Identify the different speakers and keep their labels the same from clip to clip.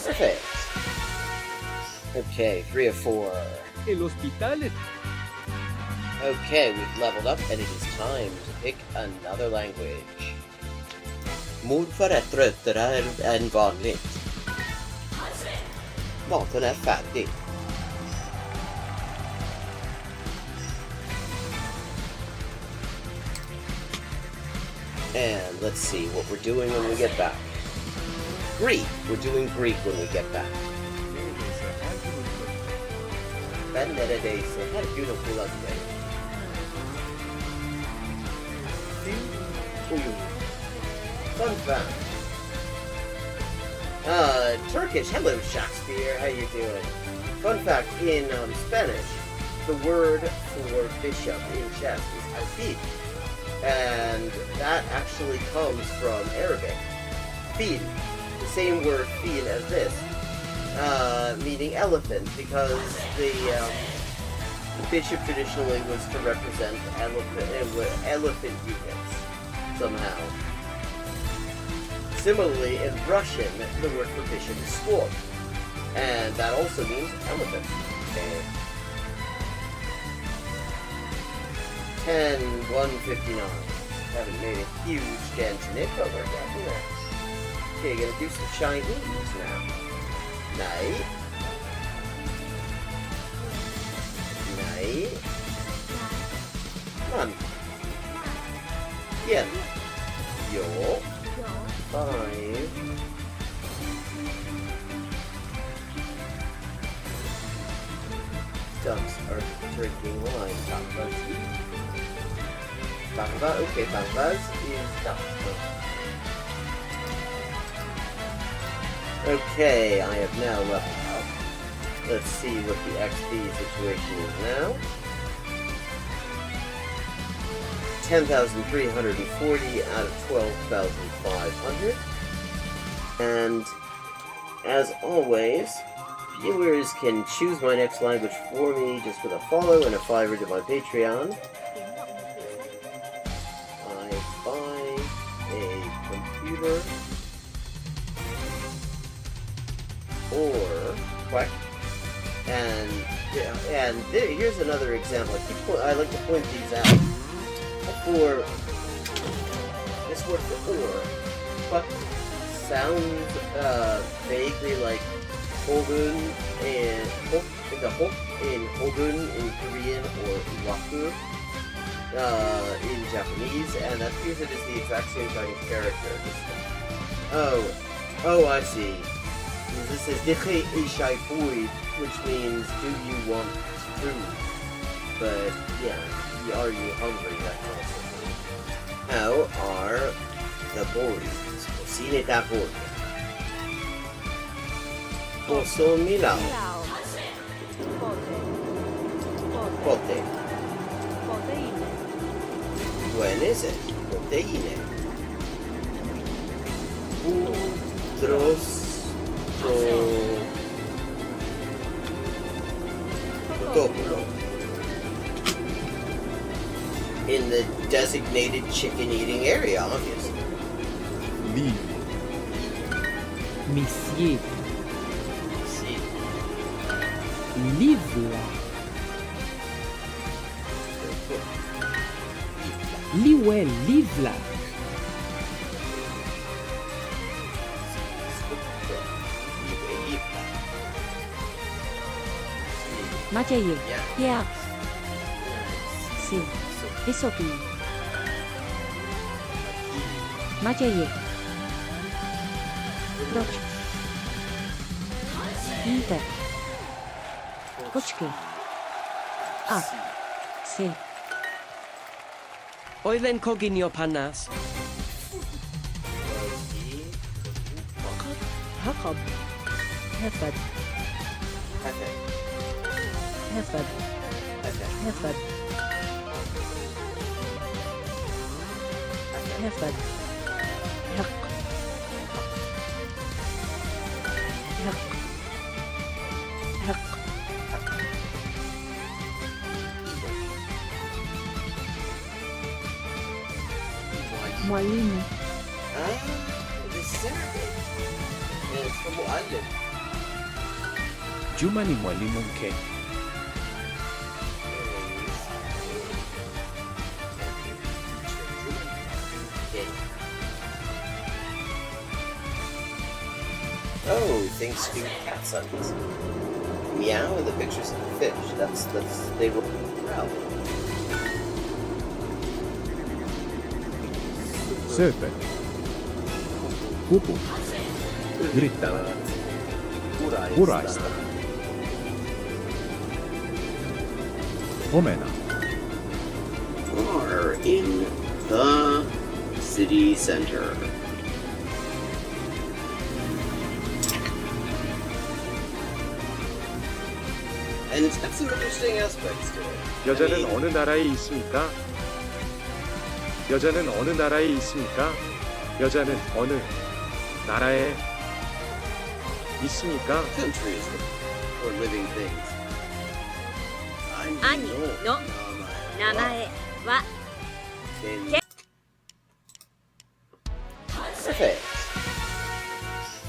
Speaker 1: Perfect. Okay, 3 of 4.
Speaker 2: El hospital es...
Speaker 1: Okay, we've leveled up, and it is time to pick another language. Morfar är tröttare än vanligt. Maten är färdig. And let's see what we're doing when we get back. Greek! We're doing Greek when we get back. Ben neredeyse her gün okula giderim. Fun fact. Turkish. Hello, Shakespeare. How you doing? Fun fact, in Spanish, the word for bishop in chess is alfil. And that actually comes from Arabic. Fil. The same word fil as this. Meaning elephant, because the bishop traditionally was to represent elephant units somehow. Similarly, in Russian, the word for bishop is squad, and that also means elephant. Okay. 10-159. Haven't made a huge dent in it, but we're getting there. Okay, gonna do some Chinese now. Nej. Man. Igen. Jo. 5. Ducks are drinking wine. Bangba, okay, Bangbas is ducks. Okay, I have now leveled up. Let's see what the XP situation is now. 10,340 out of 12,500. And as always, viewers can choose my next language for me just with a follow and a $5 to my Patreon. I buy a computer or quack, and here's another example. I like to point these out. For this word for or, quack sounds vaguely like hogun and the hok in hogun in Korean or waku in Japanese, and that because it is the exact same kind of character. Oh, I see. This is Dikhe Ishai Fui, which means do you want food? But yeah, are you hungry? That kind of thing. How are the boys? Cine da boy. Posso Milao. Pote. When is it? Proteine. Utros. Topolo. In the designated chicken-eating area, obviously.
Speaker 2: Liv. Monsieur.
Speaker 1: See.
Speaker 2: Livla. Liwell, livla.
Speaker 3: 맞아요. Yeah. Sí. Eso sí. 맞아요. 그렇지. Inter. Počkej. A. Sí.
Speaker 4: Oilen coginio panas.
Speaker 3: Jacob. Hefed. Hefed. Hefed. Hefed. Hek. Hek. Hek. Mwalimu.
Speaker 1: This is Arabic. And it's from Mu'allim.
Speaker 2: Jumani mwalimu mke.
Speaker 1: Oh, thanks to cat signs. Meow and the pictures of the fish. They were proud.
Speaker 2: Sööpel. Kupu. Yrittävät. Uraista. Omena.
Speaker 1: Are in the city center. And it's got some interesting aspects to it.
Speaker 5: 여자는 어느 나라에 있습니까? 여자는 어느 나라에 있습니까? 여자는 어느 나라에 있습니까?
Speaker 1: Countries or living things.
Speaker 3: 兄の名前は
Speaker 1: Perfect.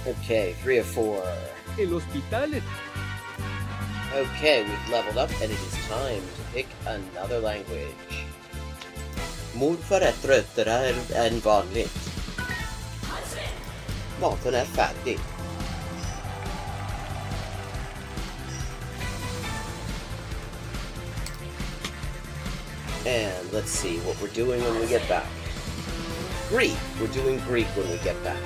Speaker 1: Okay, 3 of 4.
Speaker 2: El hospital.
Speaker 1: Okay, we've leveled up and it is time to pick another language. Morfar är tröttare än vanligt. Maten är färdig. And let's see what we're doing when we get back. Greek. We're doing Greek when we get back.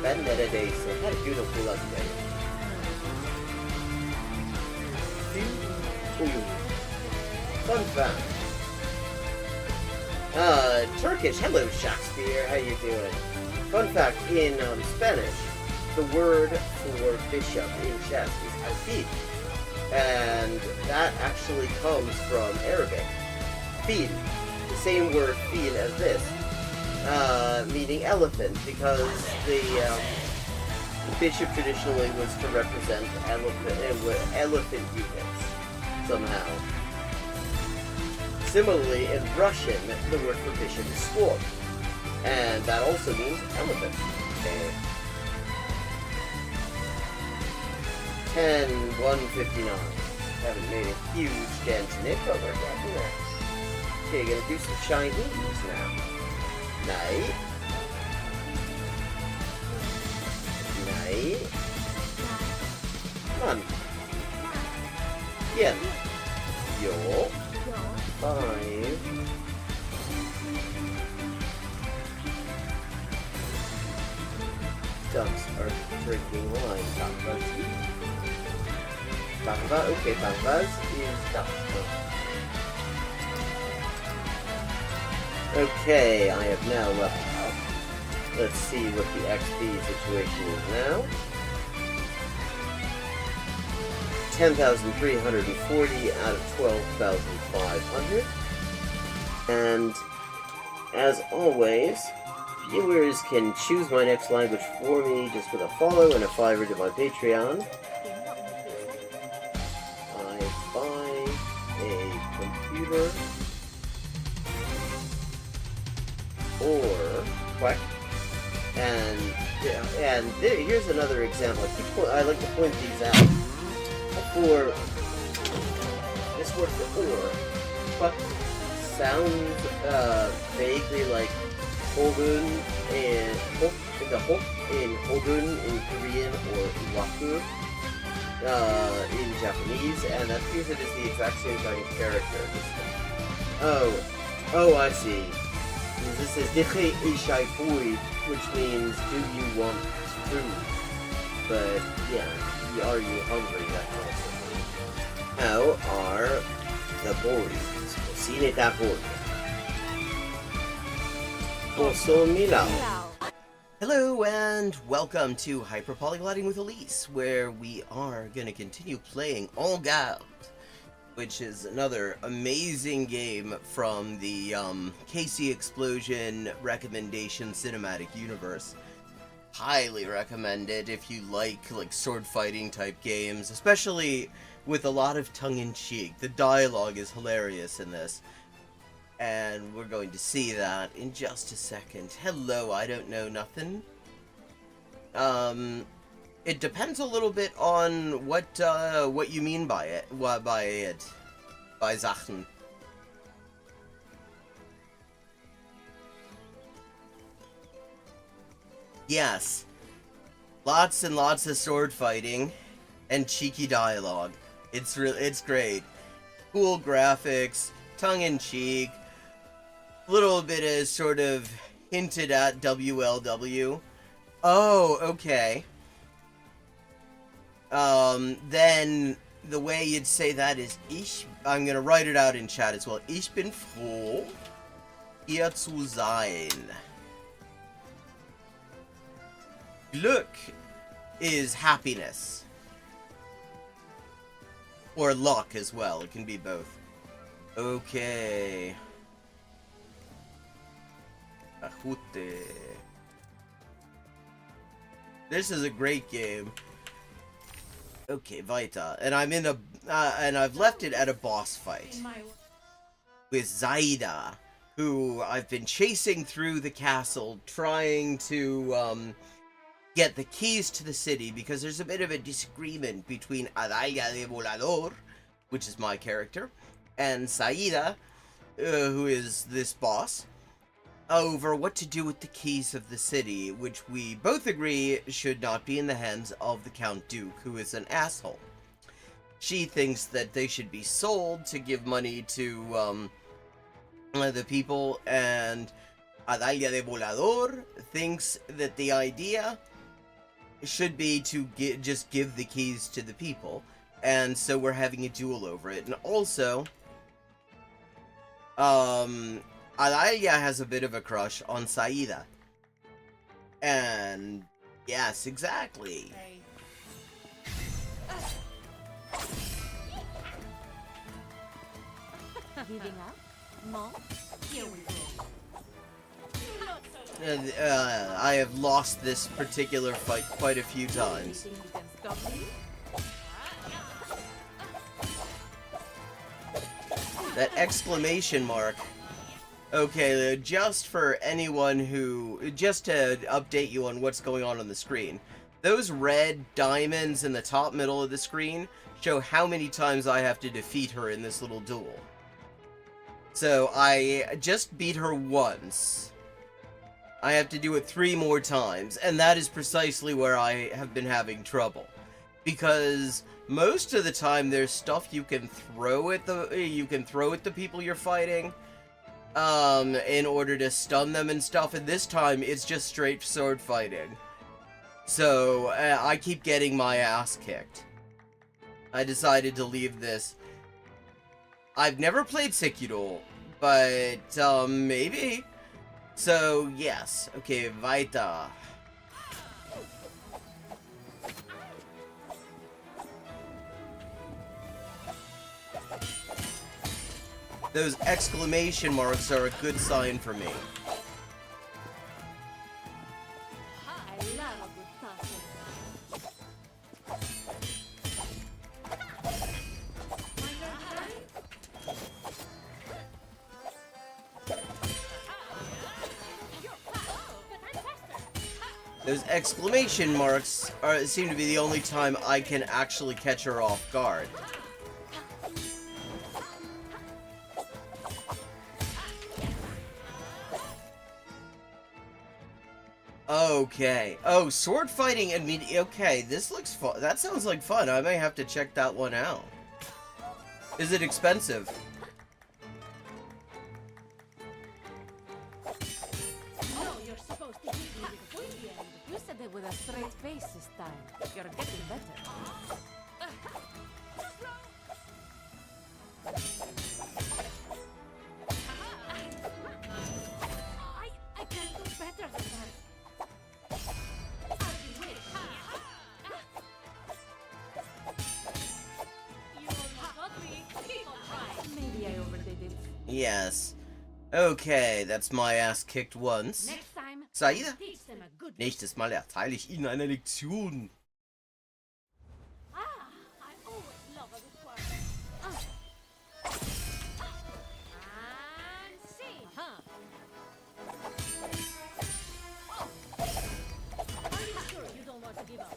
Speaker 1: Ben neredeyse her gün okula gidelim. Fun fact. Turkish. Hello, Shakespeare. How you doing? Fun fact, in Spanish, the word for bishop in chess is alfil. And that actually comes from Arabic. Fil. The same word fil as this. Meaning elephant, because the bishop traditionally was to represent elephant units somehow. Similarly, in Russian, the word for bishop is sword, and that also means elephant. Okay. 10-159. Haven't made a huge dent in it, but we're getting there. Okay, gonna do some Chinese now. Night. Night. Come on. Yen. Yo. 5. Ducks are drinking wine. Bambas. Bamba, okay, Bambas is duck. Okay, I have now leveled up. Let's see what the XP situation is now. 10,340 out of 12,500. And as always, viewers can choose my next language for me just with a follow and a $5 to my Patreon. I buy a computer or quack. And here's another example. I like to point these out. For this word for or, but sounds vaguely like Hogun and the hok in Hogun in Korean or Waku in Japanese, and that appears it is the exact same kind of character. Oh, I see. This is Dikhe Ishai Fui, which means do you want food? But yeah, are you hungry? That kind of thing. How are the boys? Cine da boy. Posso Milao. Hello and welcome to Hyperpolyglotting with Elise, where we are going to continue playing En Garde, which is another amazing game from the Casey Explosion recommendation cinematic universe. Highly recommend it if you like sword fighting type games, especially with a lot of tongue-in-cheek. The dialogue is hilarious in this. And we're going to see that in just a second. Hello, I don't know nothing. It depends a little bit on what you mean by it. By Sachen. Yes. Lots and lots of sword fighting and cheeky dialogue. It's great. Cool graphics, tongue-in-cheek, little bit of sort of hinted at WLW. Oh, okay. Then the way you'd say that is I'm gonna write it out in chat as well. Ich bin froh, hier zu sein. Glück is happiness. Or luck as well. It can be both. Okay. Ajute. This is a great game. Okay, weiter. And I'm in a and I've left it at a boss fight with Zaida, who I've been chasing through the castle, trying to get the keys to the city, because there's a bit of a disagreement between Adalia de Volador, which is my character, and Zaida, who is this boss, over what to do with the keys of the city, which we both agree should not be in the hands of the Count Duke, who is an asshole. She thinks that they should be sold to give money to the people, and Adalia de Volador thinks that the idea should be to just give the keys to the people, and so we're having a duel over it. And also, Adalia has a bit of a crush on Saida. And yes, exactly.
Speaker 3: Giving up? No? Here we go.
Speaker 1: I have lost this particular fight quite a few times.
Speaker 3: Think you can stop me?
Speaker 1: That exclamation mark. Okay, just for anyone who... just to update you on what's going on the screen. Those red diamonds in the top middle of the screen show how many times I have to defeat her in this little duel. So, I just beat her once. I have to do it 3 more times, and that is precisely where I have been having trouble. Because most of the time there's stuff you can throw at the people you're fighting, in order to stun them and stuff, and this time it's just straight sword fighting. So, I keep getting my ass kicked. I decided to leave this. I've never played Sekiro, but, maybe. So, yes. Okay, weiter. Those exclamation marks are a good sign for me.
Speaker 3: I love a good tussle.
Speaker 1: Those exclamation marks seem to be the only time I can actually catch her off guard. Okay. Oh, sword fighting and okay, this looks fun. That sounds like fun. I may have to check that one out. Is it expensive?
Speaker 3: No, you're supposed to hit me with a pointy end. You said it with a straight face this time. You're getting better. I can do better than that. Maybe I overdid it.
Speaker 1: Yes. Okay, that's my ass kicked once.
Speaker 3: Next time,
Speaker 1: Saida?
Speaker 3: teach them a good
Speaker 1: Nächstes Mal erteile ich Ihnen eine Lektion.
Speaker 3: I always love a good part. And see. Are you sure you don't want to give up?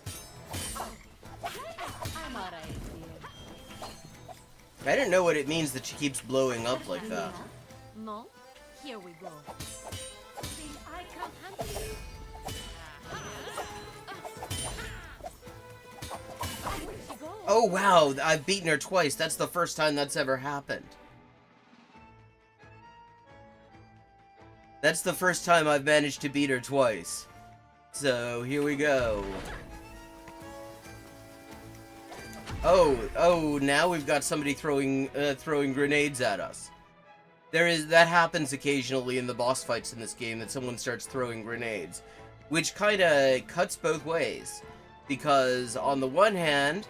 Speaker 1: I don't know what it means that she keeps blowing up like that.
Speaker 3: No? Here we go. Think I can handle you? Where'd she go?
Speaker 1: Oh wow, I've beaten her twice. That's the first time that's ever happened. That's the first time I've managed to beat her twice. So, here we go. Oh, now we've got somebody throwing grenades at us. That happens occasionally in the boss fights in this game, that someone starts throwing grenades, which kind of cuts both ways, because on the one hand,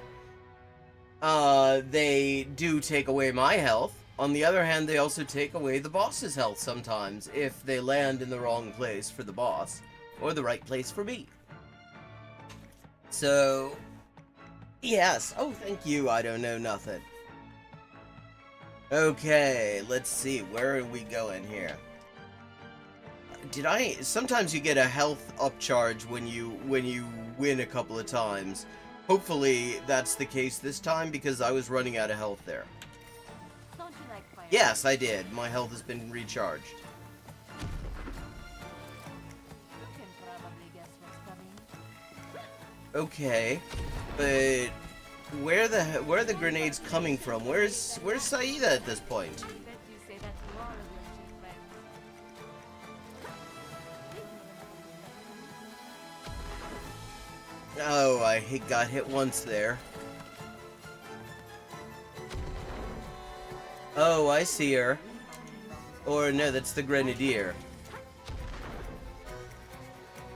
Speaker 1: they do take away my health. On the other hand, they also take away the boss's health sometimes if they land in the wrong place for the boss, or the right place for me. So, yes. Oh, thank you. I don't know nothing. Okay, let's see. Where are we going here? Sometimes you get a health upcharge when you win a couple of times. Hopefully that's the case this time, because I was running out of health there.
Speaker 3: Don't you like fire?
Speaker 1: Yes, I did. My health has been recharged.
Speaker 3: You can probably guess what's coming.
Speaker 1: Okay, but where are the grenades coming from? Where's Saida at this point?
Speaker 3: I bet you say that to all of your cheap friends.
Speaker 1: Oh, I got hit once there. Oh, I see her. Or no, that's the grenadier.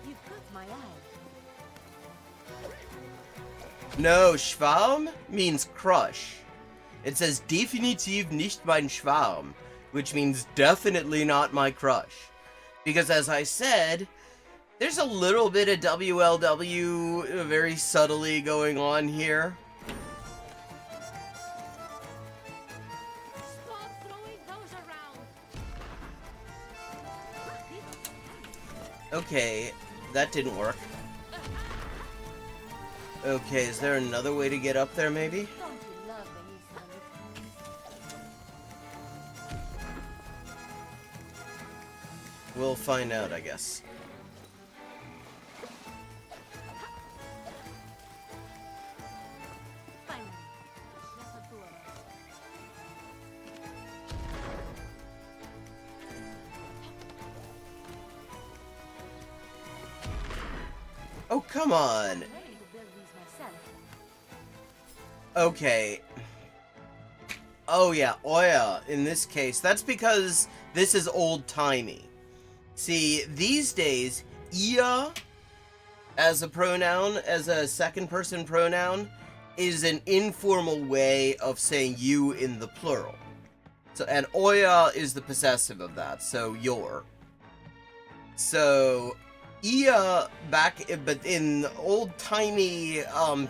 Speaker 3: You caught my eye.
Speaker 1: No, Schwarm means crush. It says definitiv nicht mein Schwarm, which means definitely not my crush. Because as I said, there's a little bit of WLW very subtly going on here.
Speaker 3: Stop throwing those around.
Speaker 1: Okay, that didn't work. Okay, is there another way to get up there, maybe?
Speaker 3: Don't you love the Eastern?
Speaker 1: We'll find out, I guess.
Speaker 3: Finally, just the two of us.
Speaker 1: Oh, come on!
Speaker 3: I'm ready to build these myself.
Speaker 1: Okay. Oh yeah, Oya, in this case. That's because this is old-timey. See, these days, Ia, as a pronoun, as a second-person pronoun, is an informal way of saying you in the plural. So, and Oya is the possessive of that, so your. So, Ia but in old-timey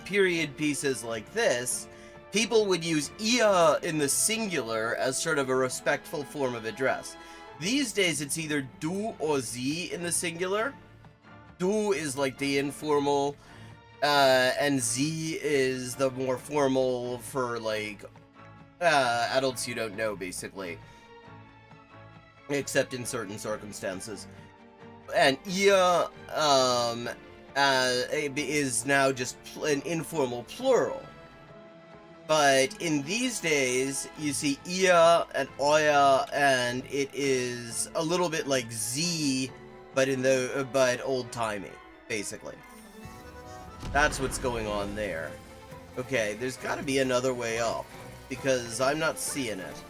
Speaker 1: period pieces like this, people would use Ia in the singular as sort of a respectful form of address. These days, it's either du or sie in the singular. Du is like the informal, and sie is the more formal for like adults you don't know, basically, except in certain circumstances. And ia is now just an informal plural. But in these days, you see ia and oya, and it is a little bit like z, but but old-timey, basically. That's what's going on there. Okay, there's got to be another way up, because I'm not seeing it.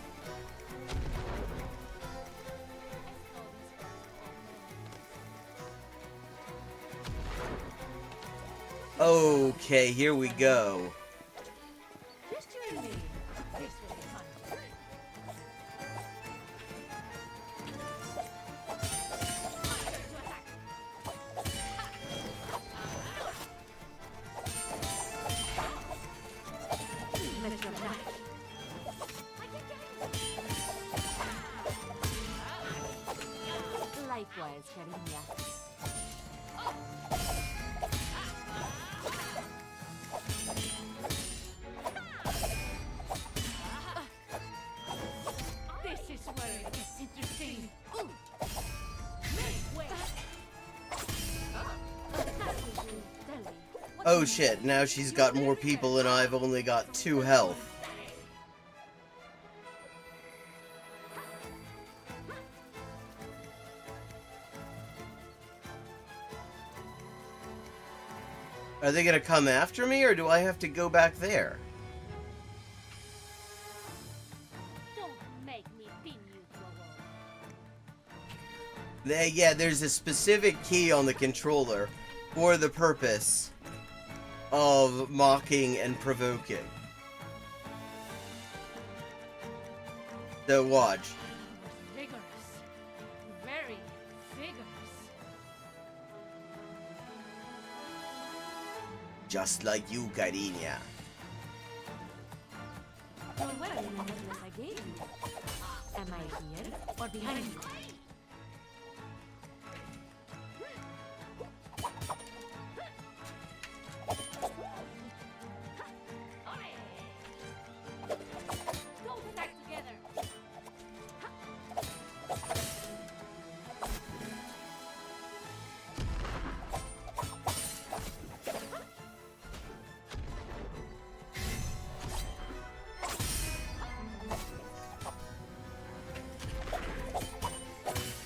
Speaker 1: Okay, here we go.
Speaker 3: Just you and me. This will be fun. Let's go back. Likewise, cariña.
Speaker 1: Oh shit, now she's got more people and I've only got 2 health. Are they gonna come after me, or do I have to go back there?
Speaker 3: Don't make me pin you to a wall.
Speaker 1: Yeah, there's a specific key on the controller for the purpose of mocking and provoking. So watch.
Speaker 3: Vigorous. Very vigorous.
Speaker 1: Just like you, Garinia.
Speaker 3: Well, what are the necklace I gave you? Am I here or behind you? Don't attack together.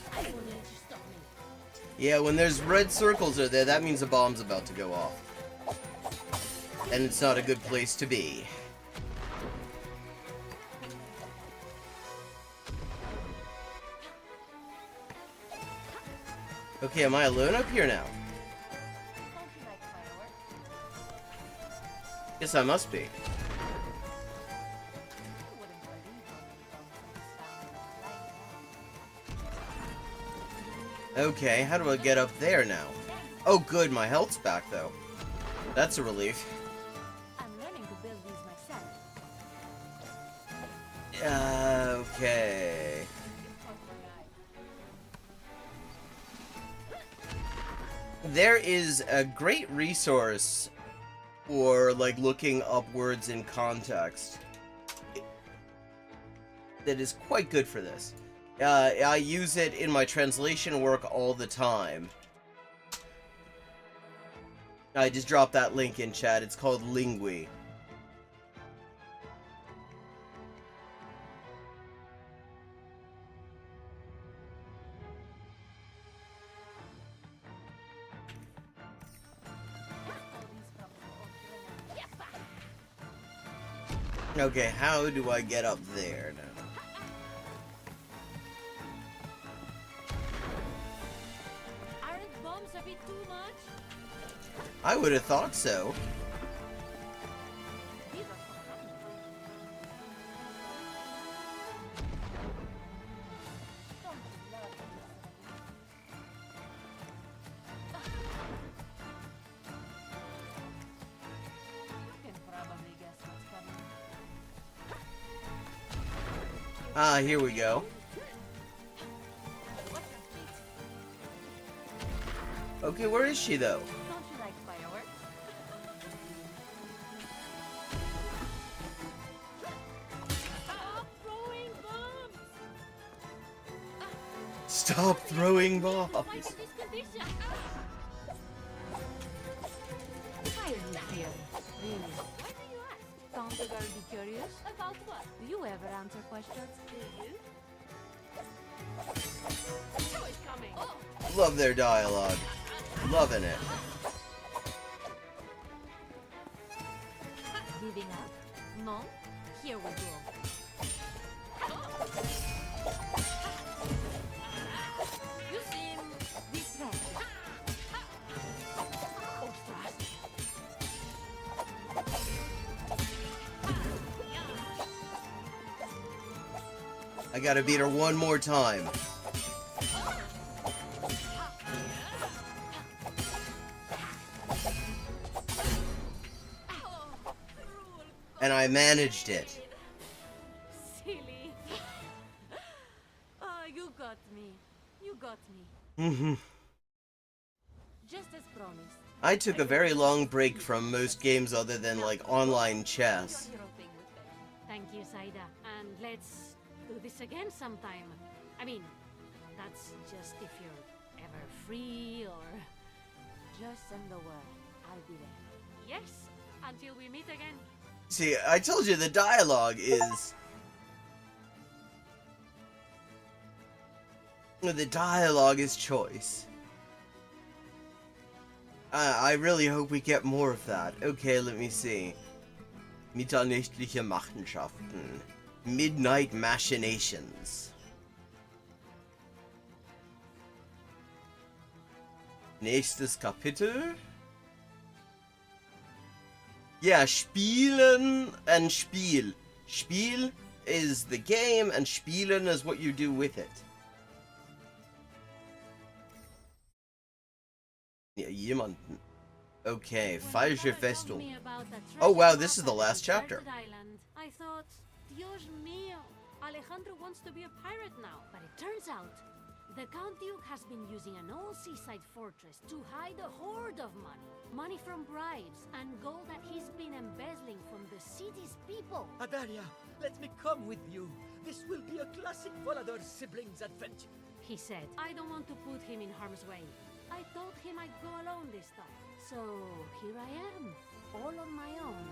Speaker 3: I will let you stop me.
Speaker 1: Yeah, when there's red circles are there, that means a bomb's about to go off. And it's not a good place to be. Okay, am I alone up here now?
Speaker 3: Don't you like fireworks?
Speaker 1: Yes, I must be.
Speaker 3: I wouldn't believe how many bombs this family
Speaker 1: Okay, how do I get up there now? Oh good, my health's back though. That's a relief.
Speaker 3: I'm learning to build these myself.
Speaker 1: Okay. There is a great resource for, like, looking up words in context that is quite good for this. I use it in my translation work all the time. I just dropped that link in chat. It's called Lingui. Okay, how do I get up there now?
Speaker 3: Aren't bombs a bit too much?
Speaker 1: I would have thought so.
Speaker 3: These are for fun. Don't you love this? You can probably guess what's coming.
Speaker 1: Ah, here we go.
Speaker 3: What's your treat?
Speaker 1: Okay, where is she though?
Speaker 3: Don't you like fireworks? Stop throwing bombs!
Speaker 1: Stop throwing
Speaker 3: Why
Speaker 1: bombs.
Speaker 3: in this condition? Why are you here? Really? Why do you ask? Don't the girl be curious? About what? Do you ever answer questions? Do you? Show is coming. Oh!
Speaker 1: Love their dialogue. Loving it.
Speaker 3: Giving up? No? Here we go. You seem distracted. Ostras.
Speaker 1: I gotta beat her one more time. And I managed it.
Speaker 3: Silly. Oh, you got me. You got me. Just as promised.
Speaker 1: I took a very long break from most games other than, like, online chess.
Speaker 3: Your hero thing with them. Thank you, Saida. And let's do this again sometime. I mean, that's just if you're ever free or... Just send the word. I'll be there. Yes, until we meet again.
Speaker 1: See, I told you the dialogue is... The dialogue is choice. I really hope we get more of that. Okay, let me see. Mitternächtliche Machenschaften. Midnight Machinations. Nächstes Kapitel. Yeah, spielen and Spiel. Spiel is the game and spielen is what you do with it. Ja, jemanden. Okay, falsche Festung. Oh wow, this is the last chapter.
Speaker 3: I thought, Dios mío, Alejandro wants to be a pirate now. But it turns out, the Count Duke has been using an old seaside fortress to hide a hoard of money. Money from bribes and gold that he's been embezzling from the city's people.
Speaker 6: Adalia, let me come with you. This will be a classic Volador siblings adventure.
Speaker 3: He said, I don't want to put him in harm's way. I thought he might go alone this time. So here I am, all on my own,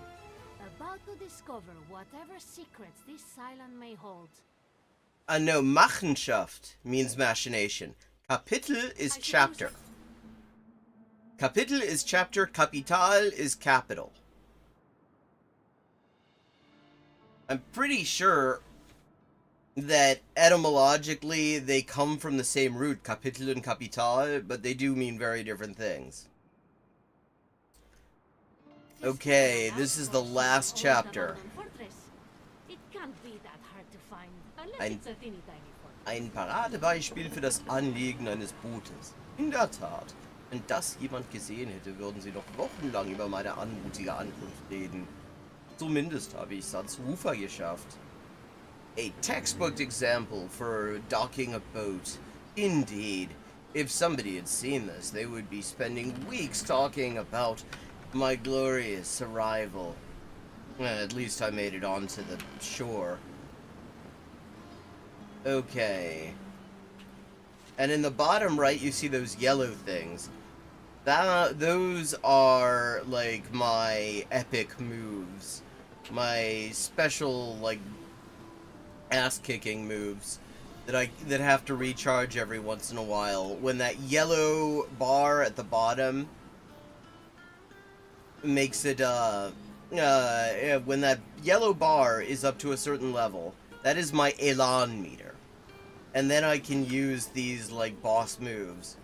Speaker 3: about to discover whatever secrets this island may hold.
Speaker 1: No, Machenschaft means machination. Kapitel is chapter. Kapitel is chapter, Kapital is capital. I'm pretty sure that etymologically they come from the same root, Kapitel and Kapital, but they do mean very different things. Okay, this is the last chapter.
Speaker 3: It can't be that hard to find, unless
Speaker 1: Ein-
Speaker 3: it's a teeny tiny fortress.
Speaker 1: Ein Paradebeispiel für das Anlegen eines Bootes. In der Tat. Wenn das jemand gesehen hätte, würden sie noch wochenlang über meine anmutige Ankunft reden. Zumindest habe ich es ans Ufer geschafft. A textbook example for docking a boat. Indeed. If somebody had seen this, they would be spending weeks talking about my glorious arrival. At least I made it onto the shore. Okay. And in the bottom right, you see those yellow things. Those are, like, my epic moves. My special, like, ass-kicking moves that have to recharge every once in a while. When that yellow bar at the bottom makes it, when that yellow bar is up to a certain level, that is my Elan meter. And then I can use these, like, boss moves.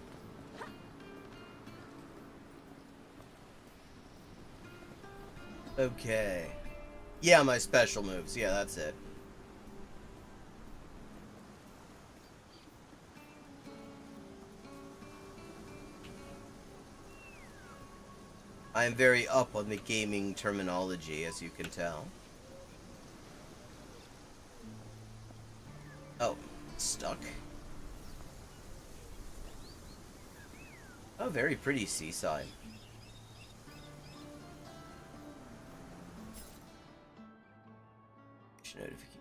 Speaker 1: Okay. Yeah, my special moves. Yeah, that's it. I am very up on the gaming terminology, as you can tell. Oh, stuck. Oh, very pretty seaside. Notification.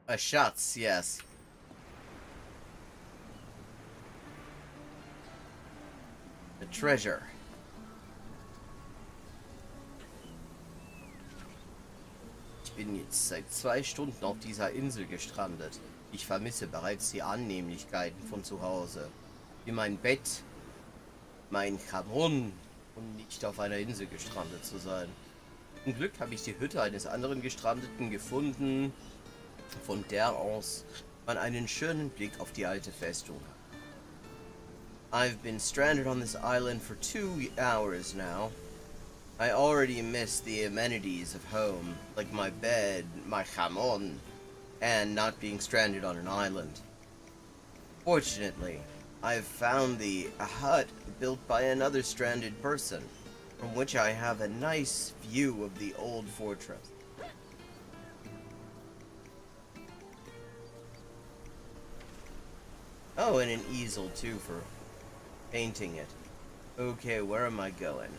Speaker 1: A Schatz, yes. A treasure. Ich bin jetzt seit 2 Stunden auf dieser Insel gestrandet. Ich vermisse bereits die Annehmlichkeiten von zu Hause. Wie mein Bett, mein Chamon und nicht auf einer Insel gestrandet zu sein. Zum Glück habe ich die Hütte eines anderen Gestrandeten gefunden, von der aus man einen schönen Blick auf die alte Festung hat. I've been stranded on this island for 2 hours now. I already miss the amenities of home, like my bed, my jamon, and not being stranded on an island. Fortunately, I've found a hut built by another stranded person, from which I have a nice view of the old fortress. Oh, and an easel too for painting it. Okay, where am I going?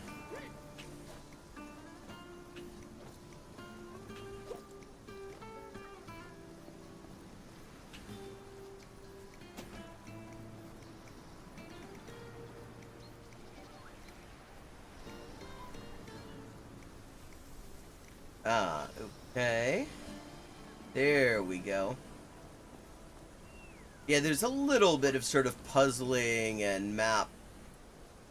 Speaker 1: Ah, okay. There we go. Yeah, there's a little bit of sort of puzzling and map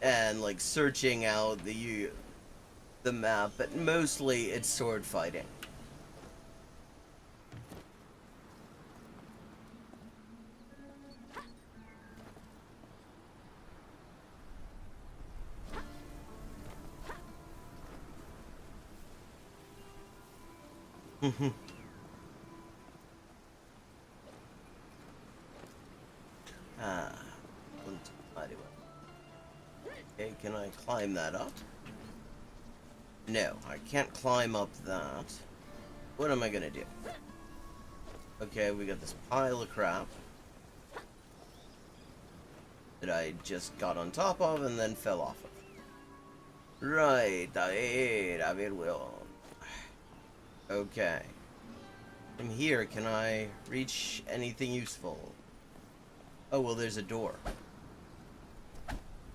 Speaker 1: and like searching out the map, but mostly it's sword fighting. Ah, okay, can I climb that up? No, I can't climb up that. What am I gonna do? Okay, we got this pile of crap that I just got on top of and then fell off of. Right, a ver, well. Okay. From here, can I reach anything useful? Oh, well, there's a door.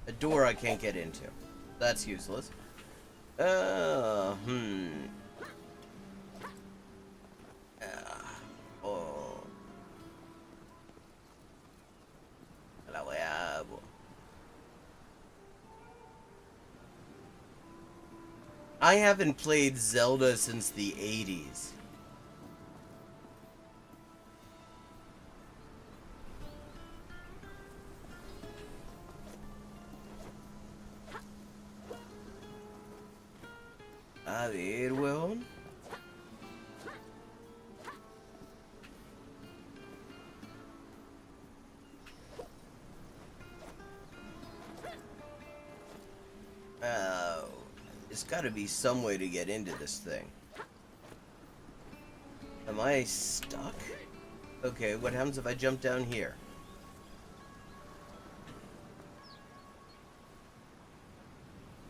Speaker 1: A door I can't get into. That's useless. Oh. La wea. I haven't played Zelda since the 80s. A ver, weón. Oh, there's gotta be some way to get into this thing. Am I stuck? Okay, what happens if I jump down here?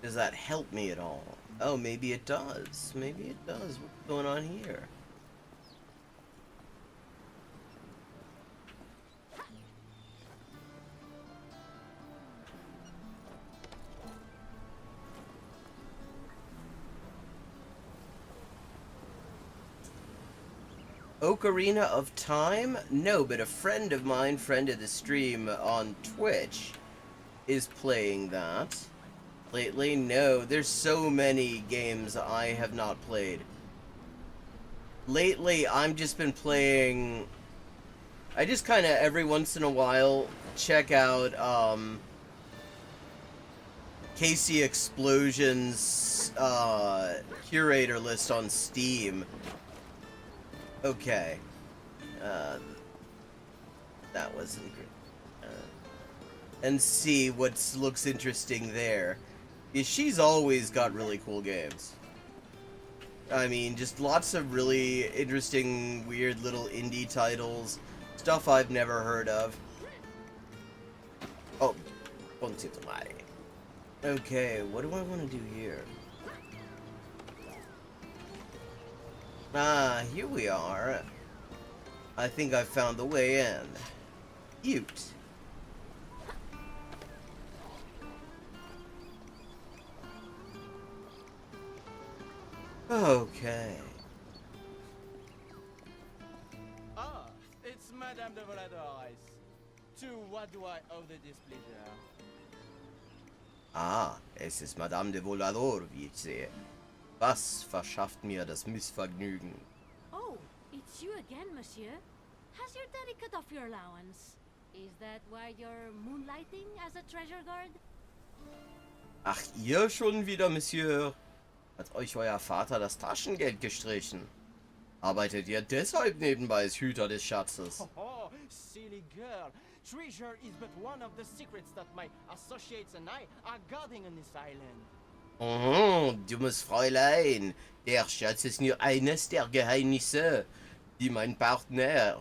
Speaker 1: Does that help me at all? Oh, maybe it does. Maybe it does. What's going on here? Ocarina of Time? No, but a friend of mine, friend of the stream on Twitch, is playing that. Lately, no. There's so many games I have not played. Lately, I've just been playing... I just kind of, every once in a while, check out, Casey Explosion's, curator list on Steam. Okay. That wasn't good. And see what looks interesting there. Yeah, she's always got really cool games. I mean, just lots of really interesting, weird little indie titles. Stuff I've never heard of. Oh, okay, what do I want to do here? Ah, here we are. I think I found the way in. Cute. Okay.
Speaker 7: Ah, it's Madame de Volador. To what do I owe the displeasure?
Speaker 1: Ah, es ist Madame de Volador, wie ich sehe. Was verschafft mir das Missvergnügen?
Speaker 3: Oh, it's you again, monsieur. Has your daddy cut off your allowance? Is that why you're moonlighting as a treasure guard?
Speaker 1: Ach, ihr schon wieder, Monsieur? Hat euch euer Vater das Taschengeld gestrichen? Arbeitet ihr deshalb nebenbei als Hüter des Schatzes?
Speaker 7: Oh, silly girl. Treasure is but one of the secrets that my associates and I are guarding on this island.
Speaker 1: Dummes Fräulein. Der Schatz ist nur eines der Geheimnisse, die meine Partner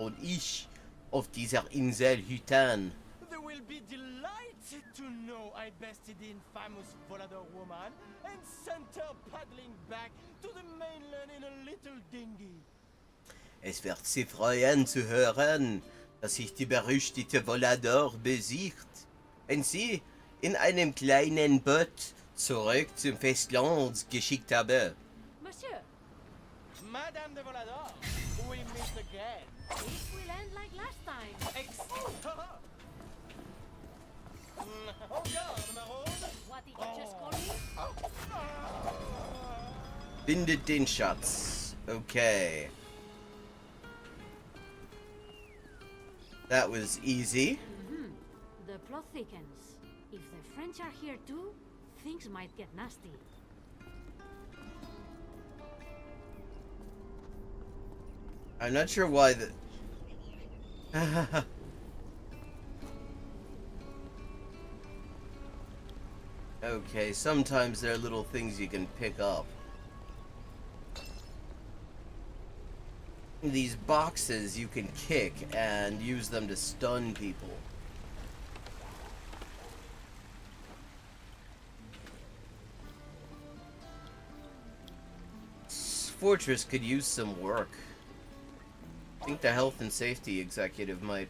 Speaker 1: und ich auf dieser Insel hüten.
Speaker 7: They will be delighted to know I bested the infamous Volador woman and sent her paddling back to the mainland in a little dinghy.
Speaker 1: Es wird sie freuen zu hören, dass ich die berüchtigte Volador besiegt, wenn sie in einem kleinen Boot zurück zum Festland geschickt habe.
Speaker 7: Madame de Volador, we meet again.
Speaker 3: It will end like last time.
Speaker 7: Oh God, Maraude.
Speaker 3: What did you just call me?
Speaker 1: Bindedin shots. Okay. That was easy.
Speaker 3: The plot thickens. If the French are here too, things might get nasty.
Speaker 1: I'm not sure why the... Okay, sometimes there are little things you can pick up. These boxes you can kick and use them to stun people. This fortress could use some work. I think the health and safety executive might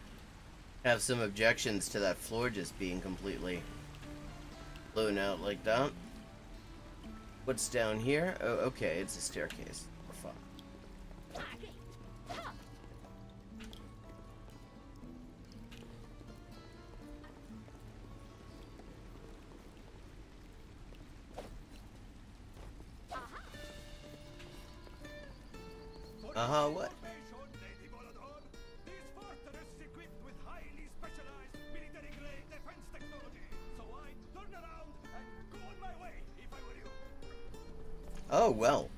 Speaker 1: have some objections to that floor just being completely blown out like that. What's down here? Oh, okay, it's a staircase. We're fine. What?
Speaker 6: Lady Volador, this fortress is equipped with highly specialized military-grade defense technology. So I'd turn around and go on my way if I were you.
Speaker 1: Oh, well.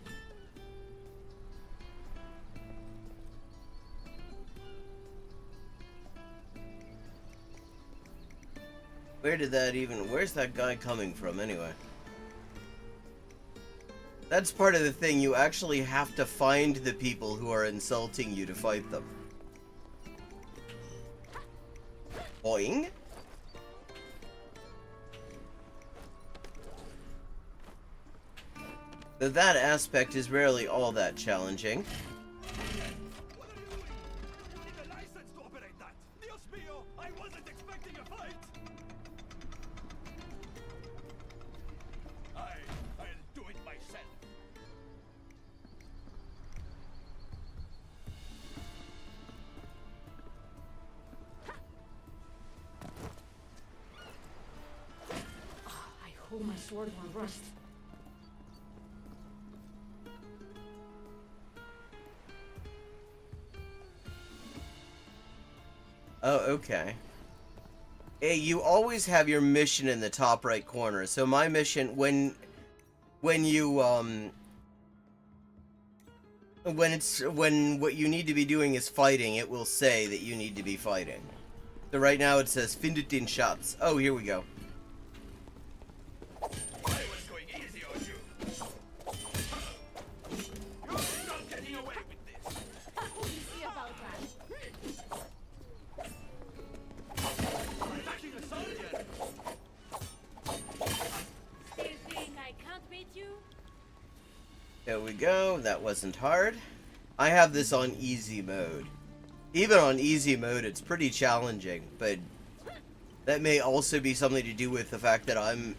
Speaker 1: Where's that guy coming from anyway? That's part of the thing, you actually have to find the people who are insulting you to fight them. Boing? Though that aspect is rarely all that challenging.
Speaker 6: What are you doing? You need a license to operate that. Dios mío, I wasn't expecting a fight. I'll do it myself.
Speaker 3: I hope my sword won't rust.
Speaker 1: Oh, okay. Hey, you always have your mission in the top right corner. So my mission, when what you need to be doing is fighting, it will say that you need to be fighting. So right now it says findet den Schatz. Oh, here we go.
Speaker 6: I was going easy on you. You're not getting away with this.
Speaker 3: We'll see about that.
Speaker 6: Attacking a soldier.
Speaker 3: Still think I can't beat you?
Speaker 1: There we go. That wasn't hard. I have this on easy mode. Even on easy mode, it's pretty challenging, but that may also be something to do with the fact that I'm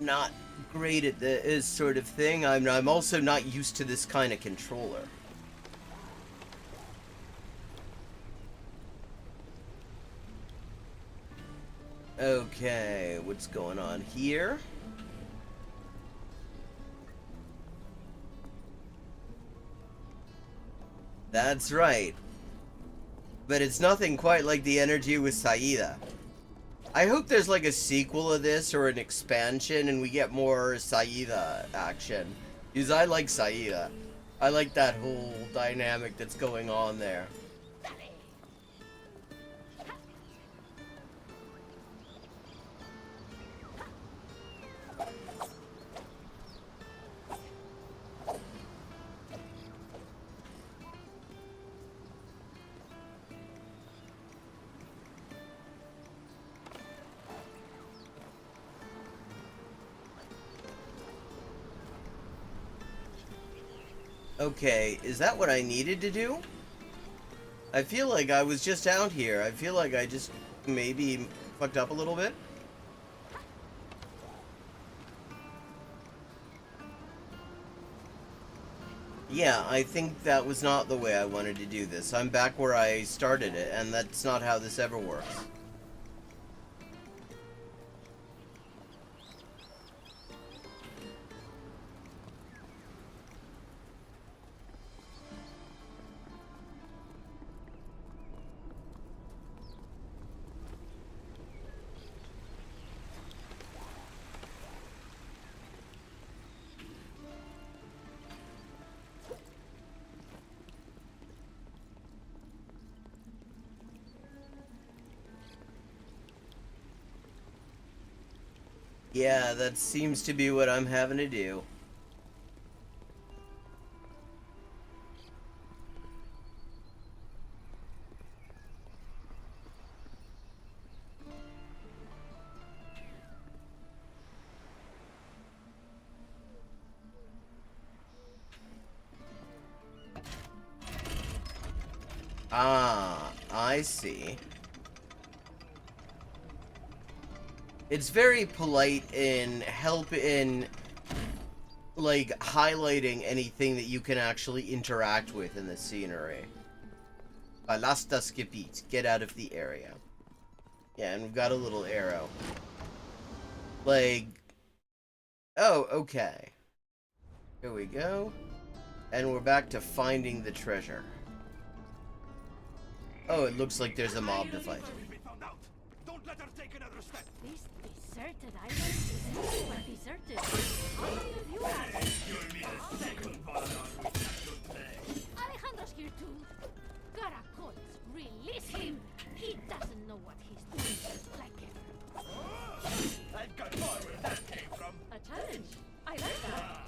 Speaker 1: not great at this sort of thing. I'm also not used to this kind of controller. Okay, what's going on here? That's right. But it's nothing quite like the energy with Saida. I hope there's like a sequel of this or an expansion and we get more Saida action. Because I like Saida. I like that whole dynamic that's going on there. Okay, is that what I needed to do? I feel like I was just out here. I feel like I just maybe fucked up a little bit. Yeah, I think that was not the way I wanted to do this. I'm back where I started it, and that's not how this ever works. Yeah, that seems to be what I'm having to do. Ah, I see. It's very polite in like, highlighting anything that you can actually interact with in the scenery. Balasta skipit, get out of the area. Yeah, and we've got a little arrow. Like, oh, okay. Here we go. And we're back to finding the treasure. Oh, it looks like there's a mob to fight.
Speaker 6: Will be found out. Don't let her take another step.
Speaker 3: This deserted island is everywhere deserted. How many of you have it?
Speaker 6: You'll need a second Volador with that to play.
Speaker 3: Alejandro's here too. Caracoles, release him. He doesn't know what he's doing. Like it.
Speaker 6: I've got more where that came from.
Speaker 3: A challenge. I like that.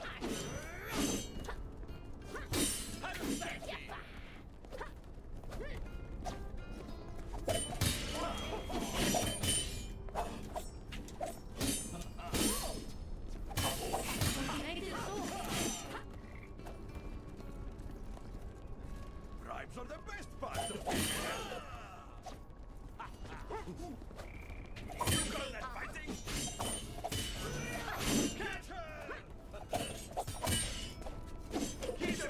Speaker 6: Bribes are the best part of the You call that fighting? Catch her! He's a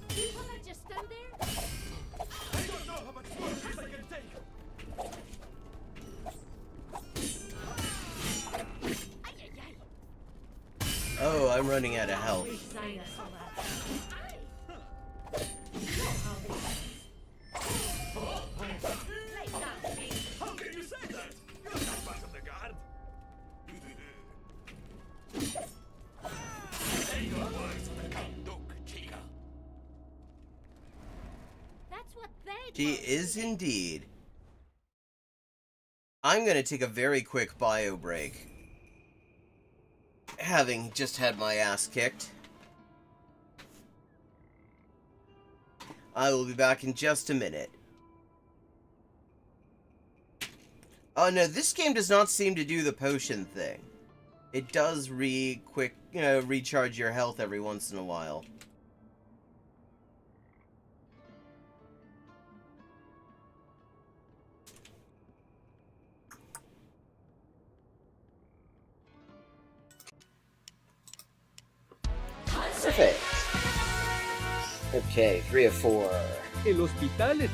Speaker 3: Do you wanna just stand there?
Speaker 6: I don't know how much more of this I can take.
Speaker 3: Ay, ay, ay.
Speaker 1: Oh, I'm running out of health.
Speaker 3: Resign us all that. Lay down, me.
Speaker 6: How can you say that? You're not part of the guard. Say your words to the Count Duke, Chica.
Speaker 3: That's what they
Speaker 1: She
Speaker 3: do.
Speaker 1: is indeed. I'm gonna take a very quick bio break. Having just had my ass kicked. I will be back in just a minute. Oh no, this game does not seem to do the potion thing. It does recharge your health every once in a while. Perfect. Okay, 3 of 4.
Speaker 2: El hospital.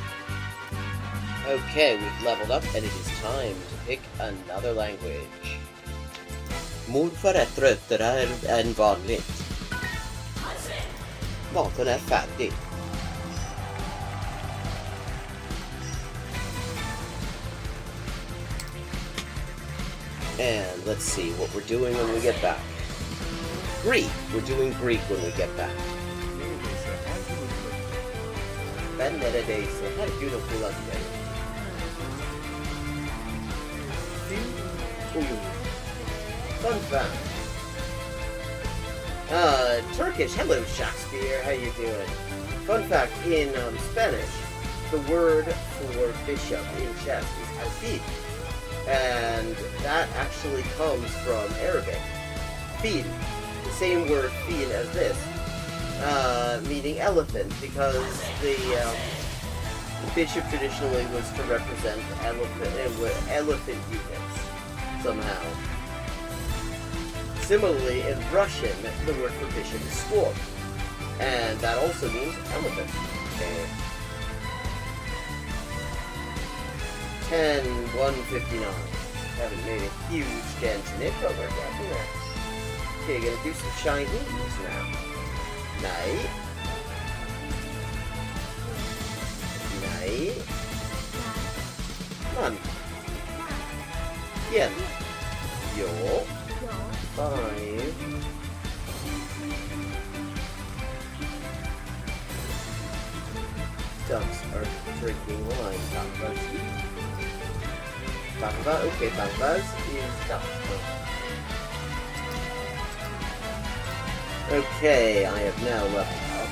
Speaker 1: Okay, we've leveled up and it is time to pick another language. Morfar är tröttare än vanligt. Maten är färdig. And let's see what we're doing when we get back. Greek. We're doing Greek when we get back. Ben neredeyse her gün okula giderim. Uyum. Fun fact. Turkish. Hello, Shakespeare. How you doing? Fun fact, in Spanish, the word for bishop in chess is alfil. And that actually comes from Arabic. Fil. The same word fil as this. Meaning elephant, because the bishop traditionally was to represent elephant units somehow. Similarly, in Russian, the word for bishop is squab, and that also means elephant. Okay. 10-159. Haven't made a huge dent in it, but we're getting there. Okay, gonna do some Chinese now. Night. Night. Man. Yen. Yo. 5. Ducks are drinking wine. Bambas. Bamba, okay, Bambas is ducks. Okay, I have now leveled up.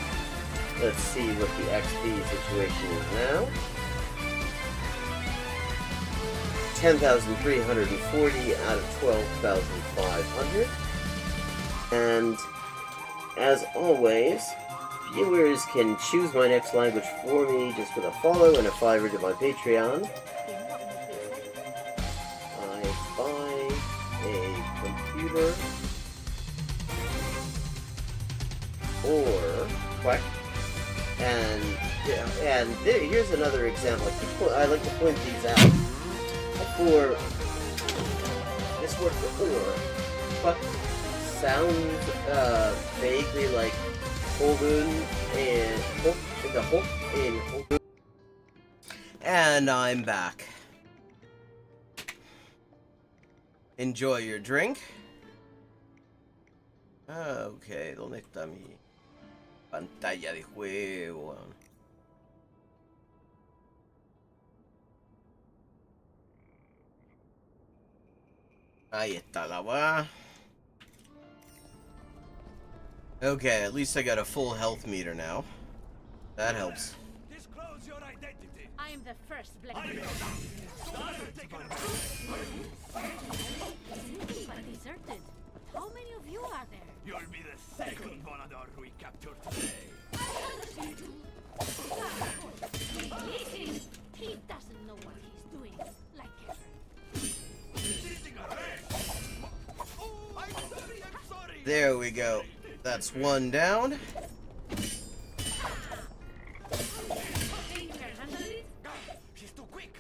Speaker 1: Let's see what the XP situation is now. 10,340 out of 12,500. And as always, viewers can choose my next language for me just with a follow and a $5 to my Patreon. I buy a computer or quack. And here's another example. I like to point these out. For this word for but sounds vaguely like Holden and the Hulk in Holden. And I'm back. Enjoy your drink. Okay, ¿dónde está mi pantalla de juego? Ahí está la va. Okay, at least I got a full health meter now. That helps.
Speaker 6: Disclose your identity.
Speaker 3: I am the first black
Speaker 6: I know that.
Speaker 3: but deserted. How many of you are there?
Speaker 6: You'll be the second Volador we captured today.
Speaker 3: Listen, he doesn't know what he's doing. Like ever.
Speaker 6: I'm sorry.
Speaker 1: There we go. That's one down.
Speaker 6: She's too quick.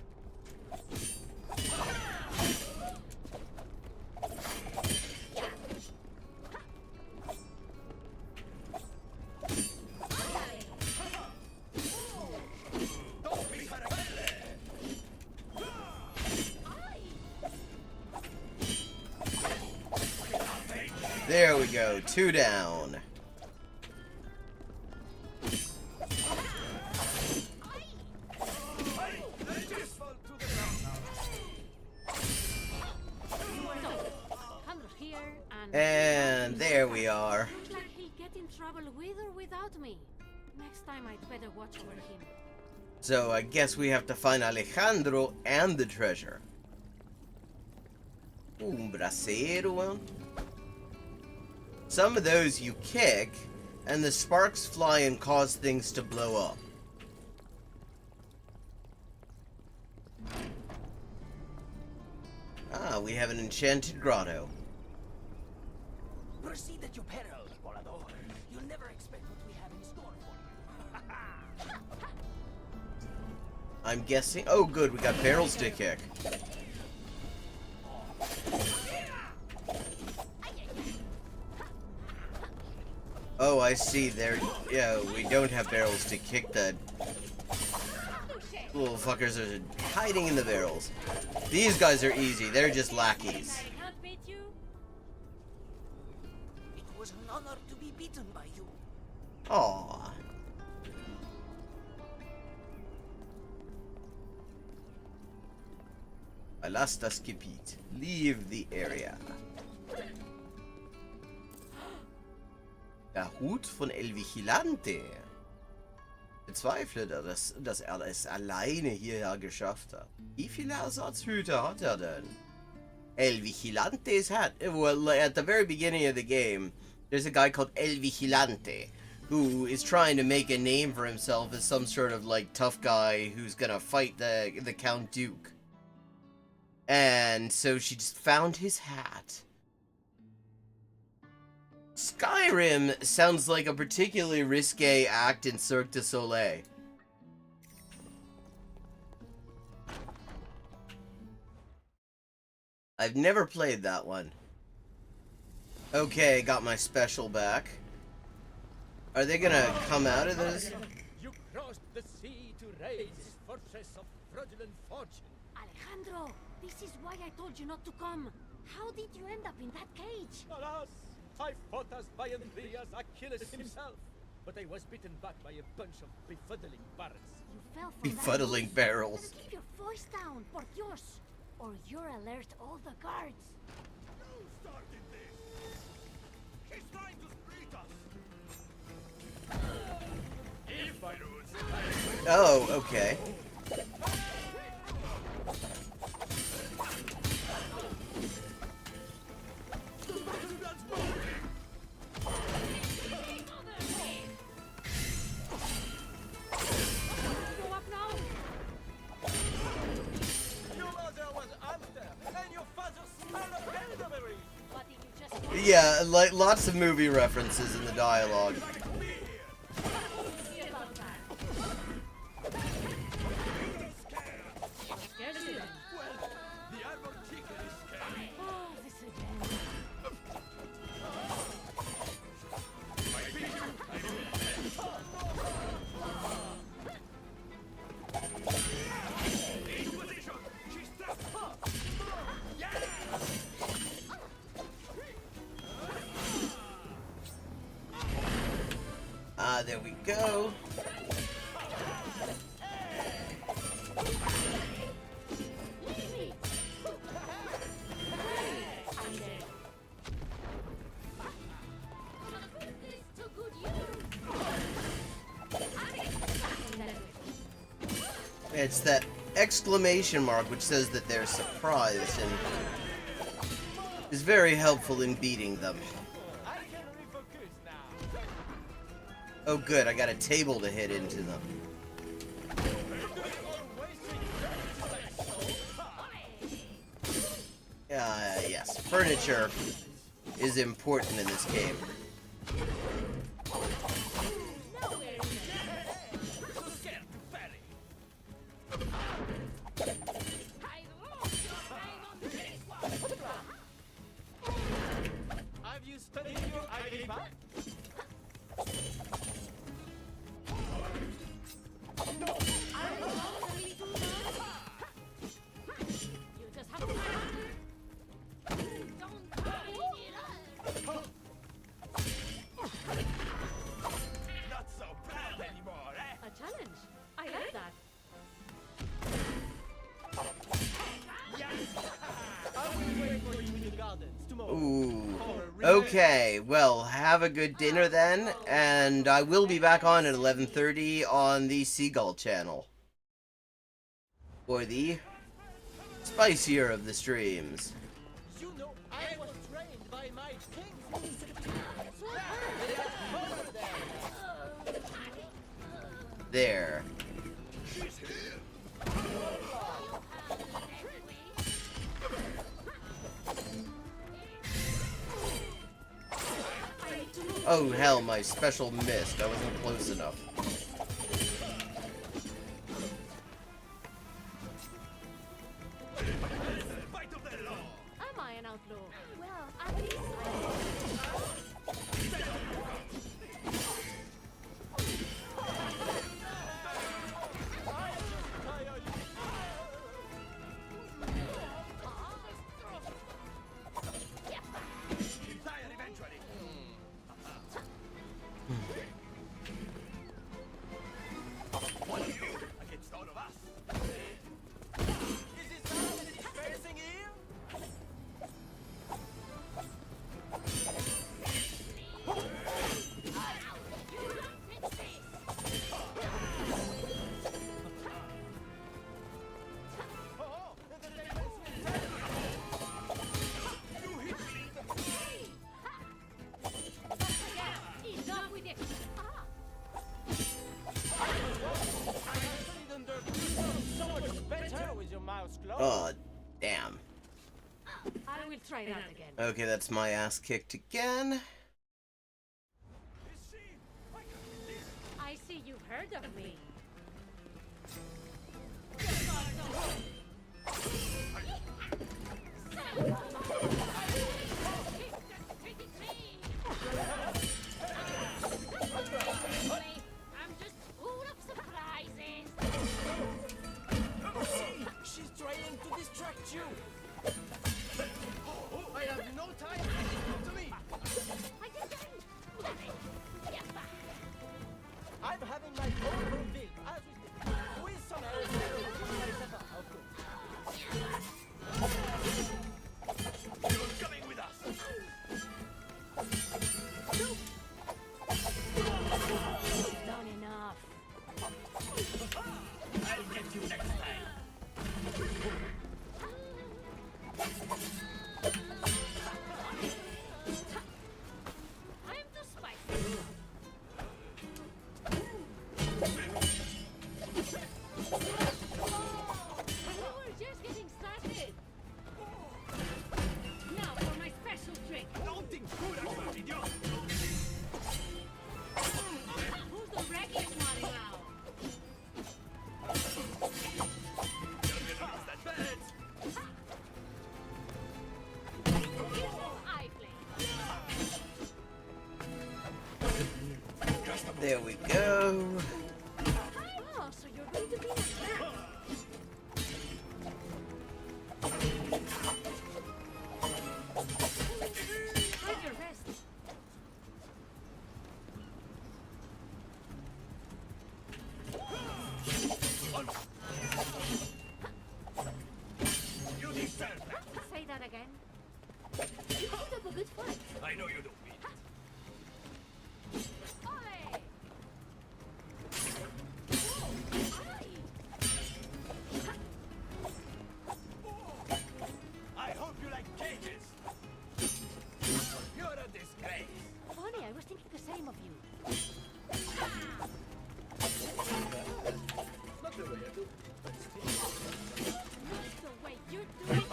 Speaker 6: Don't be her.
Speaker 1: There we go. 2 down. And there we are.
Speaker 3: Looks like he'll get in trouble with or without me. Next time I'd better watch over him.
Speaker 1: So I guess we have to find Alejandro and the treasure. Un bracero. Some of those you kick, and the sparks fly and cause things to blow up. Ah, we have an enchanted grotto.
Speaker 7: Proceed at your peril, Volador. You'll never expect what we have in store for you.
Speaker 1: I'm guessing... Oh, good, we got barrels to kick. Oh, I see. There... Yeah, we don't have barrels to kick the... Little fuckers are hiding in the barrels. These guys are easy. They're just lackeys.
Speaker 3: I can't beat you.
Speaker 7: It was an honor to be beaten by you.
Speaker 1: Aww. Verlass das Gebiet. Leave the area. Der Hut von El Vigilante. Bezweifle, dass er es alleine hierher geschafft hat. Wie viele Ersatzhüte hat er denn? El Vigilante's hat. Well, at the very beginning of the game, there's a guy called El Vigilante who is trying to make a name for himself as some sort of like tough guy who's gonna fight the Count Duke. And so she just found his hat Skyrim sounds like a particularly risque act in Cirque du Soleil. I've never played that one. Okay, got my special back. Are they gonna come out of this?
Speaker 6: You crossed the sea to raise this fortress of fraudulent fortune.
Speaker 3: Alejandro, this is why I told you not to come. How did you end up in that cage?
Speaker 6: Alas, I fought as violently as Achilles himself, but I was beaten back by a bunch of befuddling barons.
Speaker 3: You fell from
Speaker 1: Befuddling
Speaker 3: that
Speaker 1: barrels.
Speaker 3: Better keep your voice down, por Dios, or you'll alert all the guards.
Speaker 6: You started this! He's trying to split us! If I lose,
Speaker 1: Oh, okay.
Speaker 3: Go up now.
Speaker 7: Your mother was after, and your father smelled of elderberry.
Speaker 3: What did you just
Speaker 1: Yeah, like lots of movie references in the dialogue.
Speaker 3: see about that? Scared of you then?
Speaker 6: the armor ticker is scared.
Speaker 3: Oh, this again.
Speaker 6: In position! She's trapped!
Speaker 1: Ah, there we go.
Speaker 3: Leave me. I'm dead. This too good you.
Speaker 1: It's that exclamation mark which says that they're surprised and is very helpful in beating them.
Speaker 7: I can refocus now.
Speaker 1: Oh good, I got a table to hit into them. Yes, furniture is important in this game.
Speaker 7: Have you studied your ID back?
Speaker 3: You just have to. Don't
Speaker 6: Not so bad anymore, eh?
Speaker 3: A challenge. I like that.
Speaker 7: I will wait for you in the gardens tomorrow.
Speaker 1: Ooh. Okay, well, have a good dinner then, and I will be back on at 11:30 on the Seagull channel. For the spicier of the streams.
Speaker 7: You know, I was trained by my king.
Speaker 1: There. Oh hell, my special missed. I wasn't close enough.
Speaker 6: Fight of the law!
Speaker 3: Am I an outlaw? Well, at least I
Speaker 6: Tire eventually! What are you against all of us?
Speaker 7: Is this how it is facing here? Oh, the defense will
Speaker 3: enough with it. Ah,
Speaker 7: so much better with your mouth closed.
Speaker 1: Oh, damn.
Speaker 3: I will try that again.
Speaker 1: Okay, that's my ass kicked again.
Speaker 3: heard of me. I'm just full of surprises.
Speaker 7: She's trying to distract you. I have no time. Come to me. I'm having my own reveal as we speak. With some help. You're coming with us.
Speaker 3: Done enough.
Speaker 7: I'll get you next time.
Speaker 3: I'm too spicy. We're just getting started. Now for my special trick. Who's the wrecking smarty now? Here's how I play.
Speaker 1: There we go.
Speaker 3: Oh, so you're going to be a cat. Have your rest.
Speaker 6: You deserve that.
Speaker 3: Say that again. You put up a good fight.
Speaker 6: I know you don't mean.
Speaker 3: Oi!
Speaker 6: I hope you like cages. You're a disgrace.
Speaker 3: Funny, I was thinking the same of you.
Speaker 6: Not the way I do.
Speaker 3: Not the way you're doing it.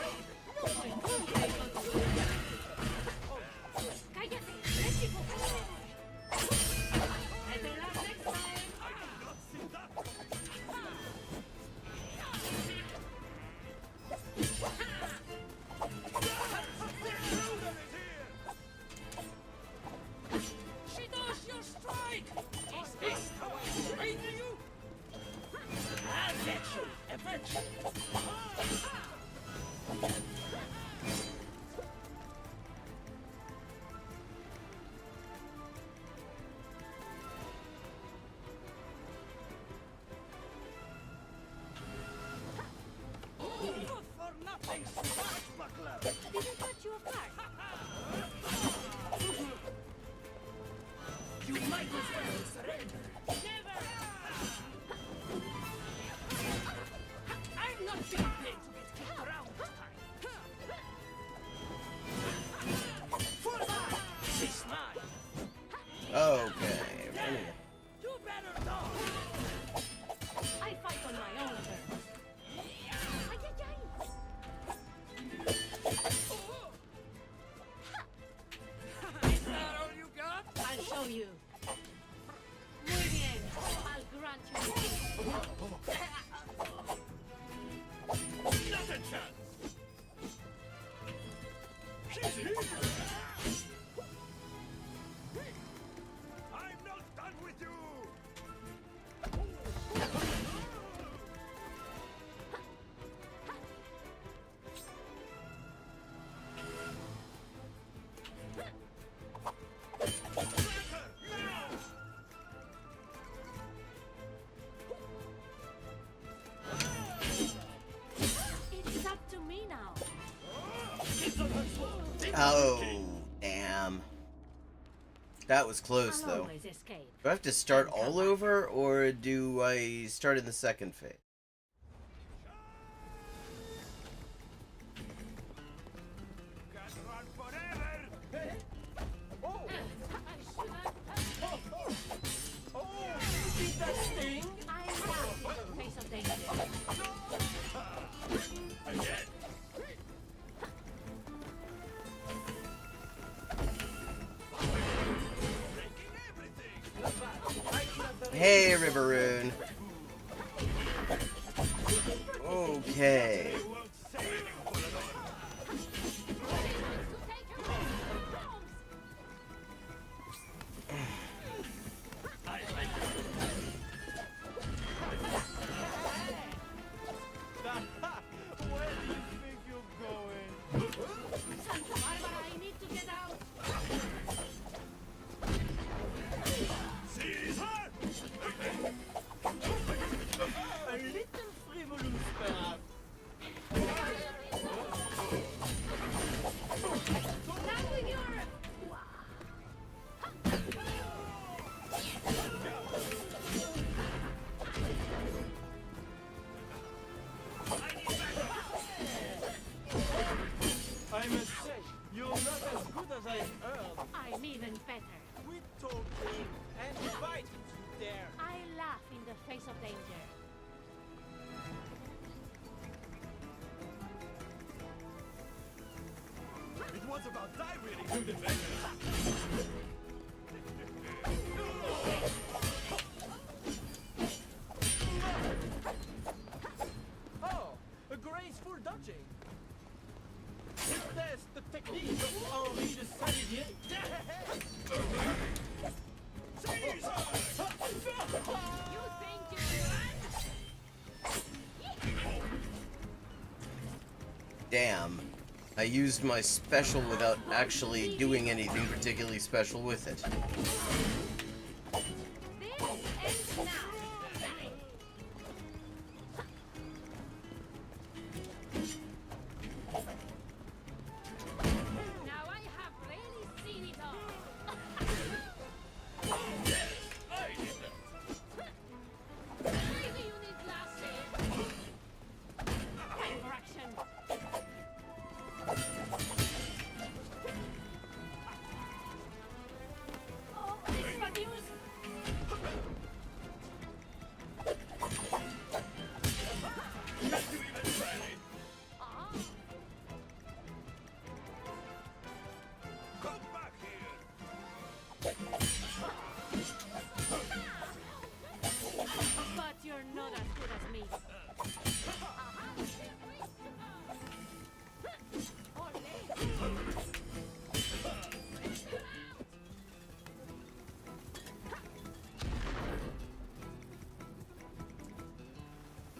Speaker 3: No way you're doing it. Cállate. Let's go. Better luck next time.
Speaker 6: I do not see that.
Speaker 7: She does your strike. Is this how I train you? I'll get you eventually. Good for nothing, swashbuckler.
Speaker 3: Didn't catch you off guard.
Speaker 7: You might as well surrender.
Speaker 3: Never.
Speaker 7: I'm not being paid to get kicked around this time. For that, she's mine.
Speaker 1: Okay.
Speaker 7: You better not.
Speaker 3: I fight on my own terms. Ay, ay, ay.
Speaker 7: Is that all you got?
Speaker 3: I'll show you. Muy bien. I'll grant you this.
Speaker 6: Not a chance. She's here. I'm not done with you.
Speaker 3: It's up to me now.
Speaker 1: Oh, damn. That was close,
Speaker 3: I'll
Speaker 1: though.
Speaker 3: always escape.
Speaker 1: Do I have to start all over, or do I start in the second phase?
Speaker 6: Can't run forever.
Speaker 7: Oh,
Speaker 3: I should
Speaker 7: oh, did that sting?
Speaker 3: I laugh in the face of danger.
Speaker 6: Again. Breaking everything.
Speaker 1: Hey, Riveroon. Okay.
Speaker 7: Where do you think you're going?
Speaker 3: Santa Barbara, I need to get out.
Speaker 7: A little frivolous, perhaps.
Speaker 3: Down with your...
Speaker 7: I must say, you're not as good as I heard.
Speaker 3: I'm even better.
Speaker 7: We talking and fight there.
Speaker 3: I laugh in the face of danger.
Speaker 6: It was about time we recruited vendors.
Speaker 7: Oh, a graceful dodging. Test the technique of Henri de Saint-Didier.
Speaker 3: You think you run?
Speaker 1: Damn. I used my special without actually doing anything particularly special with it.
Speaker 3: This ends now. Now I have really seen it all. Maybe you need glasses. Time for action. Oh, it's bad news. Ah.
Speaker 6: Come back here.
Speaker 3: But you're not as good as me.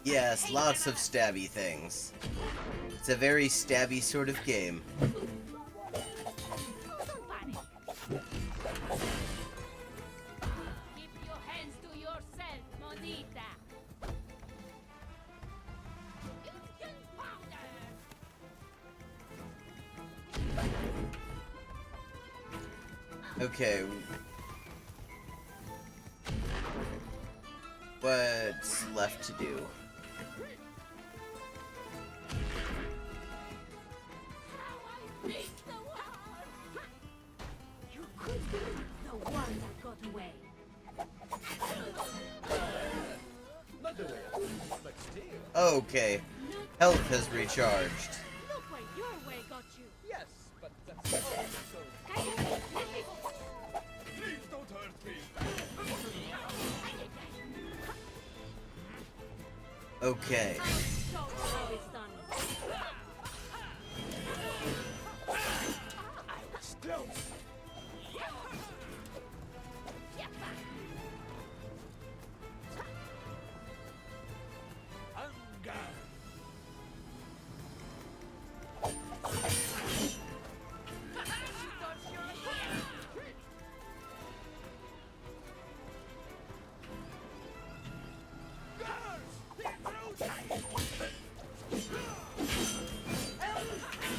Speaker 1: Yes, lots of stabby things. It's a very stabby sort of game.
Speaker 3: Don't panic. Keep your hands to yourself, Monita. Instant powder.
Speaker 1: Okay. What's left to do?
Speaker 3: How I miss the one. You could be the one that got away.
Speaker 6: Not the way, but still.
Speaker 1: Okay. Health has recharged.
Speaker 3: Look where your way got you.
Speaker 6: Yes, but that's also.
Speaker 3: Can you let me go?
Speaker 6: Please don't hurt me.
Speaker 1: Okay.
Speaker 3: I'll show you how it's done.
Speaker 6: I was close.
Speaker 3: Get back.
Speaker 6: En Garde.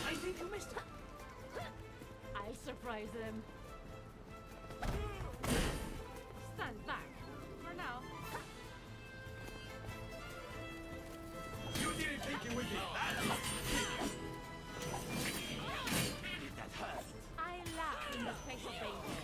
Speaker 3: I think you missed it. I'll surprise them. Stand back. For now.
Speaker 6: You didn't think it would be that easy, did you? Did that hurt?
Speaker 3: I laugh in the face of danger.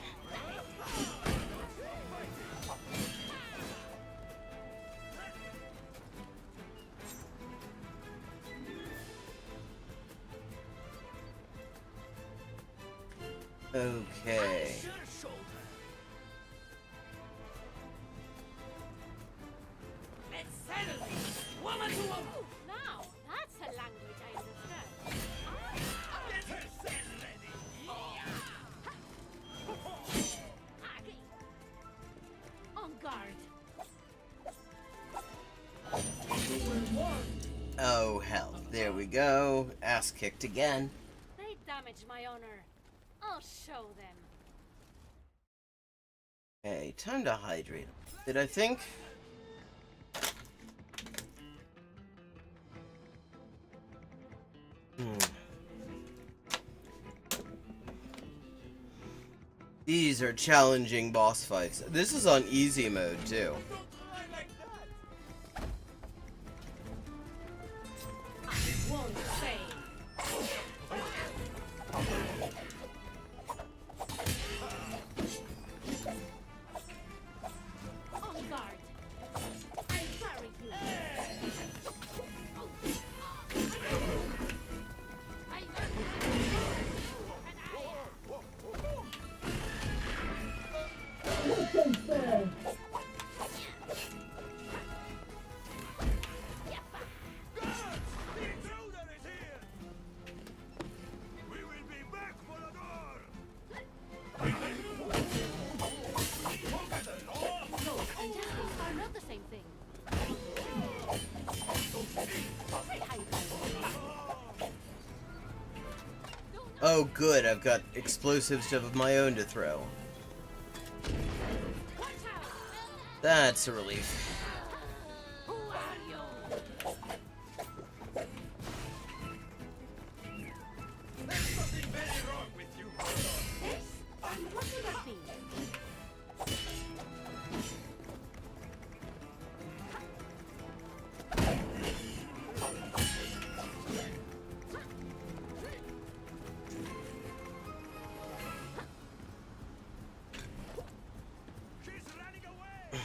Speaker 1: Okay.
Speaker 6: Sure shoulder.
Speaker 3: Now, that's a language I understand. En Garde.
Speaker 1: Oh, hell. There we go. Ass kicked again.
Speaker 3: They damaged my honor. I'll show them.
Speaker 1: Okay, time to hydrate. Did I think? These are challenging boss fights. This is on easy mode, too.
Speaker 3: Won't fail. En Garde. I carry you.
Speaker 6: The intruder is here! We will be back, Volador!
Speaker 3: Smoke and justice are not the same thing.
Speaker 1: Oh, good. I've got explosives of my own to throw.
Speaker 3: Watch out!
Speaker 1: That's a relief.
Speaker 3: Who are you?
Speaker 6: There's something very wrong with you, Volador.
Speaker 3: This? And what could that be?
Speaker 6: She's running away!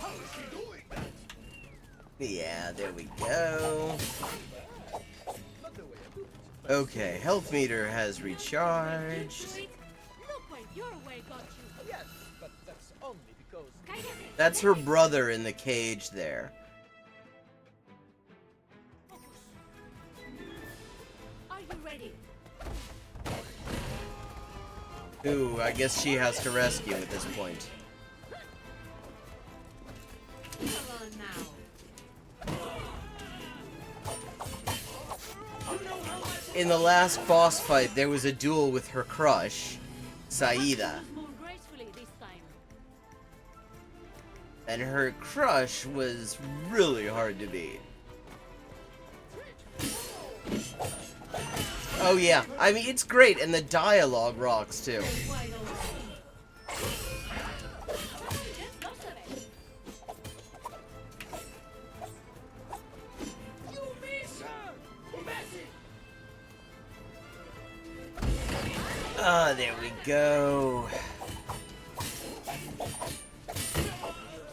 Speaker 6: How is she doing that?
Speaker 1: Yeah, there we go. Okay, health meter has recharged.
Speaker 3: Wait, look where your way got you.
Speaker 7: Yes, but that's only because
Speaker 3: Cállate.
Speaker 1: That's her brother in the cage there.
Speaker 3: Are you ready?
Speaker 1: Ooh, I guess she has to rescue at this point.
Speaker 3: Come on now.
Speaker 1: In the last boss fight, there was a duel with her crush, Saida.
Speaker 3: Choose more gracefully this time.
Speaker 1: And her crush was really hard to beat. Oh yeah, I mean, it's great, and the dialogue rocks too.
Speaker 3: Why don't we? Get close to it.
Speaker 6: You miss her! Message!
Speaker 1: Ah, there we go.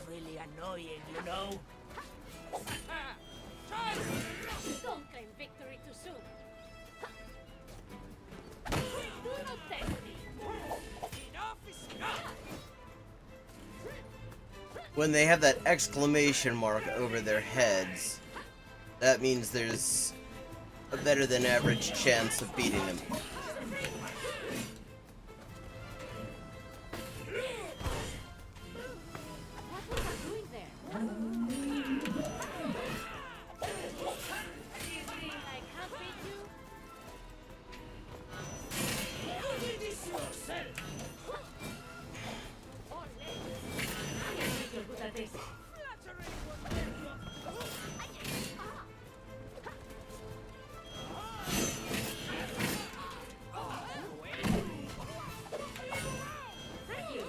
Speaker 7: really annoying, you know.
Speaker 3: Don't claim victory too soon. Do not test me.
Speaker 6: Enough is enough!
Speaker 1: When they have that exclamation mark over their heads, that means there's a better than average chance of beating them.
Speaker 3: What was I doing there? I can't beat you. You're good at this. Thank you.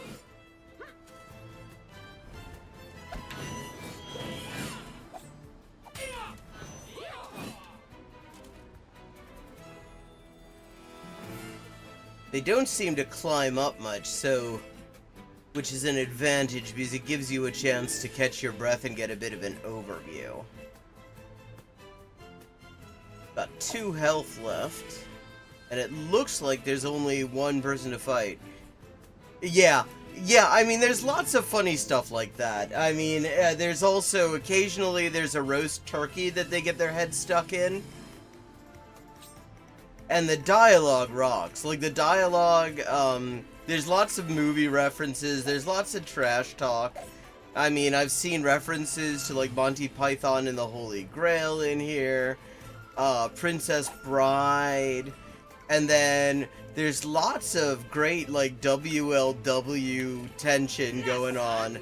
Speaker 1: They don't seem to climb up much, which is an advantage because it gives you a chance to catch your breath and get a bit of an overview. Got 2 health left, And it looks like there's only one person to fight. Yeah, I mean, there's lots of funny stuff like that. I mean, there's also, occasionally, there's a roast turkey that they get their head stuck in. And the dialogue rocks. Like, the dialogue, there's lots of movie references, there's lots of trash talk. I mean, I've seen references to, like, Monty Python and the Holy Grail in here. Princess Bride. And then there's lots of great, like, WLW tension going on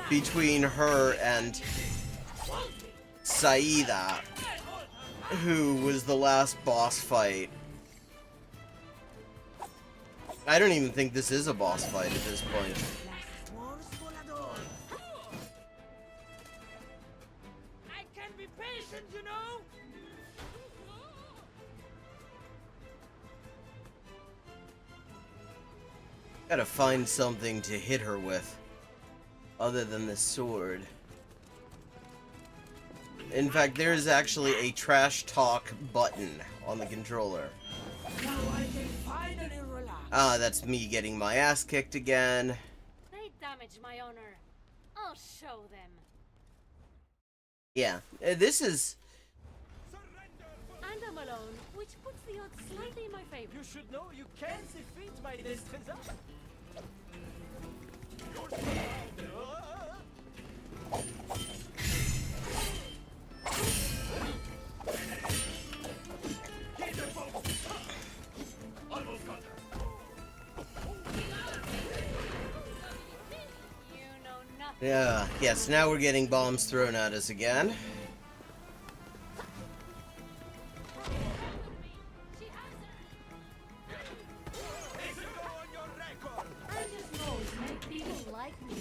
Speaker 1: between her and Saida, who was the last boss fight. I don't even think this is a boss fight at this point.
Speaker 7: I can be patient, you know.
Speaker 1: Gotta find something to hit her with, other than the sword. In fact, there is actually a trash talk button on the controller.
Speaker 7: Now I can finally relax.
Speaker 1: Ah, that's me getting my ass kicked again.
Speaker 3: They damaged my honor. I'll show them.
Speaker 1: Yeah, this is...
Speaker 3: And I'm alone, which puts the odds slightly in my favor.
Speaker 7: You should know you can't defeat my destreza.
Speaker 3: You know nothing.
Speaker 1: Yeah, yes, now we're getting bombs thrown at us again.
Speaker 3: She has her.
Speaker 6: Is it on your record?
Speaker 3: I just know it make people like me.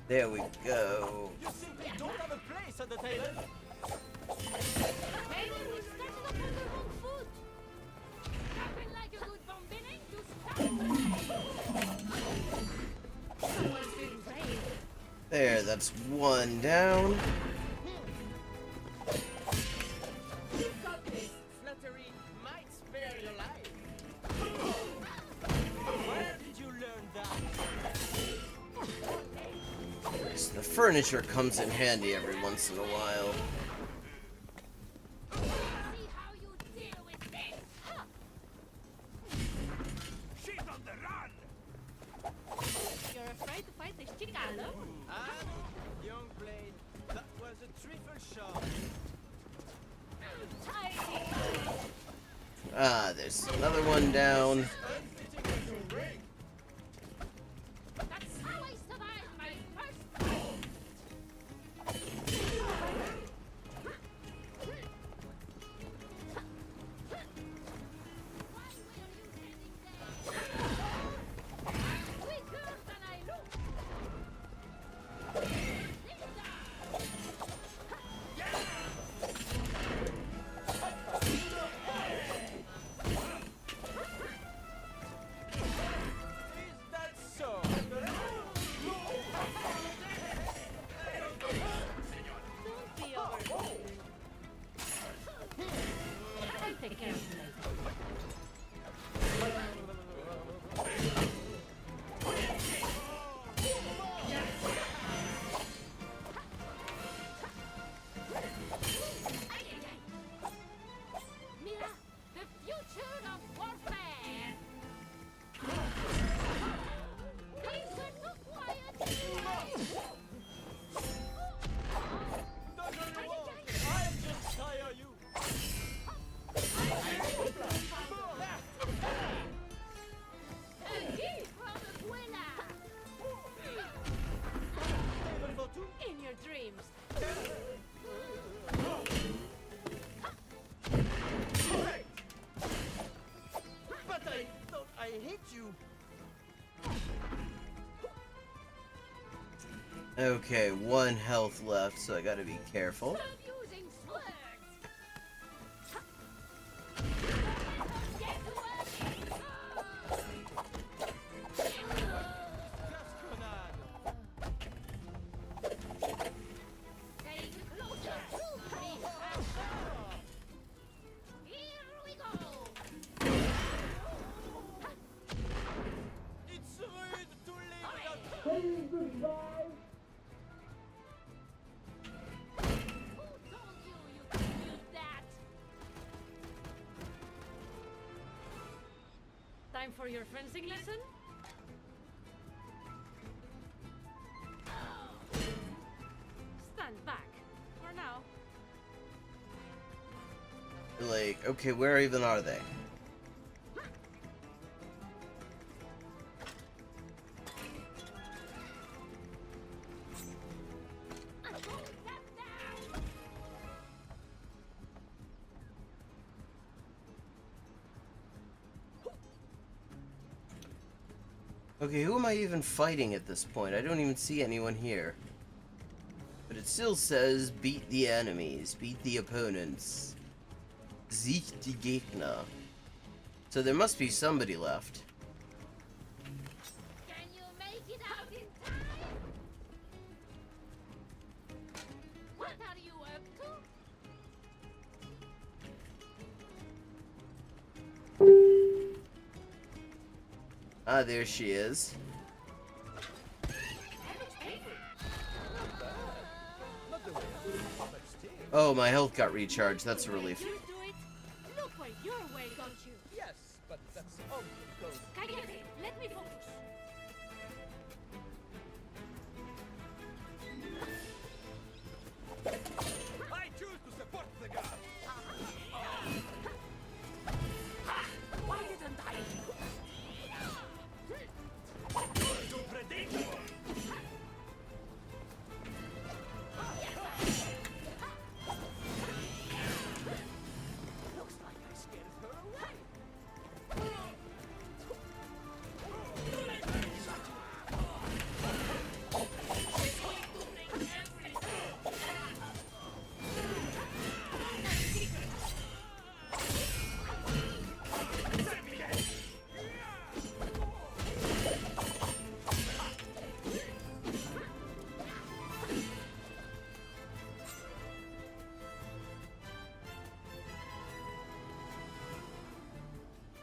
Speaker 1: There we go.
Speaker 7: You simply don't have a place at the table.
Speaker 3: Maybe we started up on the wrong foot. Nothing like a good bombing to start. Someone's feeling brave.
Speaker 1: There, that's one down.
Speaker 7: You've got this. Flattery might spare your life. Where did you learn that?
Speaker 1: So the furniture comes in handy every once in a while.
Speaker 3: See how you deal with this. Ha!
Speaker 6: She's on the run!
Speaker 3: You're afraid to fight this Chicano?
Speaker 7: Ah, young blade, that was a trifle shot.
Speaker 1: Ah, there's another one down.
Speaker 3: That's how I survived my first fight. Why were you standing there? I'm weaker than I look.
Speaker 1: Okay, 1 health left, so I gotta be careful.
Speaker 3: Stop using swords! Get to work! Take closer! Here we go!
Speaker 7: It's rude to leave without...
Speaker 3: Who told you you could use that? Time for your fencing lesson? Stand back. For now.
Speaker 1: Like, okay, where even are they? Okay, who am I even fighting at this point? I don't even see anyone here. But it still says, beat the enemies, beat the opponents. Sieg die Gegner. So there must be somebody left.
Speaker 3: Can you make it out in time? What are you up to?
Speaker 1: Ah, there she is. Oh, my health got recharged. That's a relief.
Speaker 3: You do it. Look where your way got you.
Speaker 7: Yes, but that's all it goes.
Speaker 3: Cállate. Let me focus.
Speaker 6: I choose to support the guard.
Speaker 3: Why didn't I?
Speaker 6: Too predictable.
Speaker 7: Looks like I scared her away.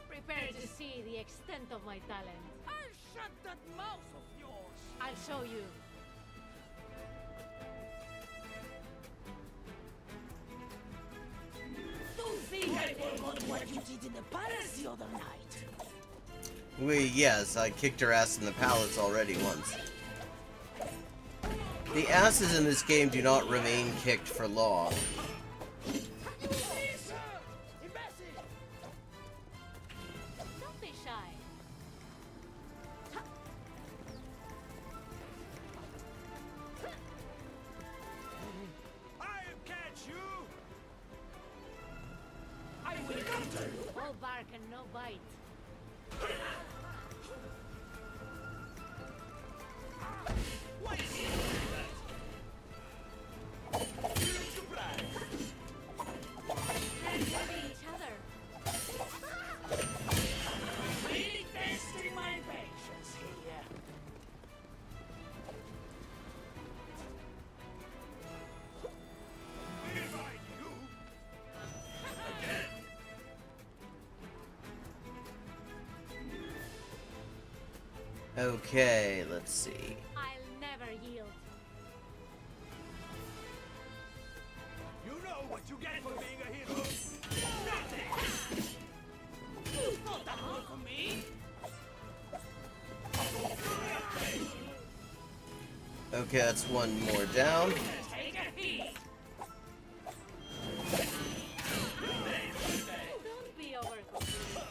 Speaker 3: Prepare to see the extent of my talent.
Speaker 7: I'll shut that mouth of yours.
Speaker 3: I'll show you.
Speaker 7: Don't think I forgot what you did in the palace the other night.
Speaker 1: Wait, yes, I kicked her ass in the palace already once. The asses in this game do not remain kicked for long.
Speaker 3: Don't be shy.
Speaker 6: I'll catch you.
Speaker 7: I will come to you.
Speaker 3: All bark and no bite.
Speaker 6: Why is he doing that? Surprise.
Speaker 3: Let's be each other.
Speaker 7: Really testing my patience here.
Speaker 6: If I knew. Again.
Speaker 1: Okay, let's see.
Speaker 3: I'll never yield.
Speaker 6: You know what you get for being a hero.
Speaker 7: Not that good for me.
Speaker 1: Okay, that's one more down.
Speaker 7: Take a hit.
Speaker 3: Don't be overconfident.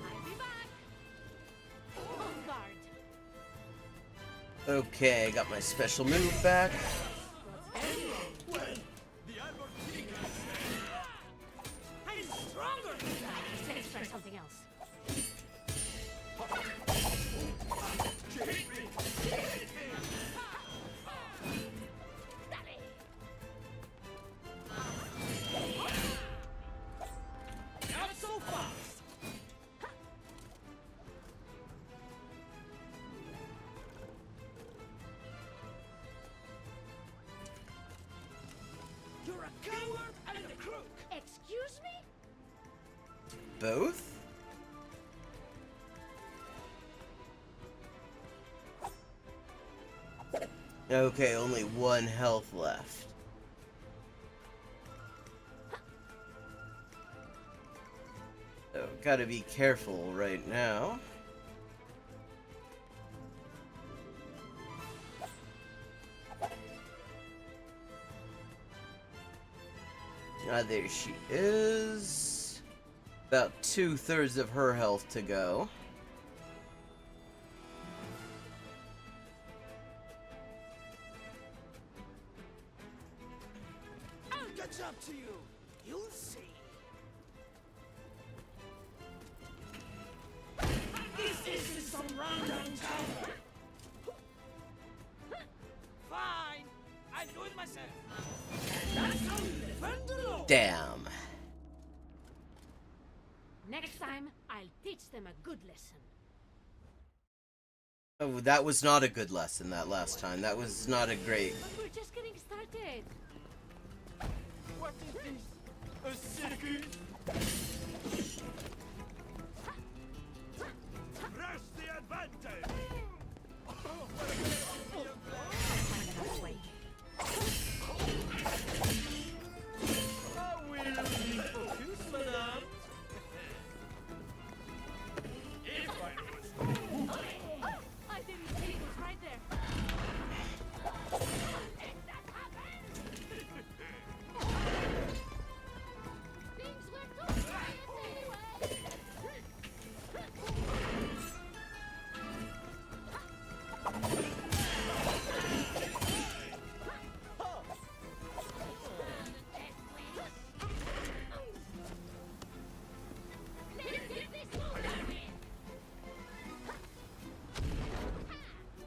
Speaker 3: I'll be back. En Garde.
Speaker 1: Okay, got my special move back.
Speaker 3: I'm stronger than that. Let's try something else.
Speaker 7: Not so fast! You're a coward and a crook!
Speaker 3: Excuse me?
Speaker 1: Both? Okay, only one health left. So, gotta be careful right now. Ah, there she is. About 2/3 of her health to go.
Speaker 7: I'll catch up to you! You'll see! This isn't some random tower! Fine! I'll do it myself! That's how you defend the law!
Speaker 1: Damn.
Speaker 3: Next time, I'll teach them a good lesson.
Speaker 1: Oh, that was not a good lesson that last time. That was not a great...
Speaker 3: But we're just getting started.
Speaker 7: What is this? A circus?
Speaker 6: Press the advantage!
Speaker 3: This way.
Speaker 7: I will be focused, madame.
Speaker 6: If I
Speaker 3: I didn't see it was right there. Things were too quiet anyway.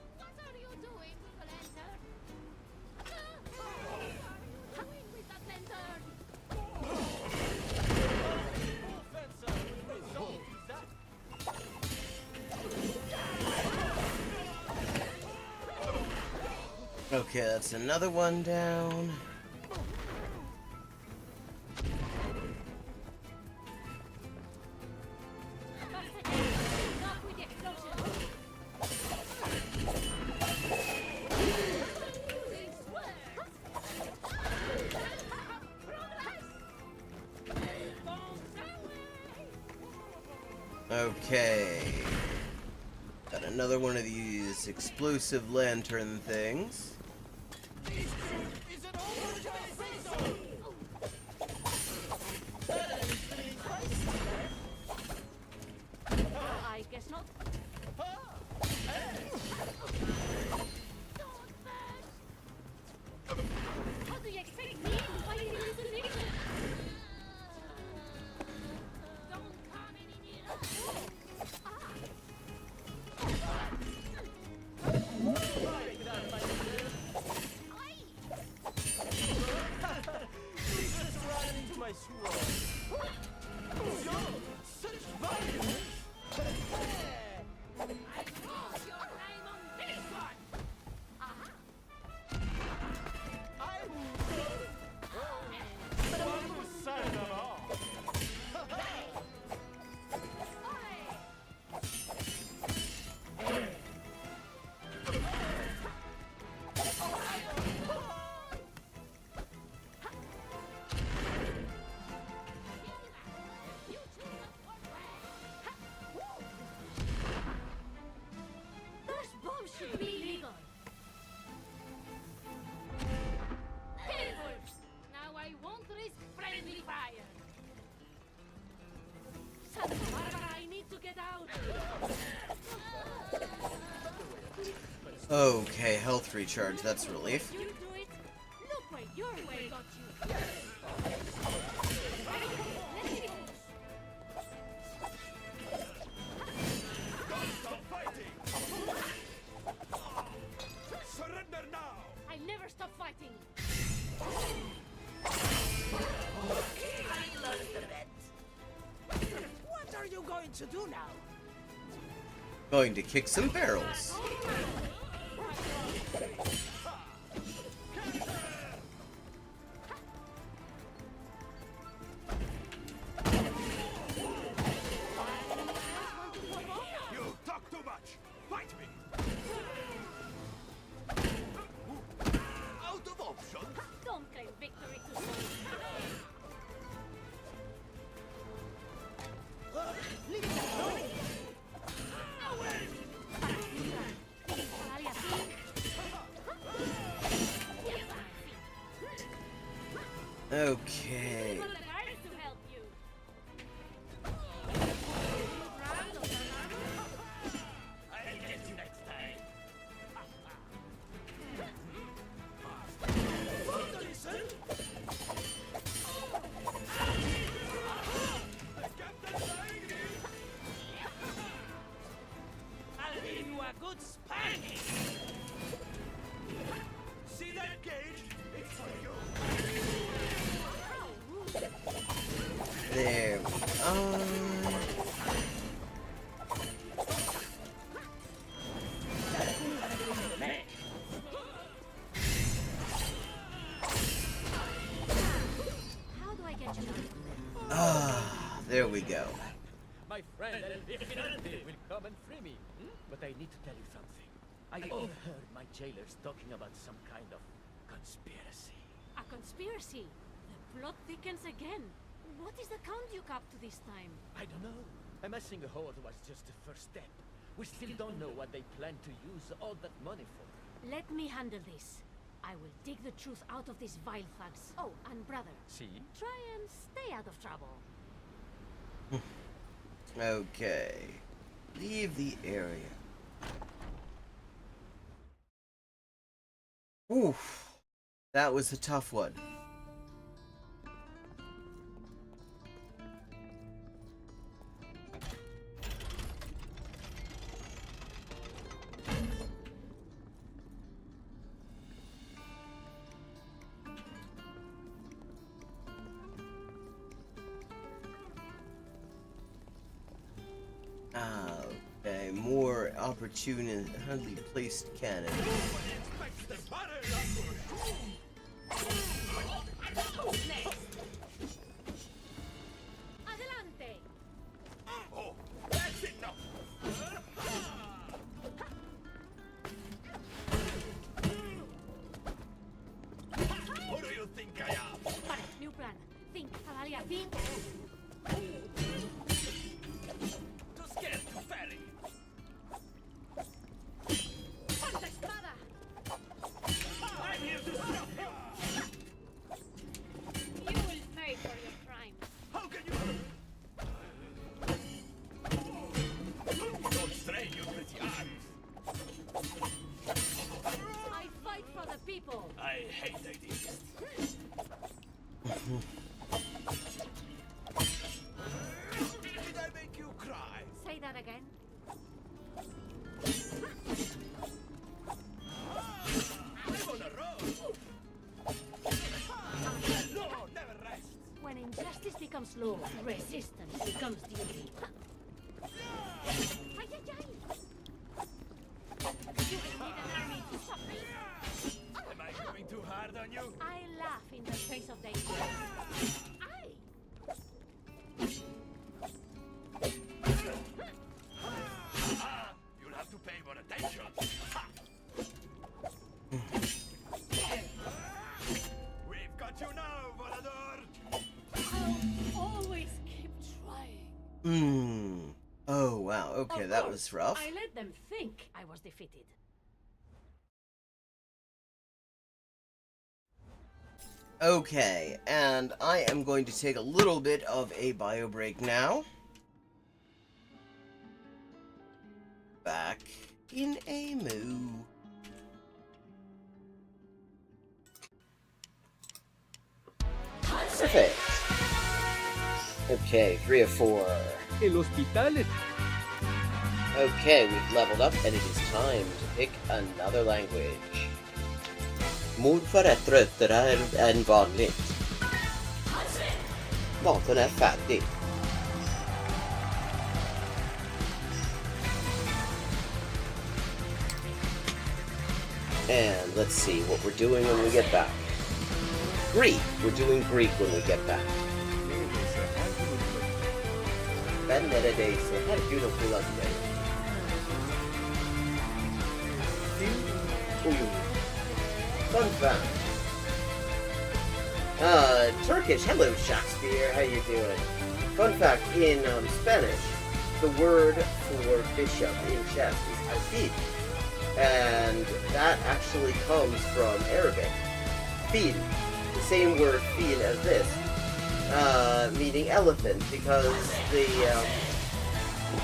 Speaker 3: What are you doing with the lantern? What are you doing with that lantern?
Speaker 7: Fencer will resolve that.
Speaker 1: Okay, that's another one down.
Speaker 3: Enough with the explosion.
Speaker 1: Okay. Got another one of these explosive lantern things.
Speaker 7: Is it over, Johnson?
Speaker 3: I guess not. How do you expect me to fight in this thing? Don't come any nearer.
Speaker 7: Just ran into my sword. Yo, such violence!
Speaker 3: I know your name on this one. Aha.
Speaker 7: I'm one side of all.
Speaker 3: Those bombs should be illegal. Careful! Now I won't risk friendly fire. Santa Barbara, I need to get out.
Speaker 1: Okay, health recharge, that's a relief.
Speaker 3: You do it. Look where your way got you.
Speaker 6: Stop fighting! Surrender now!
Speaker 3: I never stop fighting.
Speaker 7: What are you going to do now?
Speaker 1: Going to kick some barrels.
Speaker 6: You talk too much! Fight me! Out of options?
Speaker 3: Don't claim victory too soon.
Speaker 1: Okay.
Speaker 3: The guards to help you.
Speaker 7: I'll get you next time. Listen. I'll give you a good spanking.
Speaker 6: See that gauge? It's for you!
Speaker 1: There we are.
Speaker 3: How do I get you?
Speaker 1: Ah, there we go.
Speaker 7: My friend El Vigilante will come and free me. But I need to tell you something. I overheard my jailers talking about some kind of conspiracy.
Speaker 3: A conspiracy. The plot thickens again. What is the Count Duke up to this time?
Speaker 7: I don't know. Amassing a hoard was just the first step. We still don't know what they plan to use all that money for.
Speaker 3: Let me handle this. I will dig the truth out of these vile thugs. Oh, and brother,
Speaker 7: See?
Speaker 3: try and stay out of trouble.
Speaker 1: Okay. Leave the area. Oof. That was a tough one. Okay, more opportunely placed cannons.
Speaker 6: Expect the barrel ambush!
Speaker 3: Adelante!
Speaker 6: Oh, that's enough! Who do you think I am?
Speaker 3: Vale, new plan. Think, Adalia, think.
Speaker 6: Too scared to ferry!
Speaker 3: ¡Santa espada!
Speaker 6: I'm here to stop you!
Speaker 3: You will pay for your crimes.
Speaker 6: How can you... Don't strain your pretty eyes!
Speaker 3: I fight for the people.
Speaker 6: I hate ideas. Did I make you cry?
Speaker 3: Say that again.
Speaker 6: I'm on a roll! Law never rests!
Speaker 3: When injustice becomes law, resistance becomes duty. Ay, ay, ay! You will need an army to stop me.
Speaker 6: Am I going too hard on you?
Speaker 3: I laugh in the face of danger. Aye!
Speaker 6: Ah, you'll have to pay more attention. Ha! We've got you now, Volador!
Speaker 3: I'll always keep trying.
Speaker 1: Oh, wow. Okay,
Speaker 3: Of
Speaker 1: that
Speaker 3: course,
Speaker 1: was rough.
Speaker 3: I let them think I was defeated.
Speaker 1: Okay, and I am going to take a little bit of a bio break now. Back in a moo. Perfect. Okay, 3 of 4.
Speaker 2: El hospital.
Speaker 1: Okay, we've leveled up and it is time to pick another language. Morfar är tröttare än vanligt. Maten är färdig. And let's see what we're doing when we get back. Greek. We're doing Greek when we get back. Ben neredeyse her gün okula gider. Fun fact. Turkish. Hello, Shakespeare. How you doing? Fun fact, in Spanish, the word for bishop in chess is alfil. And that actually comes from Arabic. Fil. The same word fil as this. Meaning elephant, because the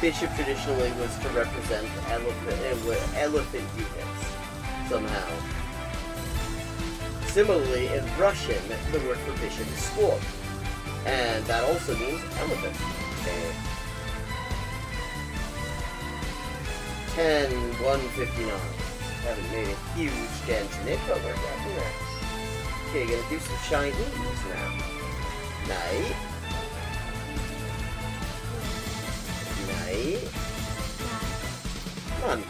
Speaker 1: bishop traditionally was to represent elephant units somehow. Similarly, in Russian, the word for bishop is squab, and that also means elephant. Okay. 10-159. Haven't made a huge dent in it, but we're getting there. Okay, gonna do some Chinese now. Night. Night. Come on.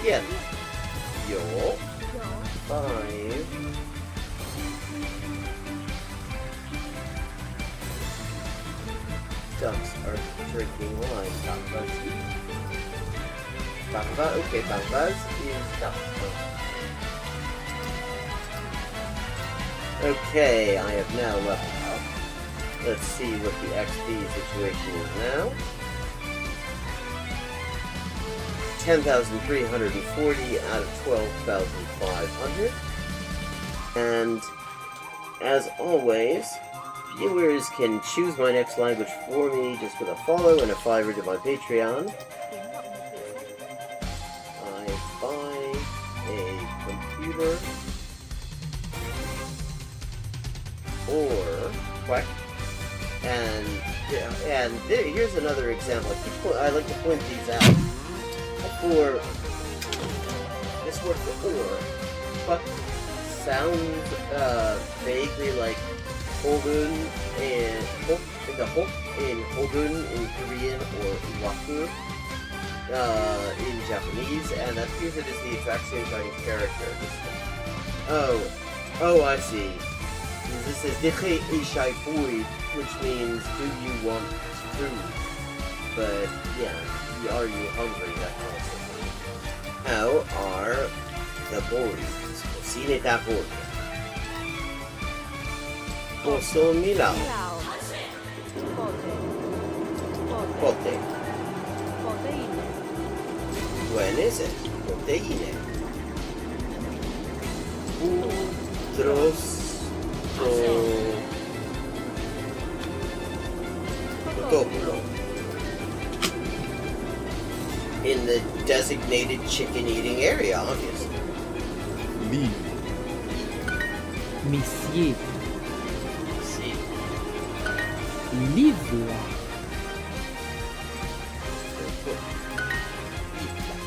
Speaker 1: Bien. Yo. 5. Ducks are drinking wine. Bambas. Bamba. Okay, Bambas is duck. Okay, I have now leveled up. Let's see what the XP situation is now. 10,340 out of 12,500. And as always, viewers can choose my next language for me just with a follow and a $5 to my Patreon. I buy a computer or quack. And here's another example. I like to point these out. For this word for or, quack sounds vaguely like hogun and the hok in hogun in Korean or waku in Japanese, and that's because it is the exact same kind of character. Oh, I see. This is Dikhe Ishai Fui, which means do you want food? But yeah, are you hungry? That kind of thing. How are the boys? Cine da boy. Posso Milao. Pote. When is it? Proteine. Utros. Protoculo. In the designated chicken-eating area, obviously.
Speaker 2: Liv. Monsieur.
Speaker 1: See.
Speaker 2: Livla.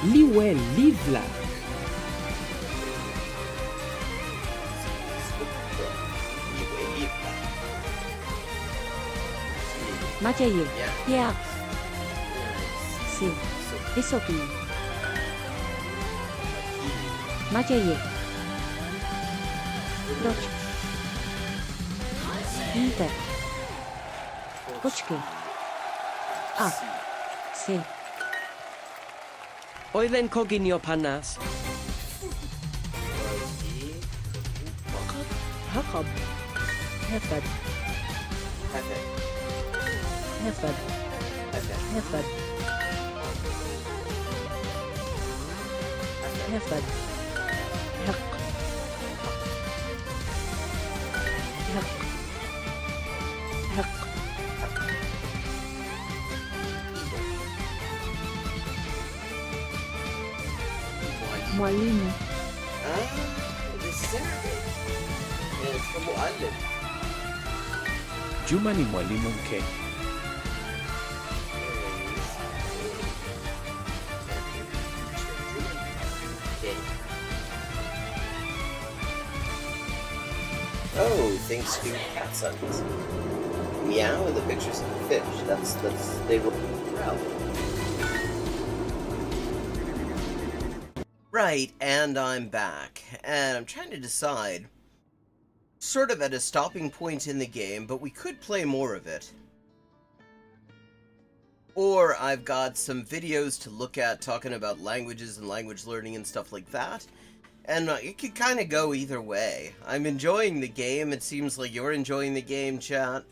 Speaker 2: Liwell. Livla.
Speaker 8: 맞아요.
Speaker 1: Yeah.
Speaker 8: Yeah. Sí. Eso aquí. 맞아요. 그렇지. Inter. Počkej. A. Sí.
Speaker 4: Oedden coginio panas.
Speaker 8: Hakab. Hefad. Hefad. Hefad. Hefad. Haq. Haq. Haq. Mwalimu.
Speaker 1: This is Arabic. And it's from Mu'allim.
Speaker 2: Juma ni mwalimu mke.
Speaker 1: Oh, thanks to cat sons. Meow and the pictures of the fish. That's they were proud. Right, and I'm back. And I'm trying to decide, sort of at a stopping point in the game, but we could play more of it. Or I've got some videos to look at talking about languages and language learning and stuff like that. And it could kind of go either way. I'm enjoying the game. It seems like you're enjoying the game, chat.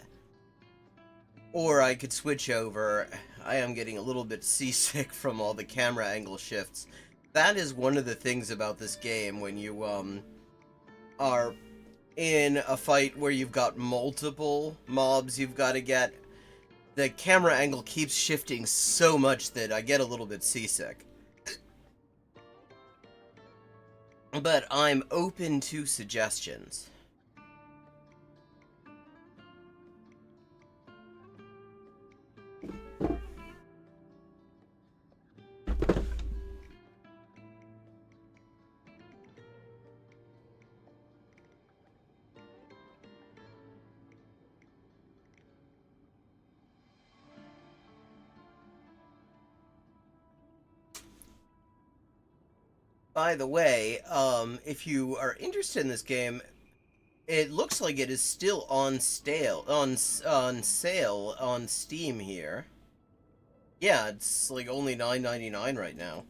Speaker 1: Or I could switch over. I am getting a little bit seasick from all the camera angle shifts. That is one of the things about this game when you are in a fight where you've got multiple mobs you've got to get. The camera angle keeps shifting so much that I get a little bit seasick. But I'm open to suggestions. By the way, if you are interested in this game, it looks like it is still on sale on Steam here. Yeah, it's like only $9.99 right now.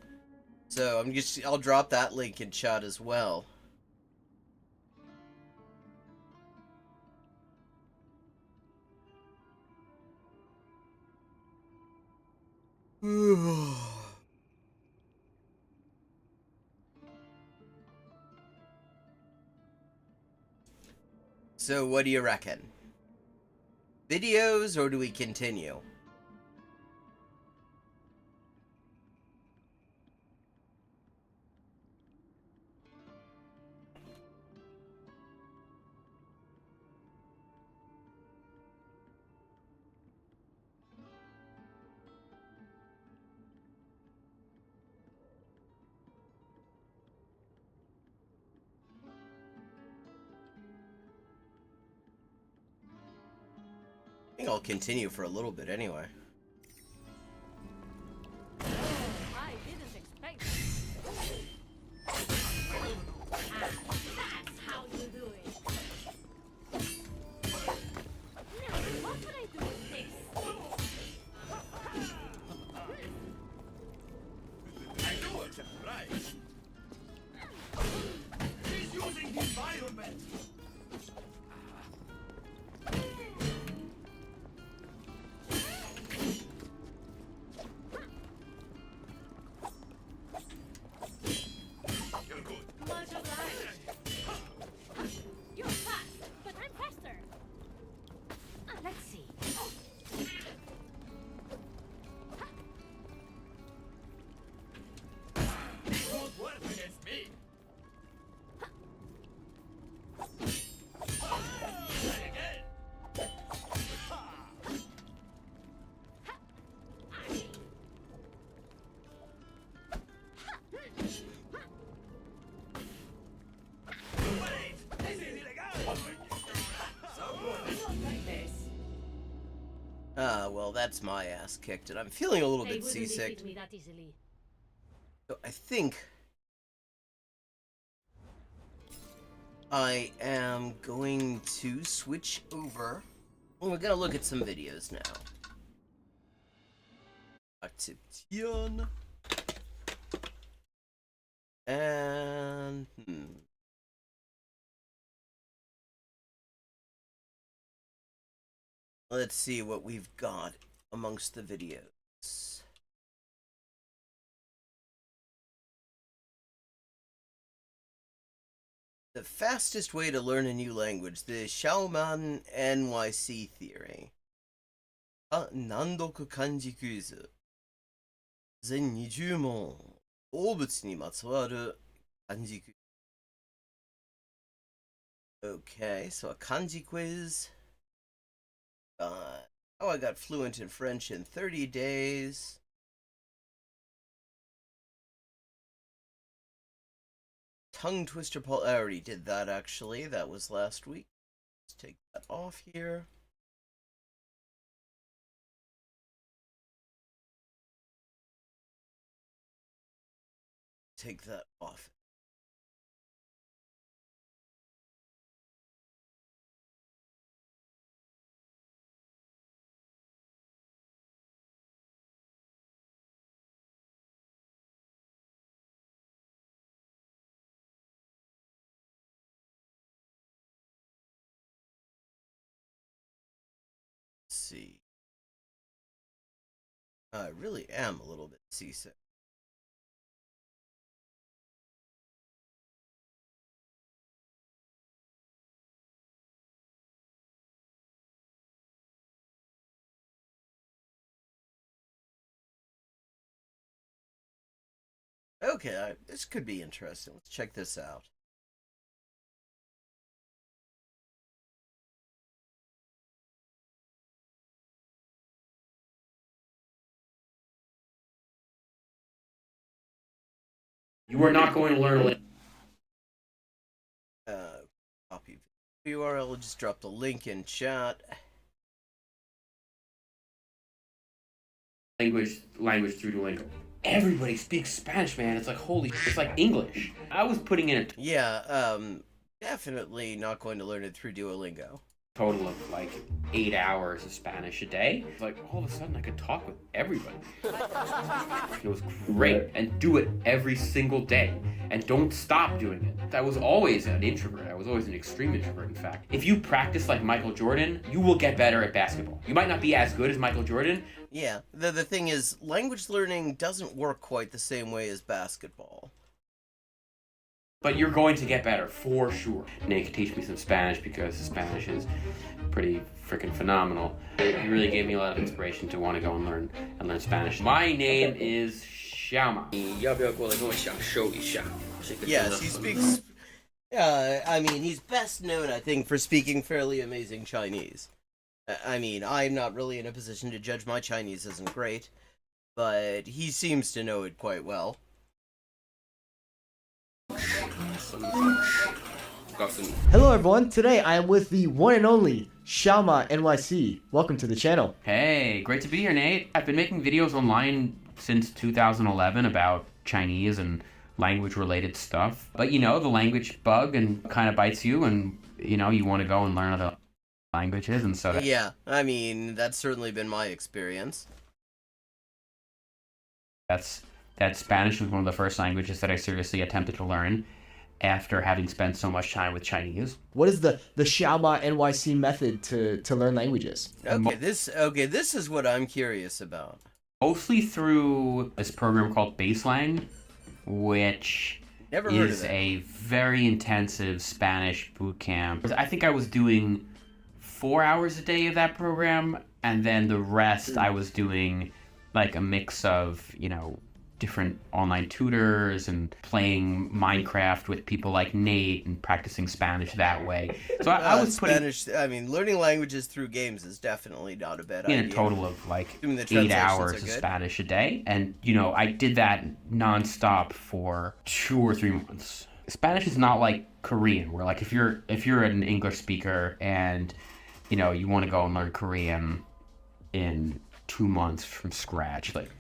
Speaker 1: So I'll drop that link in chat as well. So what do you reckon? Videos or do we continue? I think I'll continue for a little bit anyway.
Speaker 3: I didn't expect that. That's how you do it. Now, what would I do with this?
Speaker 6: I know it's a prize. He's using the environment. You're good.
Speaker 3: Much obliged. You're fast, but I'm faster. Let's see.
Speaker 6: They won't work against me. Try again. Wait, this is illegal. Someone like this.
Speaker 1: Well, that's my ass kicked, and I'm feeling a little
Speaker 3: They
Speaker 1: bit
Speaker 3: wouldn't
Speaker 1: seasick.
Speaker 3: defeat me that easily.
Speaker 1: So I think I am going to switch over. We're gonna look at some videos now. Akzeptieren. And let's see what we've got amongst the videos. The fastest way to learn a new language, the Xiaoman NYC theory. 難読漢字クイズ。全20問。動物にまつわる漢字クイズ。Okay, so a kanji quiz. Oh, I got fluent in French in 30 days. Tongue twister Paul. I already did that, actually. That was last week. Let's take that off here. Take that off. See. I really am a little bit seasick. Okay, this could be interesting. Let's check this out.
Speaker 9: You are not going to learn
Speaker 1: Copy URL. Just drop the link in chat.
Speaker 9: language through Duolingo. Everybody speaks Spanish, man. It's like it's like English. I was putting in a
Speaker 1: Yeah, definitely not going to learn it through Duolingo.
Speaker 9: total of like 8 hours of Spanish a day. Like all of a sudden I could talk with everybody. It was great, and do it every single day, and don't stop doing it. I was always an introvert. I was always an extreme introvert, in fact. If you practice like Michael Jordan, you will get better at basketball. You might not be as good as Michael Jordan.
Speaker 1: Yeah, the thing is, language learning doesn't work quite the same way as basketball.
Speaker 9: But you're going to get better, for sure. Nate could teach me some Spanish because Spanish is pretty freaking phenomenal. He really gave me a lot of inspiration to want to go and learn Spanish. My name is Xiaoma.
Speaker 1: Yes, he speaks... I mean, he's best known, I think, for speaking fairly amazing Chinese. I mean, I'm not really in a position to judge. My Chinese isn't great, but he seems to know it quite well.
Speaker 10: Hello everyone, today I am with the one and only Xiaoma NYC. Welcome to the channel.
Speaker 9: Hey, great to be here, Nate. I've been making videos online since 2011 about Chinese and language-related stuff. But you know, the language bug and kind of bites you, and you know, you want to go and learn other languages, and so
Speaker 1: yeah, I mean, that's certainly been my experience.
Speaker 9: That Spanish was one of the first languages that I seriously attempted to learn after having spent so much time with Chinese.
Speaker 10: What is the Xiaoma NYC method to learn languages?
Speaker 1: Okay, this is what I'm curious about.
Speaker 9: Mostly through this program called Baselang, which is a very intensive Spanish boot camp. I think I was doing 4 hours a day of that program, and then the rest I was doing like a mix of, you know, different online tutors and playing Minecraft with people like Nate and practicing Spanish that way. So I was
Speaker 1: Spanish. I mean, learning languages through games is definitely not a bad idea.
Speaker 9: In a total of like 8 hours of Spanish a day, and you know, I did that nonstop for 2 or 3 months. Spanish is not like Korean, where like if you're an English speaker and you know you want to go and learn Korean in 2 months from scratch, like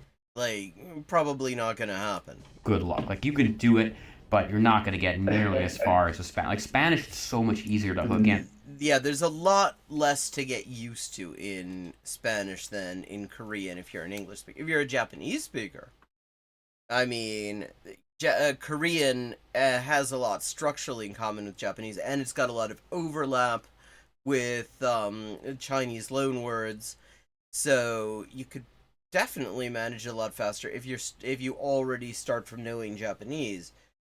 Speaker 1: probably not gonna happen.
Speaker 9: Good luck. Like you can do it, but you're not gonna get nearly as far as Spanish. Like Spanish is so much easier to hook in.
Speaker 1: Yeah, there's a lot less to get used to in Spanish than in Korean if you're an English speaker. If you're a Japanese speaker, I mean, Korean has a lot structurally in common with Japanese, and it's got a lot of overlap with Chinese loanwords, so you could definitely manage a lot faster if you already start from knowing Japanese.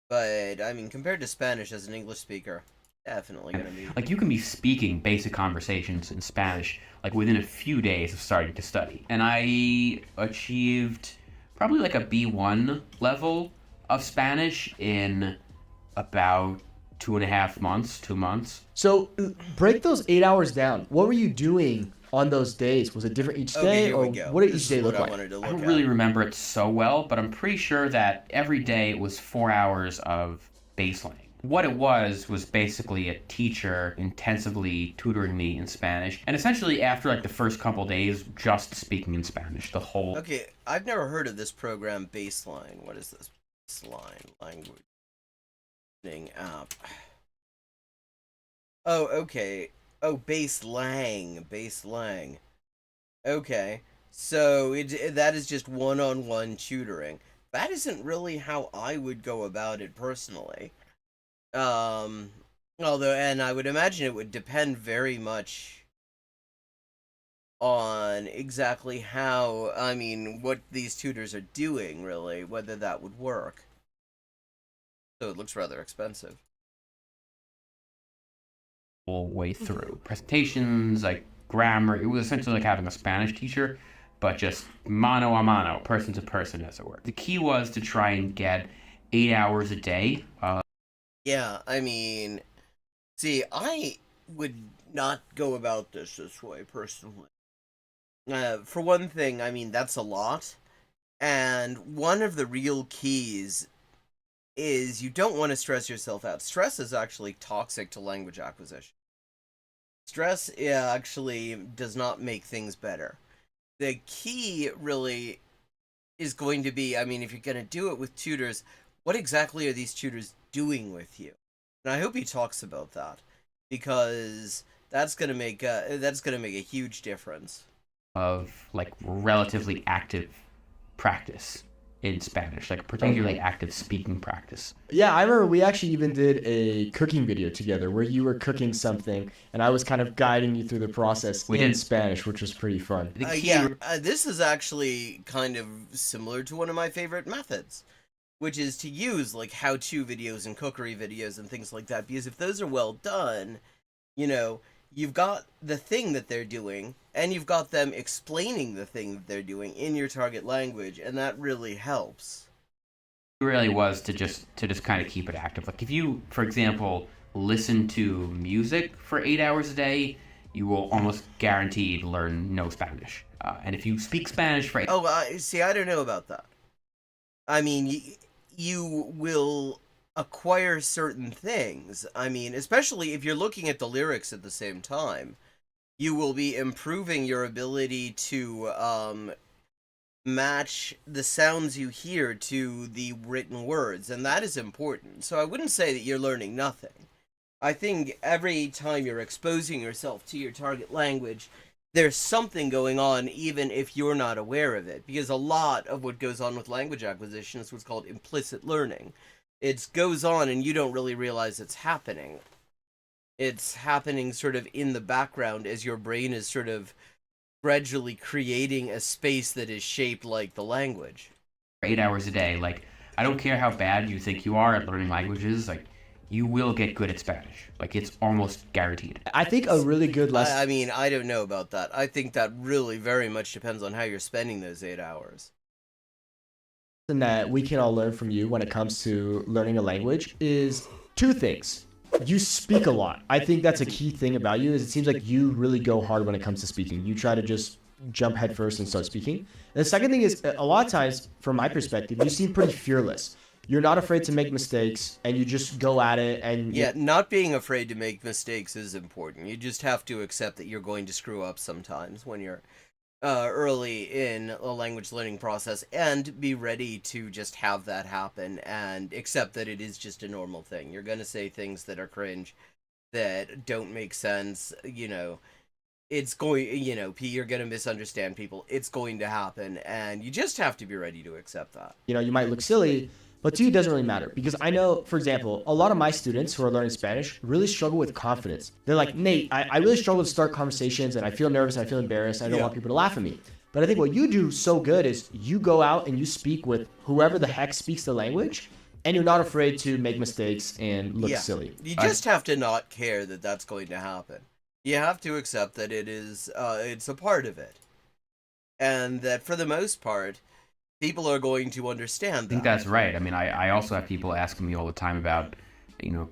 Speaker 1: But I mean, compared to Spanish as an English speaker, definitely gonna be
Speaker 9: like you can be speaking basic conversations in Spanish like within a few days of starting to study. And I achieved probably like a B1 level of Spanish in about 2.5 months, 2 months.
Speaker 10: So break those 8 hours down. What were you doing on those days? Was it different each
Speaker 1: Okay,
Speaker 10: day,
Speaker 1: here
Speaker 10: or
Speaker 1: we go.
Speaker 10: what did
Speaker 1: This
Speaker 10: each
Speaker 1: is
Speaker 10: day
Speaker 1: what
Speaker 10: look
Speaker 1: I
Speaker 10: like?
Speaker 1: wanted to
Speaker 9: I
Speaker 1: look
Speaker 9: don't
Speaker 1: at.
Speaker 9: really remember it so well, but I'm pretty sure that every day it was 4 hours of baseline. What it was basically a teacher intensively tutoring me in Spanish, and essentially after like the first couple days, just speaking in Spanish the whole.
Speaker 1: Okay, I've never heard of this program, Baseline. What is this? Baseline language app. Oh, okay. Oh, Baselang. Okay, so that is just one-on-one tutoring. That isn't really how I would go about it personally. Although, and I would imagine it would depend very much on exactly how, I mean, what these tutors are doing, really, whether that would work. So it looks rather expensive.
Speaker 9: Whole way through presentations, like grammar. It was essentially like having a Spanish teacher, but just mano a mano, person to person, as it were. The key was to try and get 8 hours a day.
Speaker 1: Yeah, I mean, see, I would not go about this way personally. For one thing, I mean, that's a lot. And one of the real keys is you don't want to stress yourself out. Stress is actually toxic to language acquisition. Stress actually does not make things better. The key really is going to be, I mean, if you're going to do it with tutors, what exactly are these tutors doing with you? And I hope he talks about that, because that's going to make a huge difference.
Speaker 9: Of like relatively active practice in Spanish, like particularly active speaking practice.
Speaker 10: Yeah, I remember we actually even did a cooking video together where you were cooking something and I was kind of guiding you through the process in Spanish, which was pretty fun.
Speaker 1: This is actually kind of similar to one of my favorite methods, which is to use like how-to videos and cookery videos and things like that, because if those are well done, you know, you've got the thing that they're doing, and you've got them explaining the thing that they're doing in your target language, and that really helps.
Speaker 9: It really was to just kind of keep it active. Like if you, for example, listen to music for 8 hours a day, you will almost guaranteed learn no Spanish. And if you speak Spanish for
Speaker 1: see, I don't know about that. I mean, you will acquire certain things. I mean, especially if you're looking at the lyrics at the same time, you will be improving your ability to match the sounds you hear to the written words, and that is important. So I wouldn't say that you're learning nothing. I think every time you're exposing yourself to your target language, there's something going on, even if you're not aware of it, because a lot of what goes on with language acquisition is what's called implicit learning. It goes on and you don't really realize it's happening. It's happening sort of in the background as your brain is sort of gradually creating a space that is shaped like the language.
Speaker 9: 8 hours a day, like, I don't care how bad you think you are at learning languages, like, you will get good at Spanish. Like, it's almost guaranteed.
Speaker 10: I think a really good lesson...
Speaker 1: I mean, I don't know about that. I think that really very much depends on how you're spending those 8 hours.
Speaker 10: That we can all learn from you when it comes to learning a language is two things. You speak a lot. I think that's a key thing about you, is it seems like you really go hard when it comes to speaking. You try to just jump head first and start speaking. And the second thing is, a lot of times, from my perspective, you seem pretty fearless. You're not afraid to make mistakes, and you just go at it. And
Speaker 1: yeah, not being afraid to make mistakes is important. You just have to accept that you're going to screw up sometimes when you're early in a language learning process, and be ready to just have that happen and accept that it is just a normal thing. You're going to say things that are cringe, that don't make sense, you know. It's going, you know, you're going to misunderstand people. It's going to happen, and you just have to be ready to accept that.
Speaker 10: You know, you might look silly, but to you, it doesn't really matter. Because I know, for example, a lot of my students who are learning Spanish really struggle with confidence. They're like, Nate, I really struggle to start conversations, and I feel nervous, and I feel embarrassed, and I don't want people to laugh at me. But I think what you do so good is you go out and you speak with whoever the heck speaks the language, and you're not afraid to make mistakes and look silly.
Speaker 1: You just have to not care that that's going to happen. You have to accept that it is, it's a part of it. And that for the most part, people are going to understand that.
Speaker 9: I think that's right. I mean, I also have people asking me all the time about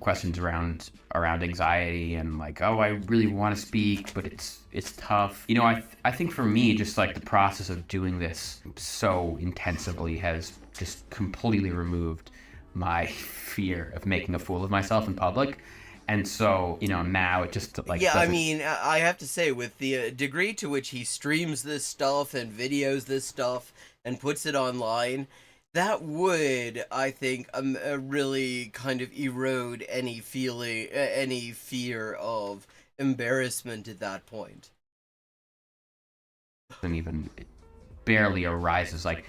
Speaker 9: questions around anxiety and like, oh, I really want to speak, but it's tough. I think for me, just like the process of doing this so intensively has just completely removed my fear of making a fool of myself in public. And so, now it just like...
Speaker 11: Yeah, I mean, I have to say, with the degree to which he streams this stuff and videos this stuff and puts it online, that would, I think, really kind of erode any fear of embarrassment at that point.
Speaker 9: And even it barely arises. Like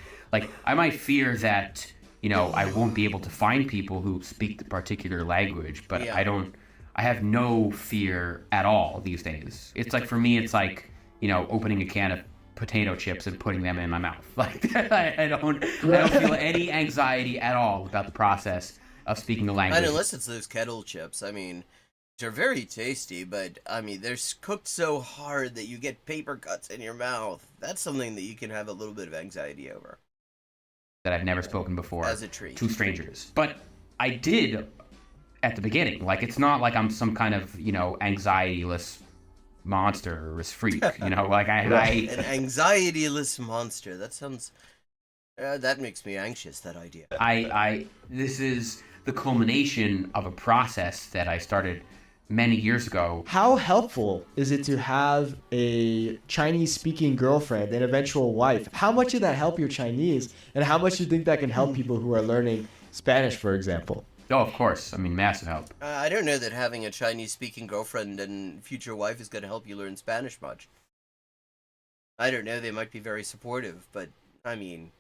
Speaker 9: I might fear that, I won't be able to find people who speak the particular language, but
Speaker 11: Yeah.
Speaker 9: I have no fear at all these days. It's like, for me, it's like, opening a can of potato chips and putting them in my mouth. Like, I don't feel any anxiety at all about the process of speaking the language.
Speaker 11: And unless it's those kettle chips, I mean, they're very tasty, but I mean, they're cooked so hard that you get paper cuts in your mouth. That's something that you can have a little bit of anxiety over.
Speaker 9: That I've never spoken before
Speaker 11: As a treat.
Speaker 9: to strangers. But I did at the beginning. Like, it's not like I'm some kind of, anxiety-less monster or freak, like
Speaker 11: An anxiety-less monster. That sounds... that makes me anxious, that idea.
Speaker 9: This is the culmination of a process that I started many years ago.
Speaker 10: How helpful is it to have a Chinese-speaking girlfriend and eventual wife? How much did that help your Chinese? And how much do you think that can help people who are learning Spanish, for example?
Speaker 9: Oh, of course. I mean, massive help.
Speaker 11: I don't know that having a Chinese-speaking girlfriend and future wife is going to help you learn Spanish much. I don't know. They might be very supportive, but, I mean,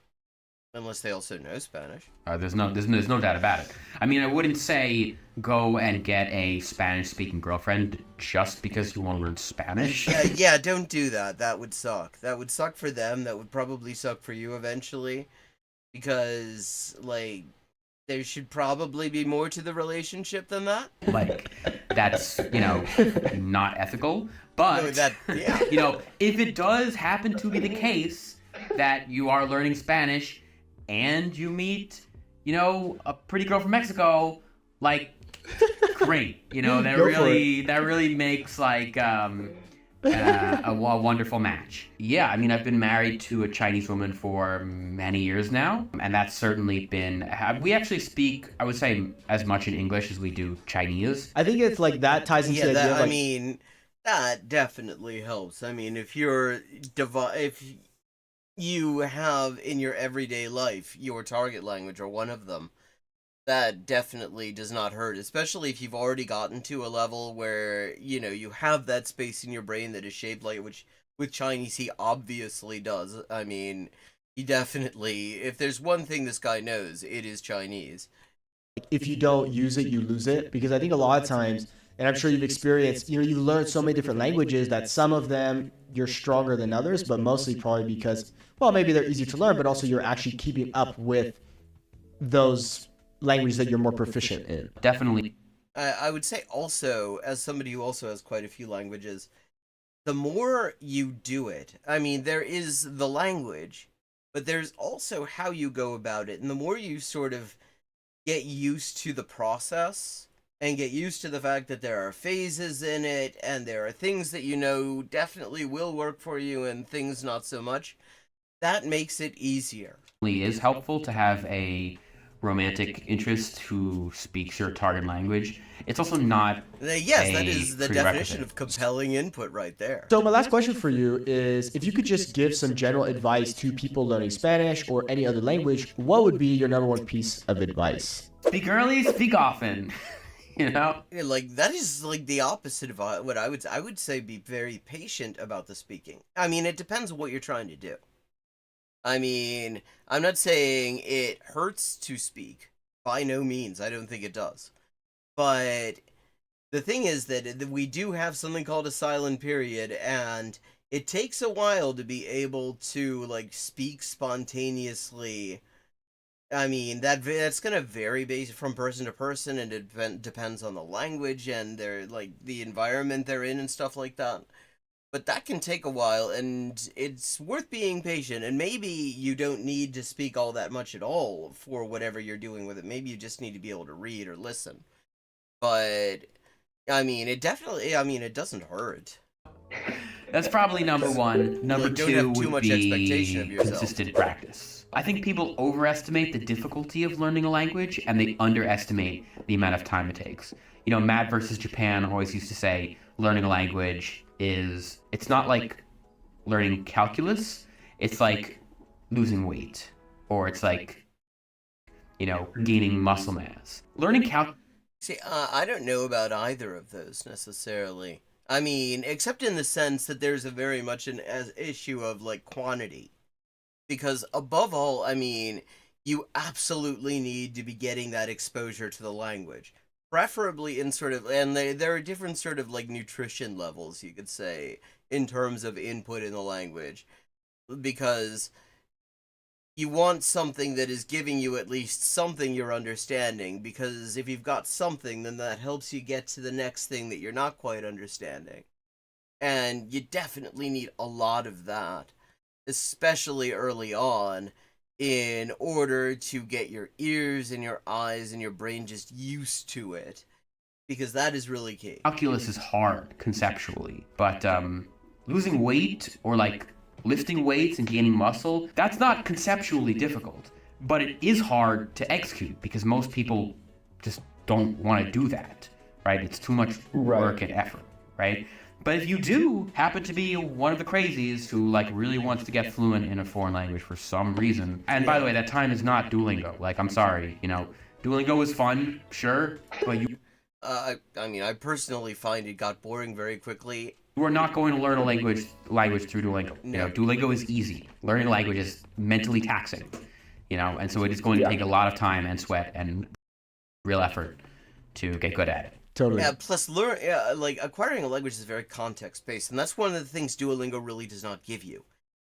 Speaker 11: unless they also know Spanish.
Speaker 9: There's no doubt about it. I mean, I wouldn't say go and get a Spanish-speaking girlfriend just because you want to learn Spanish.
Speaker 11: Yeah, don't do that. That would suck. That would suck for them. That would probably suck for you eventually. Because, like... there should probably be more to the relationship than that.
Speaker 9: Like, that's, not ethical. But, if it does happen to be the case that you are learning Spanish and you meet, a pretty girl from Mexico, like, great. That really makes, like, a wonderful match. Yeah, I mean, I've been married to a Chinese woman for many years now, and that's certainly been... we actually speak, I would say, as much in English as we do Chinese.
Speaker 10: I think it's like that ties into the idea of, like...
Speaker 11: I mean, that definitely helps. I mean, if you have in your everyday life your target language or one of them, that definitely does not hurt, especially if you've already gotten to a level where, you have that space in your brain that is shaped like, which with Chinese he obviously does. I mean, he definitely, if there's one thing this guy knows, it is Chinese.
Speaker 10: If you don't use it, you lose it. Because I think a lot of times, and I'm sure you've experienced, you've learned so many different languages that some of them you're stronger than others, but mostly probably because, well, maybe they're easier to learn, but also you're actually keeping up with those language that you're more proficient in.
Speaker 9: Definitely.
Speaker 11: I would say also, as somebody who also has quite a few languages, the more you do it, I mean, there is the language, but there's also how you go about it. And the more you sort of get used to the process and get used to the fact that there are phases in it and there are things that definitely will work for you and things not so much, that makes it easier.
Speaker 9: It is helpful to have a romantic interest who speaks your target language. It's also not
Speaker 11: yes, that is the definition of compelling input right there.
Speaker 10: So my last question for you is, if you could just give some general advice to people learning Spanish or any other language, what would be your number one piece of advice?
Speaker 9: Speak early, speak often.
Speaker 11: Like, that is like the opposite of what I would say be very patient about the speaking. I mean, it depends on what you're trying to do. I mean, I'm not saying it hurts to speak. By no means. I don't think it does. But the thing is that we do have something called a silent period, and it takes a while to be able to, like, speak spontaneously. I mean, that's going to vary based from person to person, and it depends on the language and the environment they're in and stuff like that. But that can take a while, and it's worth being patient, and maybe you don't need to speak all that much at all for whatever you're doing with it. Maybe you just need to be able to read or listen. but I mean, it definitely. I mean, it doesn't hurt.
Speaker 9: That's probably number one. Number
Speaker 11: Like, don't
Speaker 9: two
Speaker 11: have too
Speaker 9: would
Speaker 11: much expectation of
Speaker 9: be
Speaker 11: yourself.
Speaker 9: consistent practice. I think people overestimate the difficulty of learning a language and they underestimate the amount of time it takes. You know, Matt versus Japan always used to say learning a language it's not like learning calculus, it's like losing weight, or it's like, you know, gaining muscle mass. Learning
Speaker 11: See, I don't know about either of those necessarily. I mean, except in the sense that there's a very much an issue of like quantity. Because above all, I mean, you absolutely need to be getting that exposure to the language. Preferably in sort of, and there are different sort of like nutrition levels, you could say, in terms of input in the language. Because you want something that is giving you at least something you're understanding, because if you've got something, then that helps you get to the next thing that you're not quite understanding. And you definitely need a lot of that, especially early on, in order to get your ears and your eyes and your brain just used to it, because that is really key.
Speaker 9: calculus is hard conceptually, but losing weight or like lifting weights and gaining muscle, that's not conceptually difficult, but it is hard to execute because most people just don't want to do that, right? It's too much work and effort, right? But if you do happen to be one of the crazies who like really wants to get fluent in a foreign language for some reason, and by the way, that time is not Duolingo. Like, I'm sorry, you know, Duolingo is fun, sure, but you
Speaker 11: I mean, I personally find it got boring very quickly.
Speaker 9: are not going to learn a language through Duolingo. You know, Duolingo is easy. Learning a language is mentally taxing, you know, and so it is going to take a lot of time and sweat and real effort to get good at it.
Speaker 10: Totally.
Speaker 11: Yeah, plus like acquiring a language is very context based, and that's one of the things Duolingo really does not give you.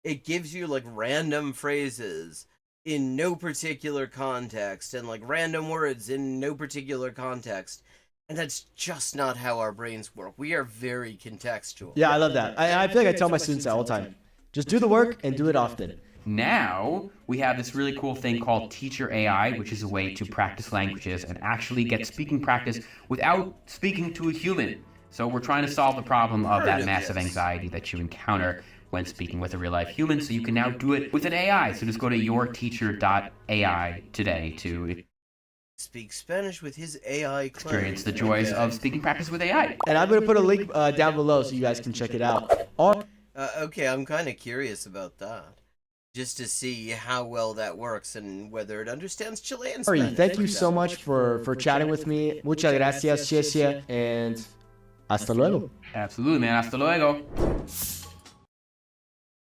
Speaker 11: It gives you like random phrases in no particular context and like random words in no particular context. And that's just not how our brains work. We are very contextual.
Speaker 10: Yeah, I love that. I feel like I tell my students that all the time. Just do the work and do it often.
Speaker 9: Now, we have this really cool thing called Teacher AI, which is a way to practice languages and actually get speaking practice without speaking to a human. So we're trying to solve the problem of that massive anxiety that you encounter when speaking with a real-life human, so you can now do it with an AI. So just go to yourteacher.ai today to
Speaker 11: speak Spanish with his AI clone.
Speaker 9: Experience the joys of speaking practice with AI.
Speaker 10: And I'm going to put a link down below so you guys can check it out.
Speaker 11: Okay, I'm kind of curious about that. Just to see how well that works and whether it understands Chilean Spanish.
Speaker 10: Thank you so much for chatting with me. Muchas gracias, Chesia, and hasta luego.
Speaker 9: Absolutely, man. Hasta luego.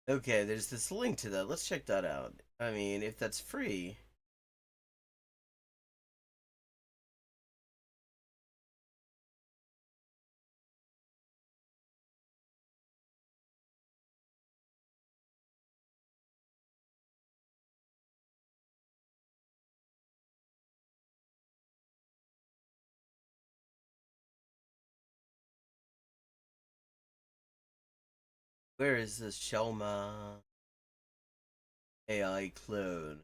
Speaker 11: Okay, there's this link to that. Let's check that out. I mean, if that's free. Where is this Shelma AI clone?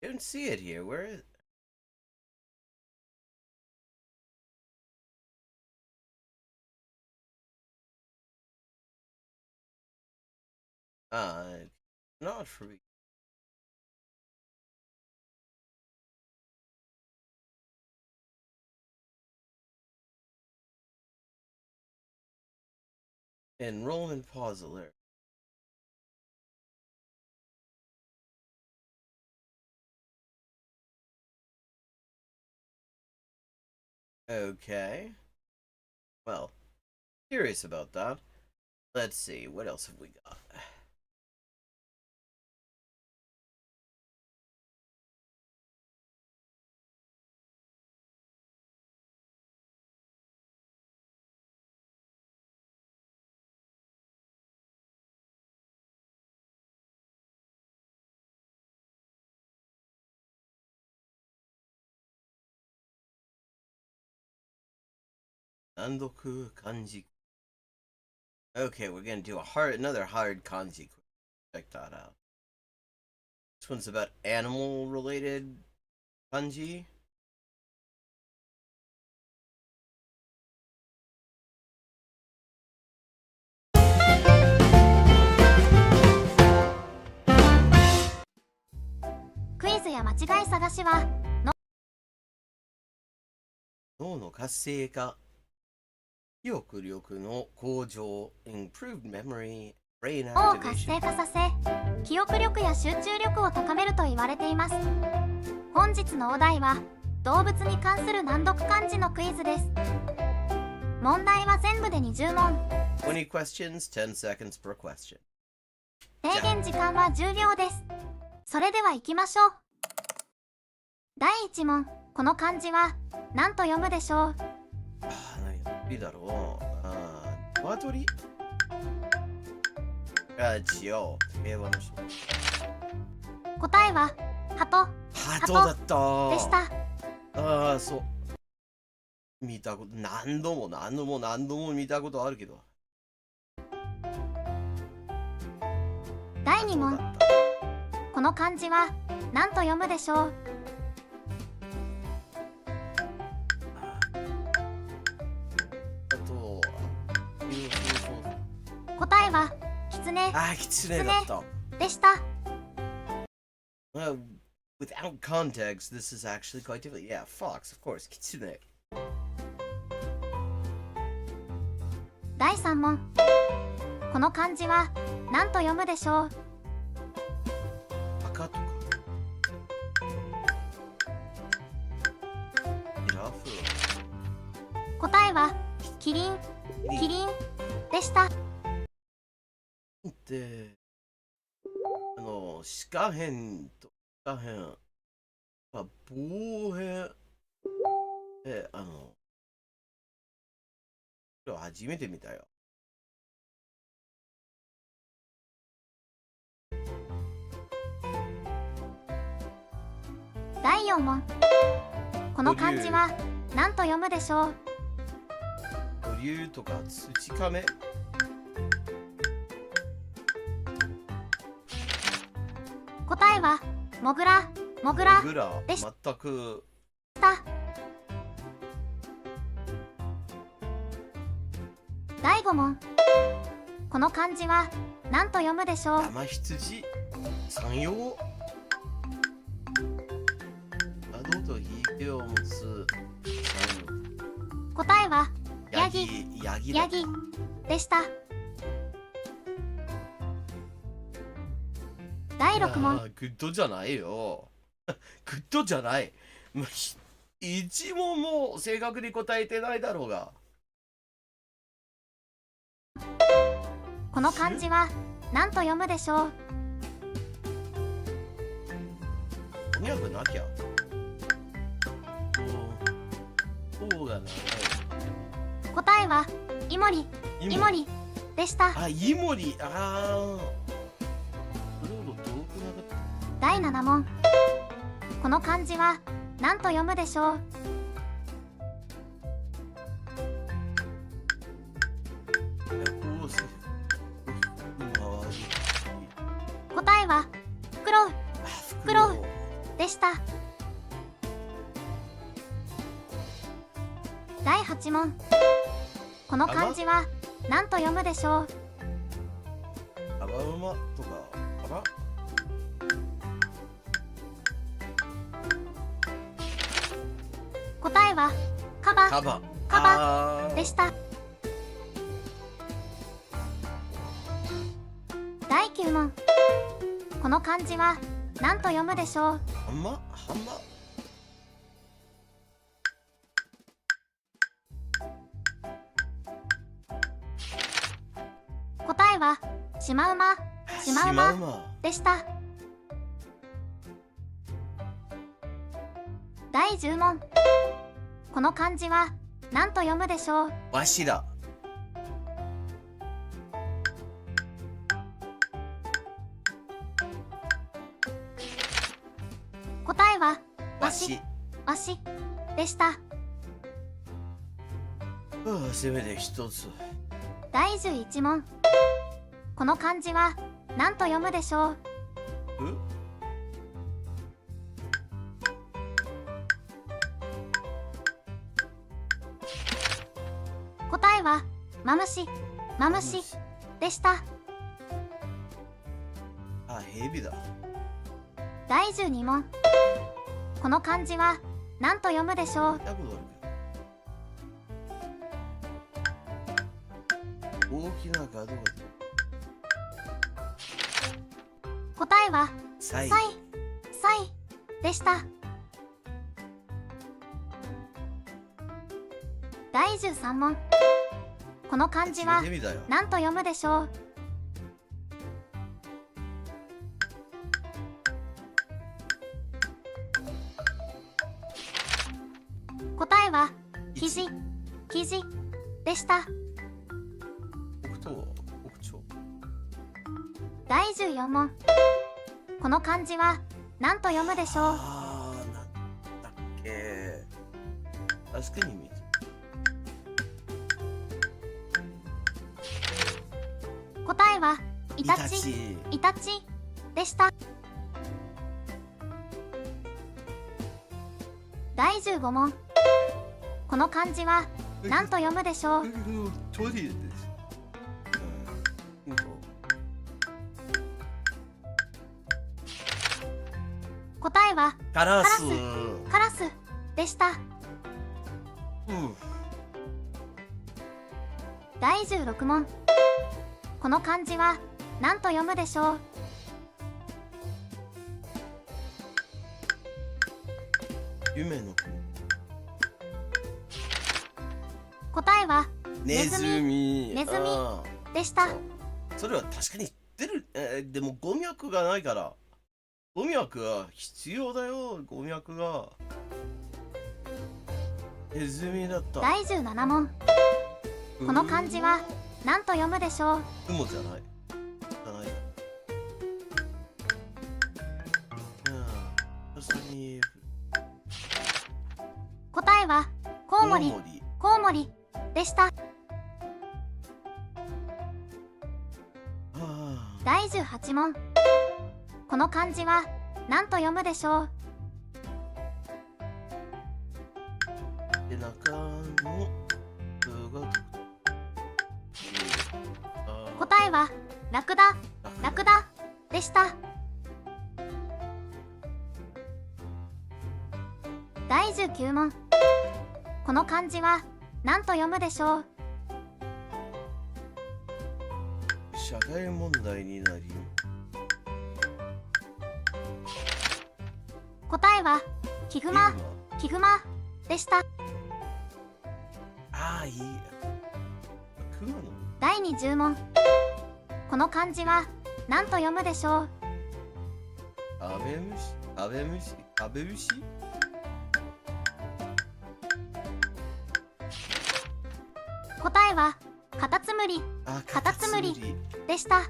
Speaker 11: I don't see it here. Where is it? Not free. Enrollment pause alert. Okay. Well, curious about that. Let's see, what else have we got? 難読漢字。Okay, we're gonna do another hard kanji quiz. Check that out. This one's about animal-related kanji.
Speaker 12: Quiz や間違い探しは
Speaker 11: 脳の活性化、記憶力の向上、improved memory, brain
Speaker 12: 脳を活
Speaker 11: activation。
Speaker 12: 性化させ、記憶力や集中力を高めると言われています。本日のお題は動物に関する難読漢字のクイズです。問題は全部で20問。
Speaker 11: 20 questions, 10 seconds per question.
Speaker 12: 制限時間は10秒です。それでは行きましょう。第1問、この漢字は何と読むでしょう？
Speaker 11: 何だろう。鶏？違う。平和の人。
Speaker 12: 答えは鳩。
Speaker 11: 鳩だった
Speaker 12: でした。
Speaker 11: そう。見たこと、何度も見たことあるけど。
Speaker 12: 第2問、この漢字は何と読むでしょう？答えは狐。
Speaker 11: 狐だった。
Speaker 12: でした。
Speaker 11: Without context, this is actually quite different. Yeah, fox, of course. Kitsune.
Speaker 12: 第3問、この漢字は何と読むでしょう？
Speaker 11: 赤とか。ジラフ。
Speaker 12: 答えはキリンでした。
Speaker 11: で、鹿編と鹿編、棒編、今日初めて見たよ。
Speaker 12: 第4問、この漢字は何と読むでしょう？
Speaker 11: 竜とか土亀。
Speaker 12: 答えはモグラでした。
Speaker 11: 全く。
Speaker 12: 第5問、この漢字は何と読むでしょう？
Speaker 11: 山羊、山陽。角とひげを持つ
Speaker 12: 答えはヤギでした。第6問。
Speaker 11: グッドじゃないよ。グッドじゃない。一問も正確に答えてないだろうが。
Speaker 12: この漢字は何と読むでしょう？
Speaker 11: おにゃくなきゃ。そうがない。
Speaker 12: 答えはイモリでした。
Speaker 11: イモリ。
Speaker 12: 第7問、この漢字は何と読むでしょう？答えはフクロウでした。第8問、この漢字は何と読むでしょう？
Speaker 11: アバウマとか
Speaker 12: 答えはカバでした。第9問、この漢字は何と読むでしょう？
Speaker 11: ハンマ
Speaker 12: 答えはシマウマでした。第10問、この漢字は何と読むでしょう？
Speaker 11: わしだ。
Speaker 12: 答えは
Speaker 11: わし
Speaker 12: でした。
Speaker 11: せめて一つ。
Speaker 12: 第11問。この漢字は何と読むでしょう？答えはマムシ、マムシでした。
Speaker 11: あ、蛇だ。
Speaker 12: 第12問。この漢字は何と読むでしょう？
Speaker 11: 大きな角が。
Speaker 12: 答えは
Speaker 11: サイ。
Speaker 12: サイでした。第13問。この漢字は何と読むでしょう？答えはキジでした。第14問。この漢字は何と読むでしょう？
Speaker 11: あー、なんだっけ。確かに見て。
Speaker 12: 答えはイタチでした。第15問。この漢字は何と読むでしょう？答えは
Speaker 11: カラス
Speaker 12: でした。第16問。この漢字は何と読むでしょう？
Speaker 11: 夢の
Speaker 12: 答えは
Speaker 11: ネズミ
Speaker 12: でした。
Speaker 11: それは確かに知ってる。でも語脈がないから。語脈が必要だよ。語脈が。ネズミだった。
Speaker 12: 第17問。この漢字は何と読むでしょう？
Speaker 11: 雲じゃない。
Speaker 12: 答えはコウモリでした。第18問。この漢字は何と読むでしょう？答えはラクダでした。第19問。この漢字は何と読むでしょう？
Speaker 11: 社会問題になり。
Speaker 12: 答えはキグマでした。
Speaker 11: ああ、いい。熊の。
Speaker 12: 第20問。この漢字は何と読むでしょう？
Speaker 11: アベムシ。
Speaker 12: 答えはカタツムリでした。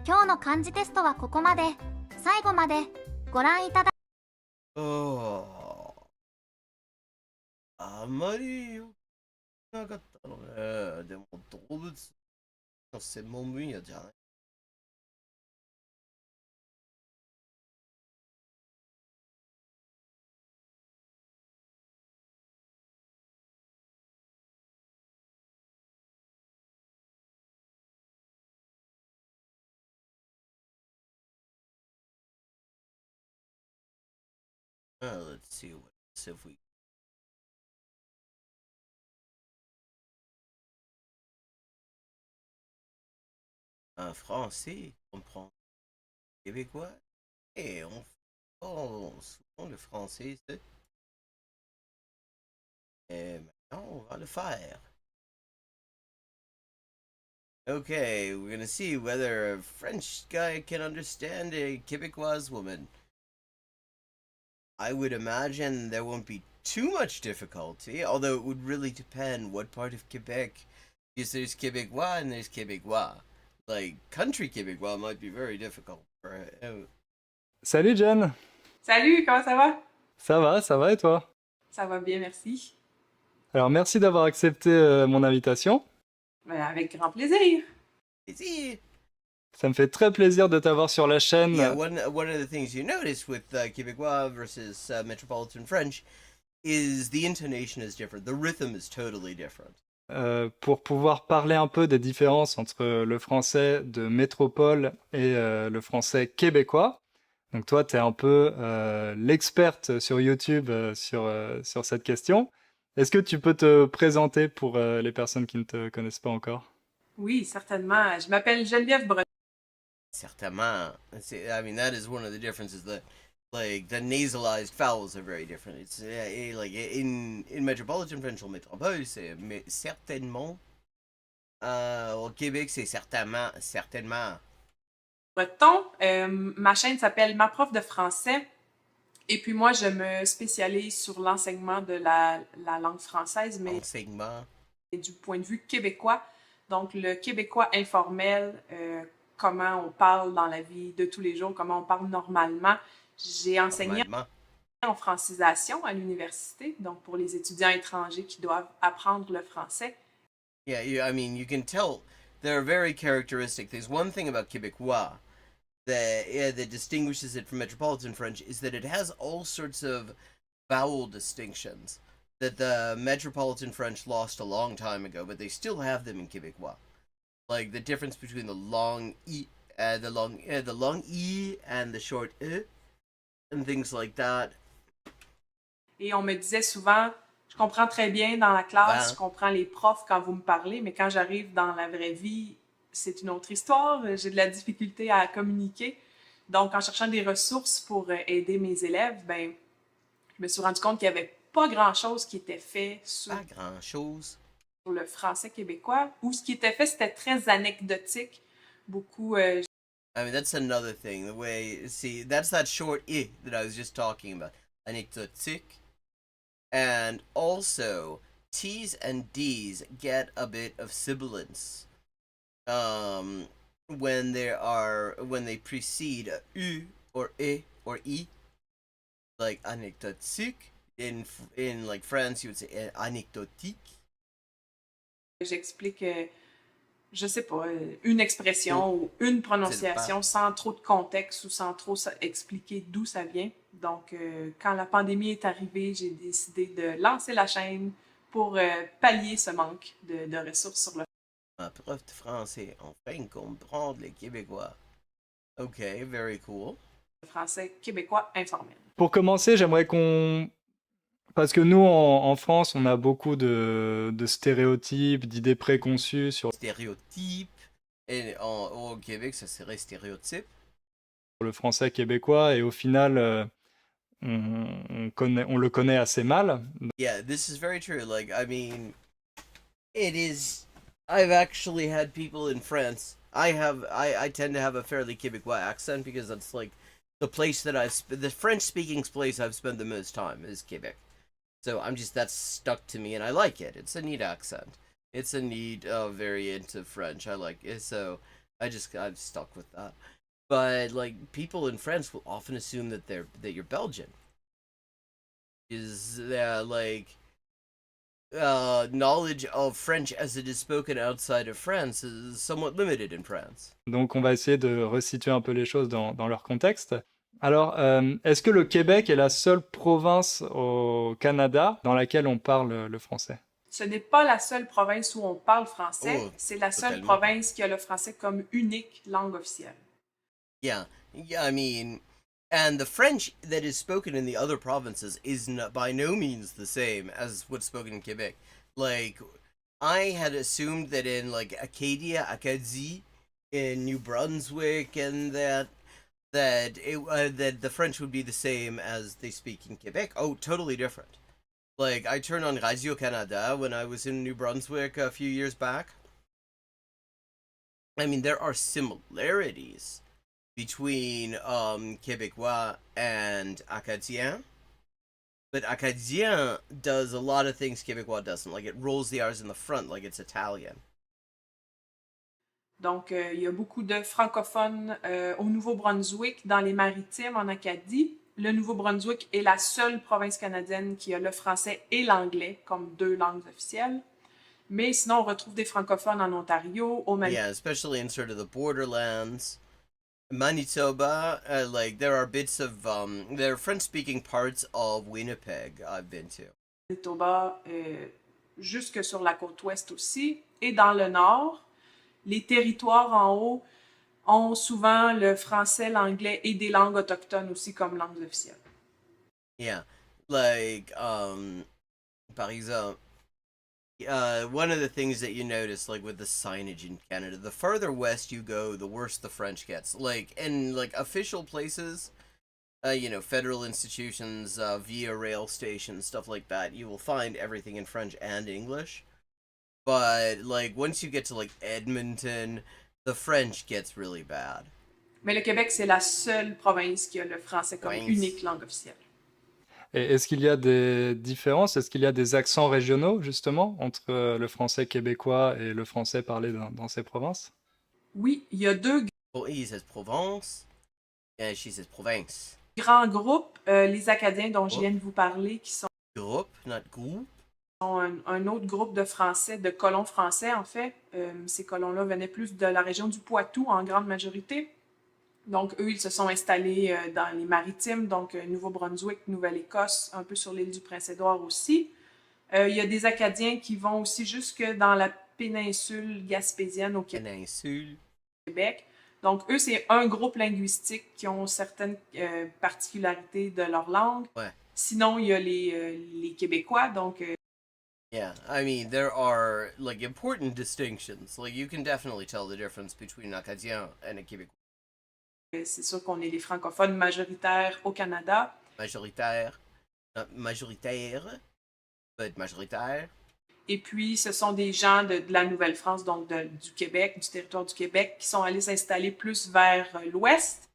Speaker 12: 今日の漢字テストはここまで。最後までご覧いただ
Speaker 11: あんまりよくなかったのね。でも動物の専門分野じゃない。Let's see if we. Un français comprend québécois et on souvent le français. Et maintenant on va le faire. Okay, we're gonna see whether a French guy can understand a Quebecois woman. I would imagine there won't be too much difficulty, although it would really depend what part of Quebec, because there's Quebecois and there's Quebecois. Like, country Quebecois might be very difficult for him.
Speaker 13: Salut Jen.
Speaker 14: Salut, comment ça va?
Speaker 13: Ça va et toi?
Speaker 14: Ça va bien, merci.
Speaker 13: Alors, merci d'avoir accepté mon invitation.
Speaker 8: Avec grand plaisir.
Speaker 13: Ça me fait très plaisir de t'avoir sur la chaîne.
Speaker 11: Yeah, one of the things you notice with Québécois versus Metropolitan French is the intonation is different. The rhythm is totally different.
Speaker 13: Pour pouvoir parler un peu des différences entre le français de métropole et le français québécois. Donc toi, tu es un peu l'experte sur YouTube sur cette question. Est-ce que tu peux te présenter pour les personnes qui ne te connaissent pas encore?
Speaker 8: Oui, certainement. Je m'appelle Geneviève Breton.
Speaker 11: Certainement. I mean, that is one of the differences that, like, the nasalized vowels are very different. It's like in Metropolitan French, au métropole, c'est certainement. Au Québec, c'est certainement.
Speaker 8: Breton. Ma chaîne s'appelle Ma prof de français. Et puis moi, je me spécialise sur l'enseignement de la langue française, mais du point de vue québécois. Donc, le québécois informel, comment on parle dans la vie de tous les jours, comment on parle normalement. J'ai enseigné en francisation à l'université, donc pour les étudiants étrangers qui doivent apprendre le français.
Speaker 11: Yeah, I mean, you can tell there are very characteristic things. One thing about Québécois that distinguishes it from Metropolitan French is that it has all sorts of vowel distinctions that the Metropolitan French lost a long time ago, but they still have them in Québécois. Like the difference between the long e, the long e and the short e, and things like that.
Speaker 8: Et on me disait souvent, je comprends très bien dans la classe, je comprends les profs quand vous me parlez, mais quand j'arrive dans la vraie vie, c'est une autre histoire. J'ai de la difficulté à communiquer. Donc, en cherchant des ressources pour aider mes élèves, ben, je me suis rendu compte qu'il n'y avait pas grand-chose qui était fait sur le français québécois. Ou ce qui était fait, c'était très anecdotique. Beaucoup...
Speaker 11: I mean, that's another thing. The way, see, that's that short I that I was just talking about. Anecdotique. And also, T's and D's get a bit of sibilance. When they precede a U or E or I. Like anecdotique. In like France, you would say anecdotique.
Speaker 8: J'explique, je sais pas, une expression ou une prononciation sans trop de contexte ou sans trop expliquer d'où ça vient. Donc, quand la pandémie est arrivée, j'ai décidé de lancer la chaîne pour pallier ce manque de ressources sur le
Speaker 11: Ma prof de français, enfin comprendre les Québécois. Ok, very cool.
Speaker 8: français québécois informel.
Speaker 13: Pour commencer, j'aimerais qu'on... Parce que nous, en France, on a beaucoup de stéréotypes, d'idées préconçues sur...
Speaker 11: Stéréotypes. Et au Québec, ça serait stéréotype.
Speaker 13: Le français québécois, et au final, on le connaît assez mal.
Speaker 11: Yeah, this is very true. Like, I mean, it is... I've actually had people in France. I tend to have a fairly Québécois accent because that's like the place that the French-speaking place I've spent the most time is Quebec. So that's stuck to me and I like it. It's a neat accent. It's a neat variant of French. I like it. So I've stuck with that. But like people in France will often assume that you're Belgian. Is like knowledge of French as it is spoken outside of France is somewhat limited in France.
Speaker 13: Donc on va essayer de resituer un peu les choses dans leur contexte. Alors, est-ce que le Québec est la seule province au Canada dans laquelle on parle le français?
Speaker 8: Ce n'est pas la seule province où on parle français, c'est la seule province qui a le français comme unique langue officielle.
Speaker 11: Yeah, I mean, and the French that is spoken in the other provinces is by no means the same as what's spoken in Quebec. Like, I had assumed that in like Acadie, in New Brunswick, and that the French would be the same as they speak in Quebec. Oh, totally different. Like, I turned on Radio Canada when I was in New Brunswick a few years back. I mean, there are similarities between Québécois and Acadien. But Acadien does a lot of things Québécois doesn't. Like, it rolls the R's in the front like it's Italian.
Speaker 8: Donc, il y a beaucoup de francophones au Nouveau-Brunswick, dans les Maritimes, en Acadie. le Nouveau-Brunswick est la seule province canadienne qui a le français et l'anglais comme deux langues officielles. Mais sinon, on retrouve des francophones en Ontario, au Manitoba.
Speaker 11: Yeah, especially in sort of the borderlands. Manitoba, like there are bits of there are French-speaking parts of Winnipeg I've been to.
Speaker 8: Manitoba, jusque sur la côte ouest aussi. Et dans le nord, les territoires en haut ont souvent le français, l'anglais et des langues autochtones aussi comme langues officielles.
Speaker 11: Yeah, like par exemple, one of the things that you notice, like with the signage in Canada, the farther west you go, the worse the French gets. Like in like official places, you know, federal institutions, via rail stations, stuff like that, you will find everything in French and English. But like once you get to like Edmonton, the French gets really bad.
Speaker 8: Mais le Québec, c'est la seule province qui a le français comme unique langue officielle.
Speaker 13: Et est-ce qu'il y a des différences? Est-ce qu'il y a des accents régionaux, justement, entre le français québécois et le français parlé dans ces provinces?
Speaker 8: Oui, il y a deux
Speaker 11: He says Provence, and she says province.
Speaker 8: grands groupes, les Acadiens dont je viens de vous parler, qui sont
Speaker 11: Groupe, not group.
Speaker 8: un autre groupe de Français, de colons français en fait. Ces colons-là venaient plus de la région du Poitou en grande majorité. Donc, eux, ils se sont installés dans les maritimes, donc Nouveau-Brunswick, Nouvelle-Écosse, un peu sur l'île du Prince-Édouard aussi. Il y a des Acadiens qui vont aussi jusque dans la péninsule gaspésienne au Québec. Donc, eux, c'est un groupe linguistique qui ont certaines particularités de leur langue.
Speaker 11: Ouais.
Speaker 8: Sinon, il y a les Québécois, donc...
Speaker 11: Yeah, I mean, there are, like, important distinctions. Like, you can definitely tell the difference between un Acadien and a Québécois.
Speaker 8: C'est sûr qu'on est les francophones majoritaires au Canada.
Speaker 11: Majoritaire, not majoritaire, but majoritaire.
Speaker 8: Et puis, ce sont des gens de la Nouvelle-France, donc du Québec, du territoire du Québec, qui sont allés s'installer plus vers l'ouest.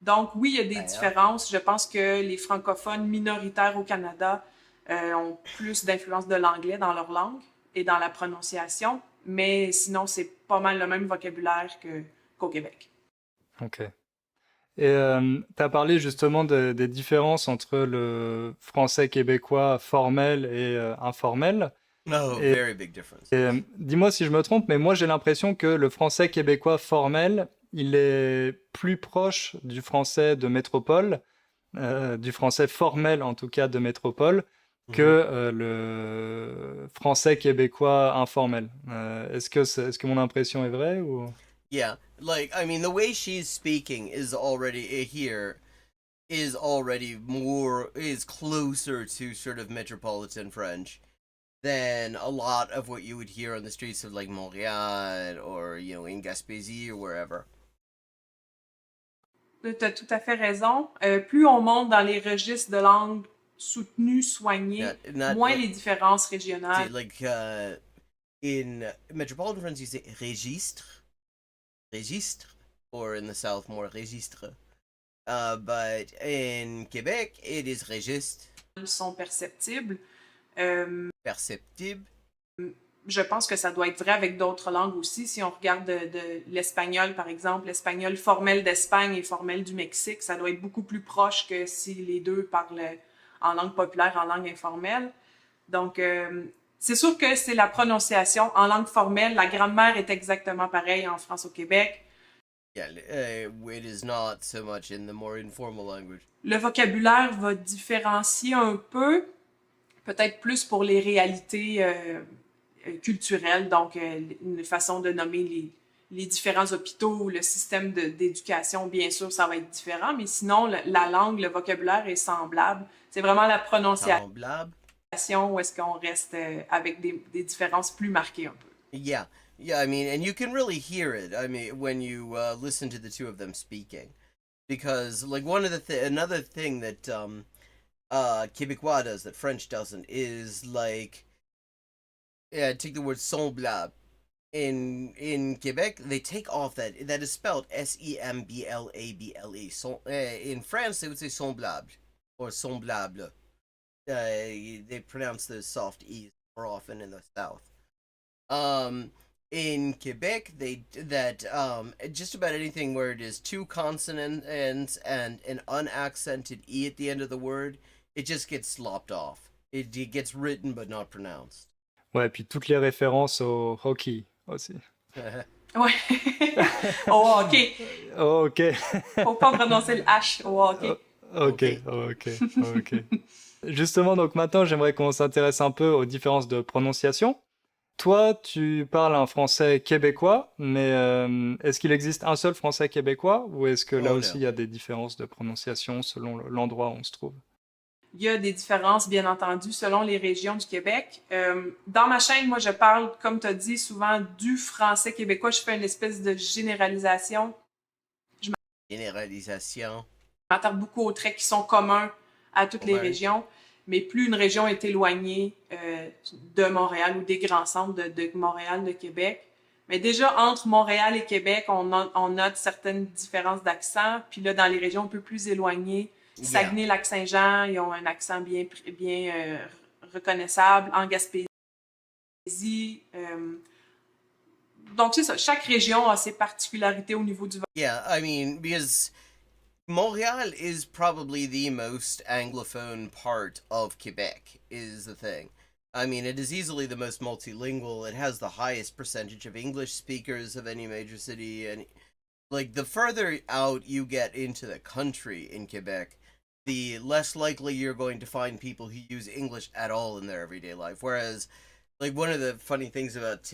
Speaker 8: Donc, oui, il y a des différences. Je pense que les francophones minoritaires au Canada ont plus d'influence de l'anglais dans leur langue et dans la prononciation. Mais sinon, c'est pas mal le même vocabulaire qu'au Québec.
Speaker 13: OK. Et tu as parlé justement des différences entre le français québécois formel et informel.
Speaker 11: Oh, very big difference.
Speaker 13: Et, dis-moi si je me trompe, mais moi j'ai l'impression que le français québécois formel, il est plus proche du français de métropole, du français formel en tout cas de métropole, que le français québécois informel. Est-ce que mon impression est vraie ou...
Speaker 11: Yeah, like, I mean, the way she's speaking is already closer to sort of metropolitan French than a lot of what you would hear on the streets of like Montréal or, you know, in Gaspésie or wherever.
Speaker 8: Tu as tout à fait raison. Plus on monte dans les registres de langue soutenue, soignée, moins les différences régionales.
Speaker 11: Like, in metropolitan French, you say registre, or in the South, more registre. But in Québec, it is registre.
Speaker 8: Ils sont perceptibles.
Speaker 11: Perceptible.
Speaker 8: Je pense que ça doit être vrai avec d'autres langues aussi. Si on regarde de l'espagnol, par exemple, l'espagnol formel d'Espagne et formel du Mexique, ça doit être beaucoup plus proche que si les deux parlent en langue populaire, en langue informelle. Donc, c'est sûr que c'est la prononciation. En langue formelle, la grammaire est exactement pareille en France, au Québec.
Speaker 11: Yeah, it is not so much in the more informal language.
Speaker 8: Le vocabulaire va différencier un peu, peut-être plus pour les réalités culturelles, donc une façon de nommer les différents hôpitaux, le système d'éducation, bien sûr, ça va être différent, mais sinon, la langue, le vocabulaire est semblable. C'est vraiment la prononciation où est-ce qu'on reste avec des différences plus marquées un peu.
Speaker 11: Yeah, I mean, and you can really hear it, I mean, when you listen to the two of them speaking. Because, like, another thing that Québécois does that French doesn't is, like, take the word semblable. In Quebec, they take off that is spelled S-E-M-B-L-A-B-L-E. In France, they would say semblable or semblable. They pronounce the soft E's more often in the South. in Quebec, just about anything where it is two consonants and an unaccented E at the end of the word, it just gets slopped off. It gets written but not pronounced.
Speaker 13: Ouais, puis toutes les références au hockey aussi.
Speaker 8: Ouais. Au hockey.
Speaker 13: Oh, ok.
Speaker 8: Faut pas prononcer le H au hockey.
Speaker 13: Ok. Justement, donc maintenant, j'aimerais qu'on s'intéresse un peu aux différences de prononciation. Toi, tu parles un français québécois, mais est-ce qu'il existe un seul français québécois ou est-ce que là aussi il y a des différences de prononciation selon l'endroit où on se trouve?
Speaker 8: Il y a des différences, bien entendu, selon les régions du Québec. Dans ma chaîne, moi, je parle, comme tu as dit, souvent du français québécois. Je fais une espèce de généralisation.
Speaker 11: Généralisation.
Speaker 8: Je m'attarde beaucoup aux traits qui sont communs à toutes les régions. Mais plus une région est éloignée de Montréal ou des grands centres de Montréal, de Québec, mais déjà entre Montréal et Québec, on note certaines différences d'accent. Puis là, dans les régions un peu plus éloignées, Saguenay, Lac-Saint-Jean, ils ont un accent bien reconnaissable. En Gaspésie, donc c'est ça. Chaque région a ses particularités au niveau du.
Speaker 11: Yeah, I mean, because Montreal is probably the most Anglophone part of Quebec, is the thing. I mean, it is easily the most multilingual. It has the highest percentage of English speakers of any major city. And, like, the further out you get into the country in Quebec, the less likely you're going to find people who use English at all in their everyday life. Whereas, like, one of the funny things about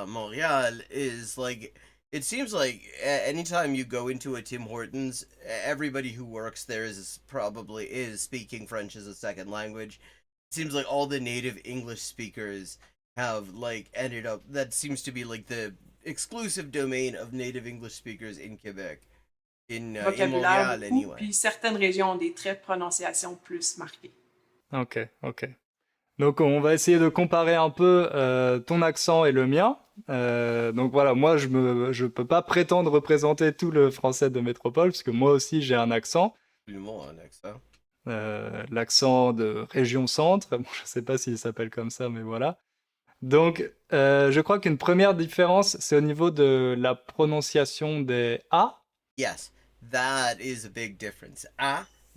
Speaker 11: Montreal is, like, it seems like anytime you go into a Tim Hortons, everybody who works there is speaking French as a second language. It seems like all the native English speakers have, like, ended up, that seems to be, like, the exclusive domain of native English speakers in Quebec. In Montréal, anyway.
Speaker 8: Puis certaines régions ont des traits de prononciation plus marqués.
Speaker 13: Ok. Donc on va essayer de comparer un peu ton accent et le mien. Donc voilà, moi je peux pas prétendre représenter tout le français de métropole parce que moi aussi j'ai un accent.
Speaker 11: Absolument un accent.
Speaker 13: L'accent de région centre. Bon, je sais pas s'il s'appelle comme ça, mais voilà. Donc je crois qu'une première différence c'est au niveau de la prononciation des A.
Speaker 11: Yes, that is a big difference.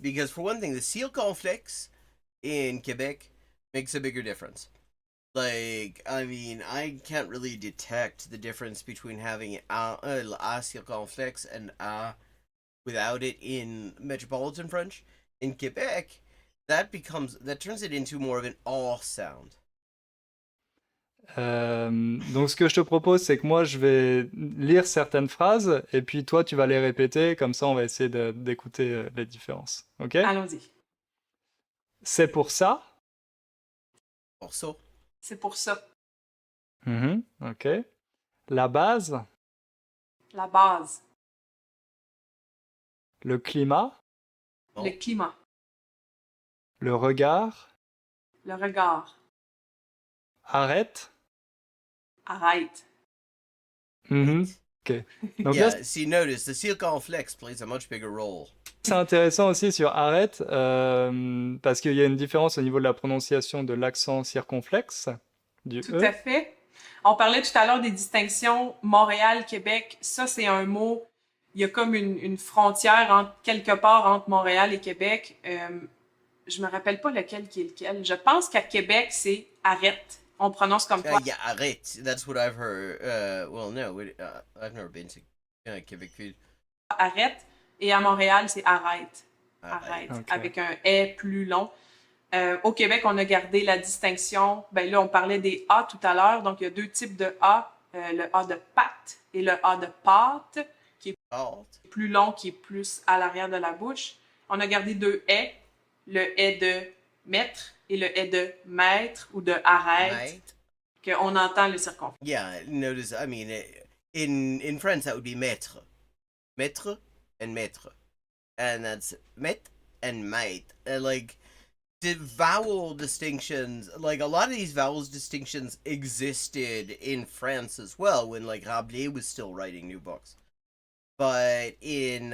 Speaker 11: Because for one thing, the circonflexe in Quebec makes a bigger difference. Like, I mean, I can't really detect the difference between having a circonflexe and a without it in metropolitan French. In Quebec, that turns it into more of an aw sound.
Speaker 13: Donc ce que je te propose, c'est que moi je vais lire certaines phrases et puis toi tu vas les répéter, comme ça on va essayer d'écouter les différences. Ok?
Speaker 8: Allons-y.
Speaker 13: C'est pour ça.
Speaker 11: Pour ça.
Speaker 8: C'est pour ça.
Speaker 13: Ok. La base.
Speaker 8: La base.
Speaker 13: Le climat.
Speaker 8: Le climat.
Speaker 13: Le regard.
Speaker 8: Le regard.
Speaker 13: Arrête.
Speaker 8: Arrête.
Speaker 13: Ok. Donc
Speaker 11: yeah,
Speaker 13: là,
Speaker 11: see, notice the circonflexe plays a much bigger role.
Speaker 13: c'est intéressant aussi sur arrête parce qu'il y a une différence au niveau de la prononciation de l'accent circonflexe du
Speaker 8: Tout
Speaker 13: E.
Speaker 8: à fait. On parlait tout à l'heure des distinctions Montréal-Québec. Ça, c'est un mot. Il y a comme une frontière quelque part entre Montréal et Québec. Je me rappelle pas lequel qui est lequel. Je pense qu'à Québec, c'est arrête. On prononce comme toi.
Speaker 11: Yeah, arrête. That's what I've heard. Well, no, I've never been to Quebec.
Speaker 8: Arrête. Et à Montréal, c'est arrête. Arrête.
Speaker 13: Okay.
Speaker 8: Avec un « est » plus long. Au Québec, on a gardé la distinction. Ben là, on parlait des « a » tout à l'heure. Donc, il y a deux types de « a ». Le « a » de pâte et le « a » de pâte, qui est plus long, qui est plus à l'arrière de la bouche. On a gardé deux « est ». Le « est » de « maître » et le « est » de « maître » ou de « arrête ». Qu'on entend le circonflexe.
Speaker 11: Yeah, notice, I mean, in French, that would be maître. Maître and maître. And that's met and mate. Like, the vowel distinctions, like, a lot of these vowels distinctions existed in France as well, when, like, Rabelais was still writing new books. But in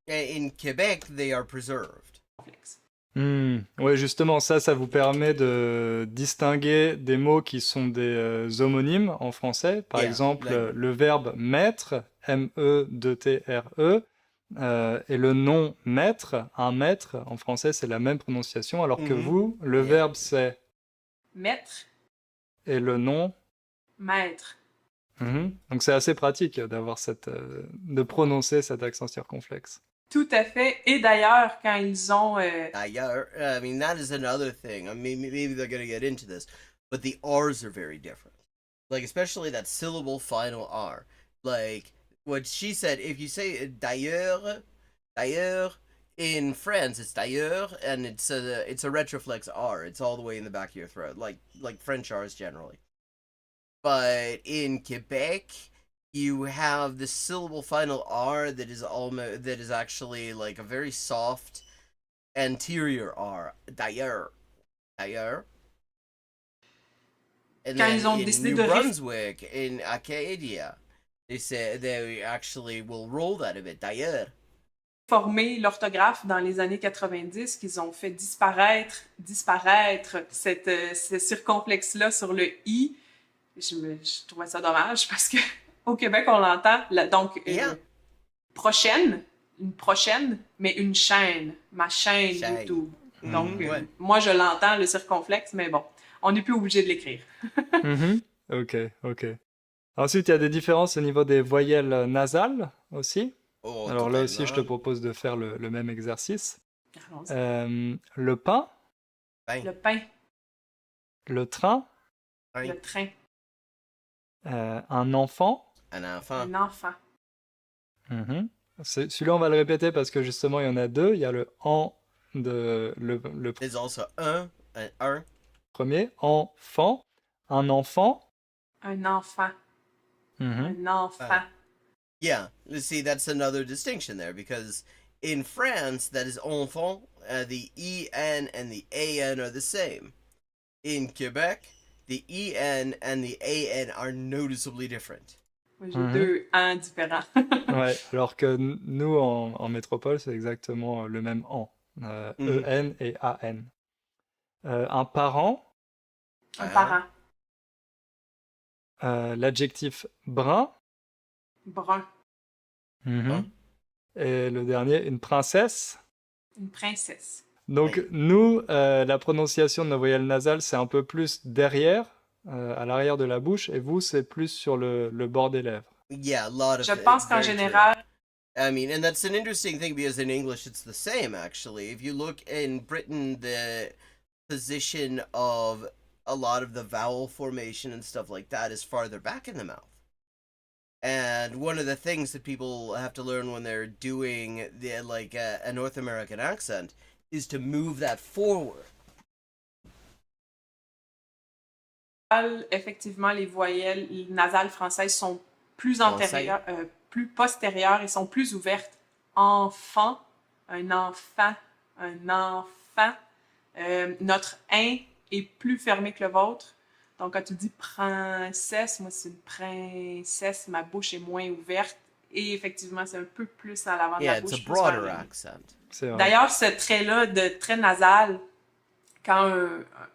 Speaker 11: Quebec, they are preserved.
Speaker 13: Ouais, justement, ça vous permet de distinguer des mots qui sont des homonymes en français. Par
Speaker 11: Yeah,
Speaker 13: exemple,
Speaker 11: like-
Speaker 13: le verbe mettre, M-E-2-T-R-E, et le nom maître, un maître, en français, c'est la même prononciation, alors que
Speaker 11: Mhm.
Speaker 13: vous, le
Speaker 11: Yeah.
Speaker 13: verbe c'est,
Speaker 8: Maître,
Speaker 13: et le nom.
Speaker 8: maître.
Speaker 13: Donc c'est assez pratique d'avoir de prononcer cet accent circonflexe.
Speaker 8: Tout à fait. Et d'ailleurs, quand ils ont...
Speaker 11: D'ailleurs, I mean, that is another thing. I mean, maybe they're going to get into this, but the R's are very different. Like, especially that syllable final R. Like, what she said, if you say d'ailleurs, in France, it's d'ailleurs, and it's a retroflex R. It's all the way in the back of your throat, like French R's generally. But in Quebec, you have the syllable final R that is actually like a very soft anterior R. D'ailleurs. And
Speaker 8: Quand
Speaker 11: then
Speaker 8: ils ont
Speaker 11: in
Speaker 8: décidé
Speaker 11: New
Speaker 8: de
Speaker 11: Brunswick, in Acadia, they actually will roll that a bit. D'ailleurs.
Speaker 8: réformer l'orthographe dans les années 90, qu'ils ont fait disparaître ce circonflexe-là sur le I. Je trouvais ça dommage parce que au Québec, on l'entend. Donc, une prochaine, mais une chaîne. Ma chaîne YouTube. Donc, moi, je l'entends, le circonflexe, mais bon, on n'est plus obligé de l'écrire.
Speaker 13: Ok. Ensuite, il y a des différences au niveau des voyelles nasales aussi.
Speaker 11: Oh,
Speaker 13: alors là aussi, je te propose de faire le même exercice. Le pain.
Speaker 8: Le pain.
Speaker 13: Le train.
Speaker 8: Le train.
Speaker 13: Un enfant.
Speaker 11: Un enfant.
Speaker 8: Un enfant.
Speaker 13: Celui-là, on va le répéter parce que justement, il y en a deux. Il y a le en de le
Speaker 11: There's also un
Speaker 13: premier, enfant. Un enfant.
Speaker 8: Un enfant. Un enfant.
Speaker 11: Yeah, see, that's another distinction there, because in France, that is enfant, the EN and the AN are the same. In Quebec, the EN and the AN are noticeably different.
Speaker 8: J'ai deux « an » différents.
Speaker 13: Ouais, alors que nous, en métropole, c'est exactement le même « en ». EN et AN. Un parent.
Speaker 8: Un parent.
Speaker 13: L'adjectif brun.
Speaker 8: Brun.
Speaker 13: Et le dernier, une princesse.
Speaker 8: Une princesse.
Speaker 13: Donc, nous, la prononciation de nos voyelles nasales, c'est un peu plus derrière, à l'arrière de la bouche, et vous, c'est plus sur le bord des lèvres.
Speaker 11: Yeah, a lot of
Speaker 8: Je pense qu'en général...
Speaker 11: I mean, and that's an interesting thing because in English it's the same, actually. If you look in Britain, the position of a lot of the vowel formation and stuff like that is farther back in the mouth. And one of the things that people have to learn when they're doing a North American accent is to move that forward.
Speaker 8: Effectivement, les voyelles nasales françaises sont plus antérieures, plus postérieures et sont plus ouvertes. Enfant, un enfant, un enfant. Notre « in » est plus fermé que le vôtre. Donc, quand tu dis princesse, moi, c'est une princesse, ma bouche est moins ouverte. Et effectivement, c'est un peu plus à l'avant de la bouche.
Speaker 11: Yeah, it's a broader accent.
Speaker 8: D'ailleurs, ce trait-là de trait nasal, quand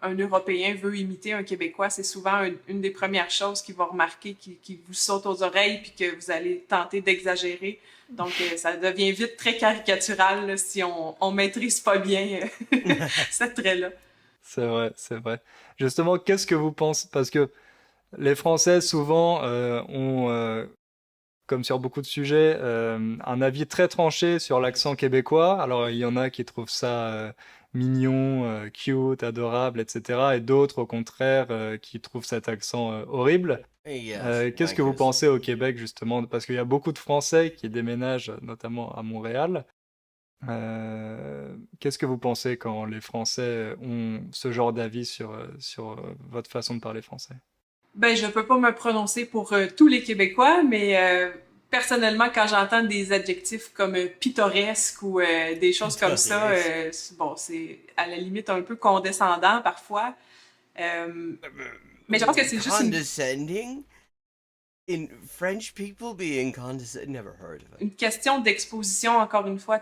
Speaker 8: un Européen veut imiter un Québécois, c'est souvent une des premières choses qu'il va remarquer, qui vous saute aux oreilles, puis que vous allez tenter d'exagérer. Donc, ça devient vite très caricatural là, si on maîtrise pas bien ce trait-là.
Speaker 13: C'est vrai. Justement, qu'est-ce que vous pensez? Parce que les Français, souvent, ont, comme sur beaucoup de sujets, un avis très tranché sur l'accent québécois. Alors, il y en a qui trouvent ça mignon, cute, adorable, etc. Et d'autres, au contraire, qui trouvent cet accent horrible. Qu'est-ce que vous pensez au Québec, justement? Parce qu'il y a beaucoup de Français qui déménagent, notamment à Montréal. Qu'est-ce que vous pensez quand les Français ont ce genre d'avis sur votre façon de parler français?
Speaker 8: Ben, je peux pas me prononcer pour tous les Québécois, mais personnellement, quand j'entends des adjectifs comme pittoresque ou des choses comme ça, bon, c'est à la limite un peu condescendant parfois. Mais je pense que c'est juste
Speaker 11: condescending? In French people being condescending, never heard of it.
Speaker 8: Une question d'exposition, encore une fois.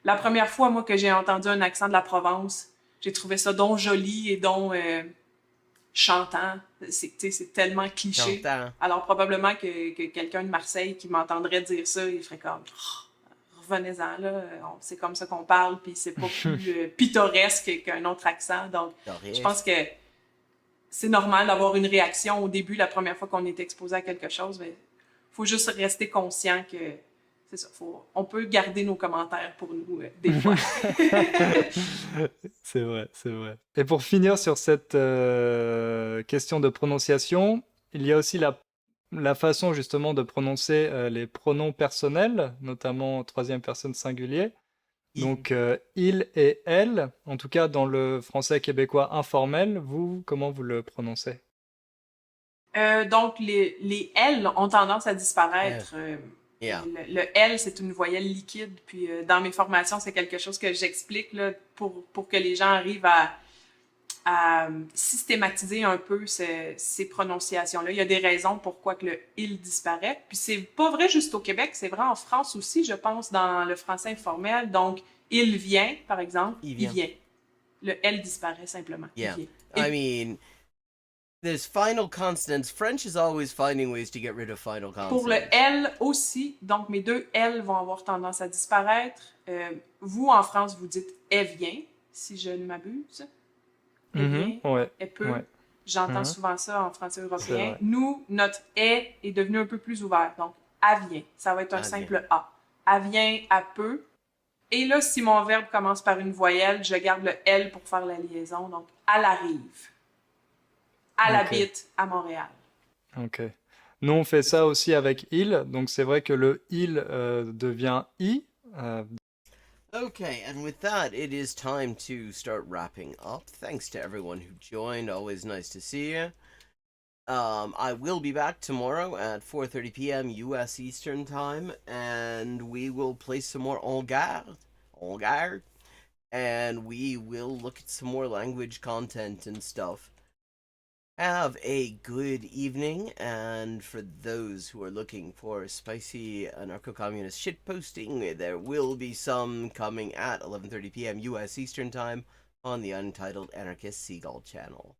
Speaker 8: La première fois, moi, que j'ai entendu un accent de la Provence, j'ai trouvé ça donc joli et donc chantant. C'est tellement cliché.
Speaker 11: Chantant.
Speaker 8: Alors, probablement que quelqu'un de Marseille qui m'entendrait dire ça, il ferait comme... revenez-en, là. C'est comme ça qu'on parle, puis c'est pas plus pittoresque qu'un autre accent. Donc, je pense que c'est normal d'avoir une réaction au début, la première fois qu'on est exposé à quelque chose. Mais faut juste rester conscient que c'est ça. On peut garder nos commentaires pour nous, des fois.
Speaker 13: C'est vrai, c'est vrai. Et pour finir sur cette question de prononciation, il y a aussi la façon justement de prononcer les pronoms personnels, notamment troisième personne singulier. Donc il et elle, en tout cas dans le français québécois informel, comment vous le prononcez?
Speaker 8: Donc les L ont tendance à disparaître.
Speaker 11: Yeah.
Speaker 8: Le L, c'est une voyelle liquide. Puis dans mes formations, c'est quelque chose que j'explique là, pour que les gens arrivent à systématiser un peu ces prononciations-là. Il y a des raisons pourquoi que le « il » disparaît. Puis c'est pas vrai juste au Québec, c'est vrai en France aussi, je pense, dans le français informel. Donc, « il vient », par exemple, « il vient ». Le « L » disparaît simplement.
Speaker 11: Yeah.
Speaker 8: Il vient.
Speaker 11: I mean, there's final consonants. French is always finding ways to get rid of final consonants.
Speaker 8: Pour le L aussi, donc mes deux L vont avoir tendance à disparaître. Vous, en France, vous dites « elle vient », si je ne m'abuse. Elle vient,
Speaker 13: ouais,
Speaker 8: elle peut.
Speaker 13: ouais.
Speaker 8: J'entends souvent ça en français européen.
Speaker 13: vrai.
Speaker 8: Nous, notre « est » est devenu un peu plus ouvert. Donc, « elle vient », ça va être un simple « a ». « Elle vient »,« elle peut ». Et là, si mon verbe commence par une voyelle, je garde le « L » pour faire la liaison. Donc, « elle arrive ». « Elle habite à Montréal ».
Speaker 13: Ok. Nous, on fait ça aussi avec il. Donc, c'est vrai que le il devient i.
Speaker 11: Okay, and with that, it is time to start wrapping up. Thanks to everyone who joined. Always nice to see you. I will be back tomorrow at 4:30 p.m. U.S. Eastern Time, and we will play some more En Garde, and we will look at some more language content and stuff. Have a good evening, and for those who are looking for spicy anarcho-communist shitposting, there will be some coming at 11:30 p.m. U.S. Eastern Time on the Untitled Anarchist Seagull channel.